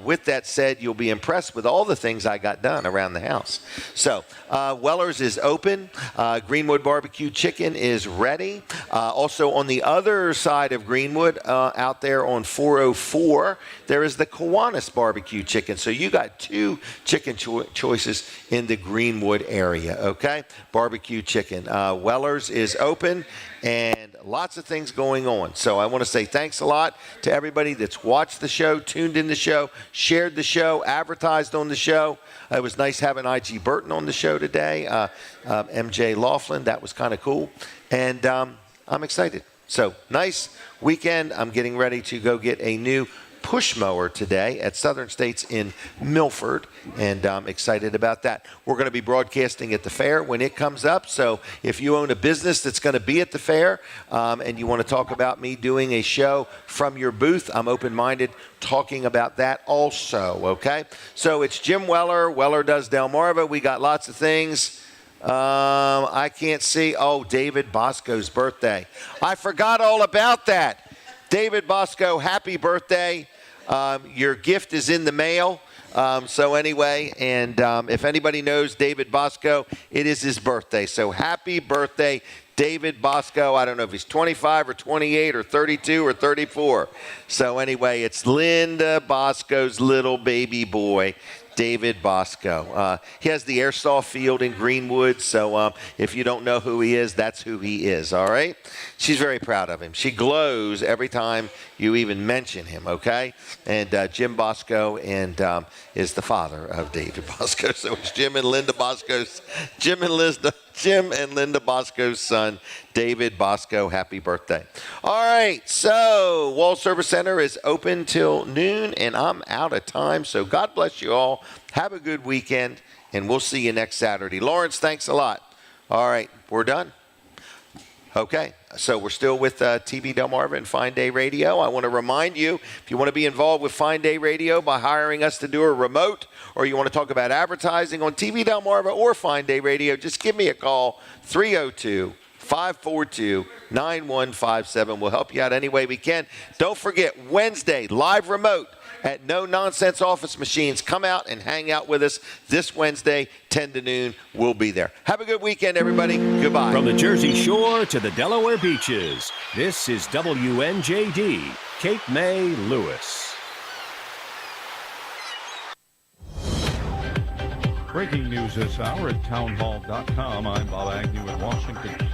With that said, you'll be impressed with all the things I got done around the house. So Weller's is open. Greenwood barbecue chicken is ready. Also on the other side of Greenwood, out there on 404, there is the Kiwanis barbecue chicken. So you got two chicken choices in the Greenwood area, okay? Barbecue chicken. Weller's is open and lots of things going on. So I want to say thanks a lot to everybody that's watched the show, tuned in the show, shared the show, advertised on the show. It was nice having I.G. Burton on the show today, MJ Laughlin. That was kind of cool. And I'm excited. So nice weekend. I'm getting ready to go get a new push mower today at Southern States in Milford, and I'm excited about that. We're going to be broadcasting at the fair when it comes up, so if you own a business that's going to be at the fair and you want to talk about me doing a show from your booth, I'm open-minded talking about that also, okay? So it's Jim Weller, Weller Does Delmarva. We got lots of things. I can't see. Oh, David Bosco's birthday. I forgot all about that. David Bosco, happy birthday. Your gift is in the mail. So anyway, and if anybody knows David Bosco, it is his birthday. So happy birthday, David Bosco. I don't know if he's 25 or 28 or 32 or 34. So anyway, it's Linda Bosco's little baby boy, David Bosco. He has the airsoft field in Greenwood, so if you don't know who he is, that's who he is, all right? She's very proud of him. She glows every time you even mention him, okay? And Jim Bosco is the father of David Bosco. So it's Jim and Linda Bosco's son, David Bosco. Happy birthday. All right, so Wall Service Center is open till noon, and I'm out of time. So God bless you all. Have a good weekend, and we'll see you next Saturday. Lawrence, thanks a lot. All right, we're done. Okay, so we're still with TV Delmarva and Fine Day Radio. I want to remind you, if you want to be involved with Fine Day Radio by hiring us to do a remote, or you want to talk about advertising on TV Delmarva or Fine Day Radio, just give me a call, 302-542-9157. We'll help you out any way we can. Don't forget, Wednesday, live remote at No Nonsense Office Machines. Come out and hang out with us this Wednesday, 10 to noon. We'll be there. Have a good weekend, everybody. Goodbye. From the Jersey Shore to the Delaware beaches, this is WNJD, Cape May, Lewis. Breaking news this hour at townhall.com. I'm Bob Agnew in Washington.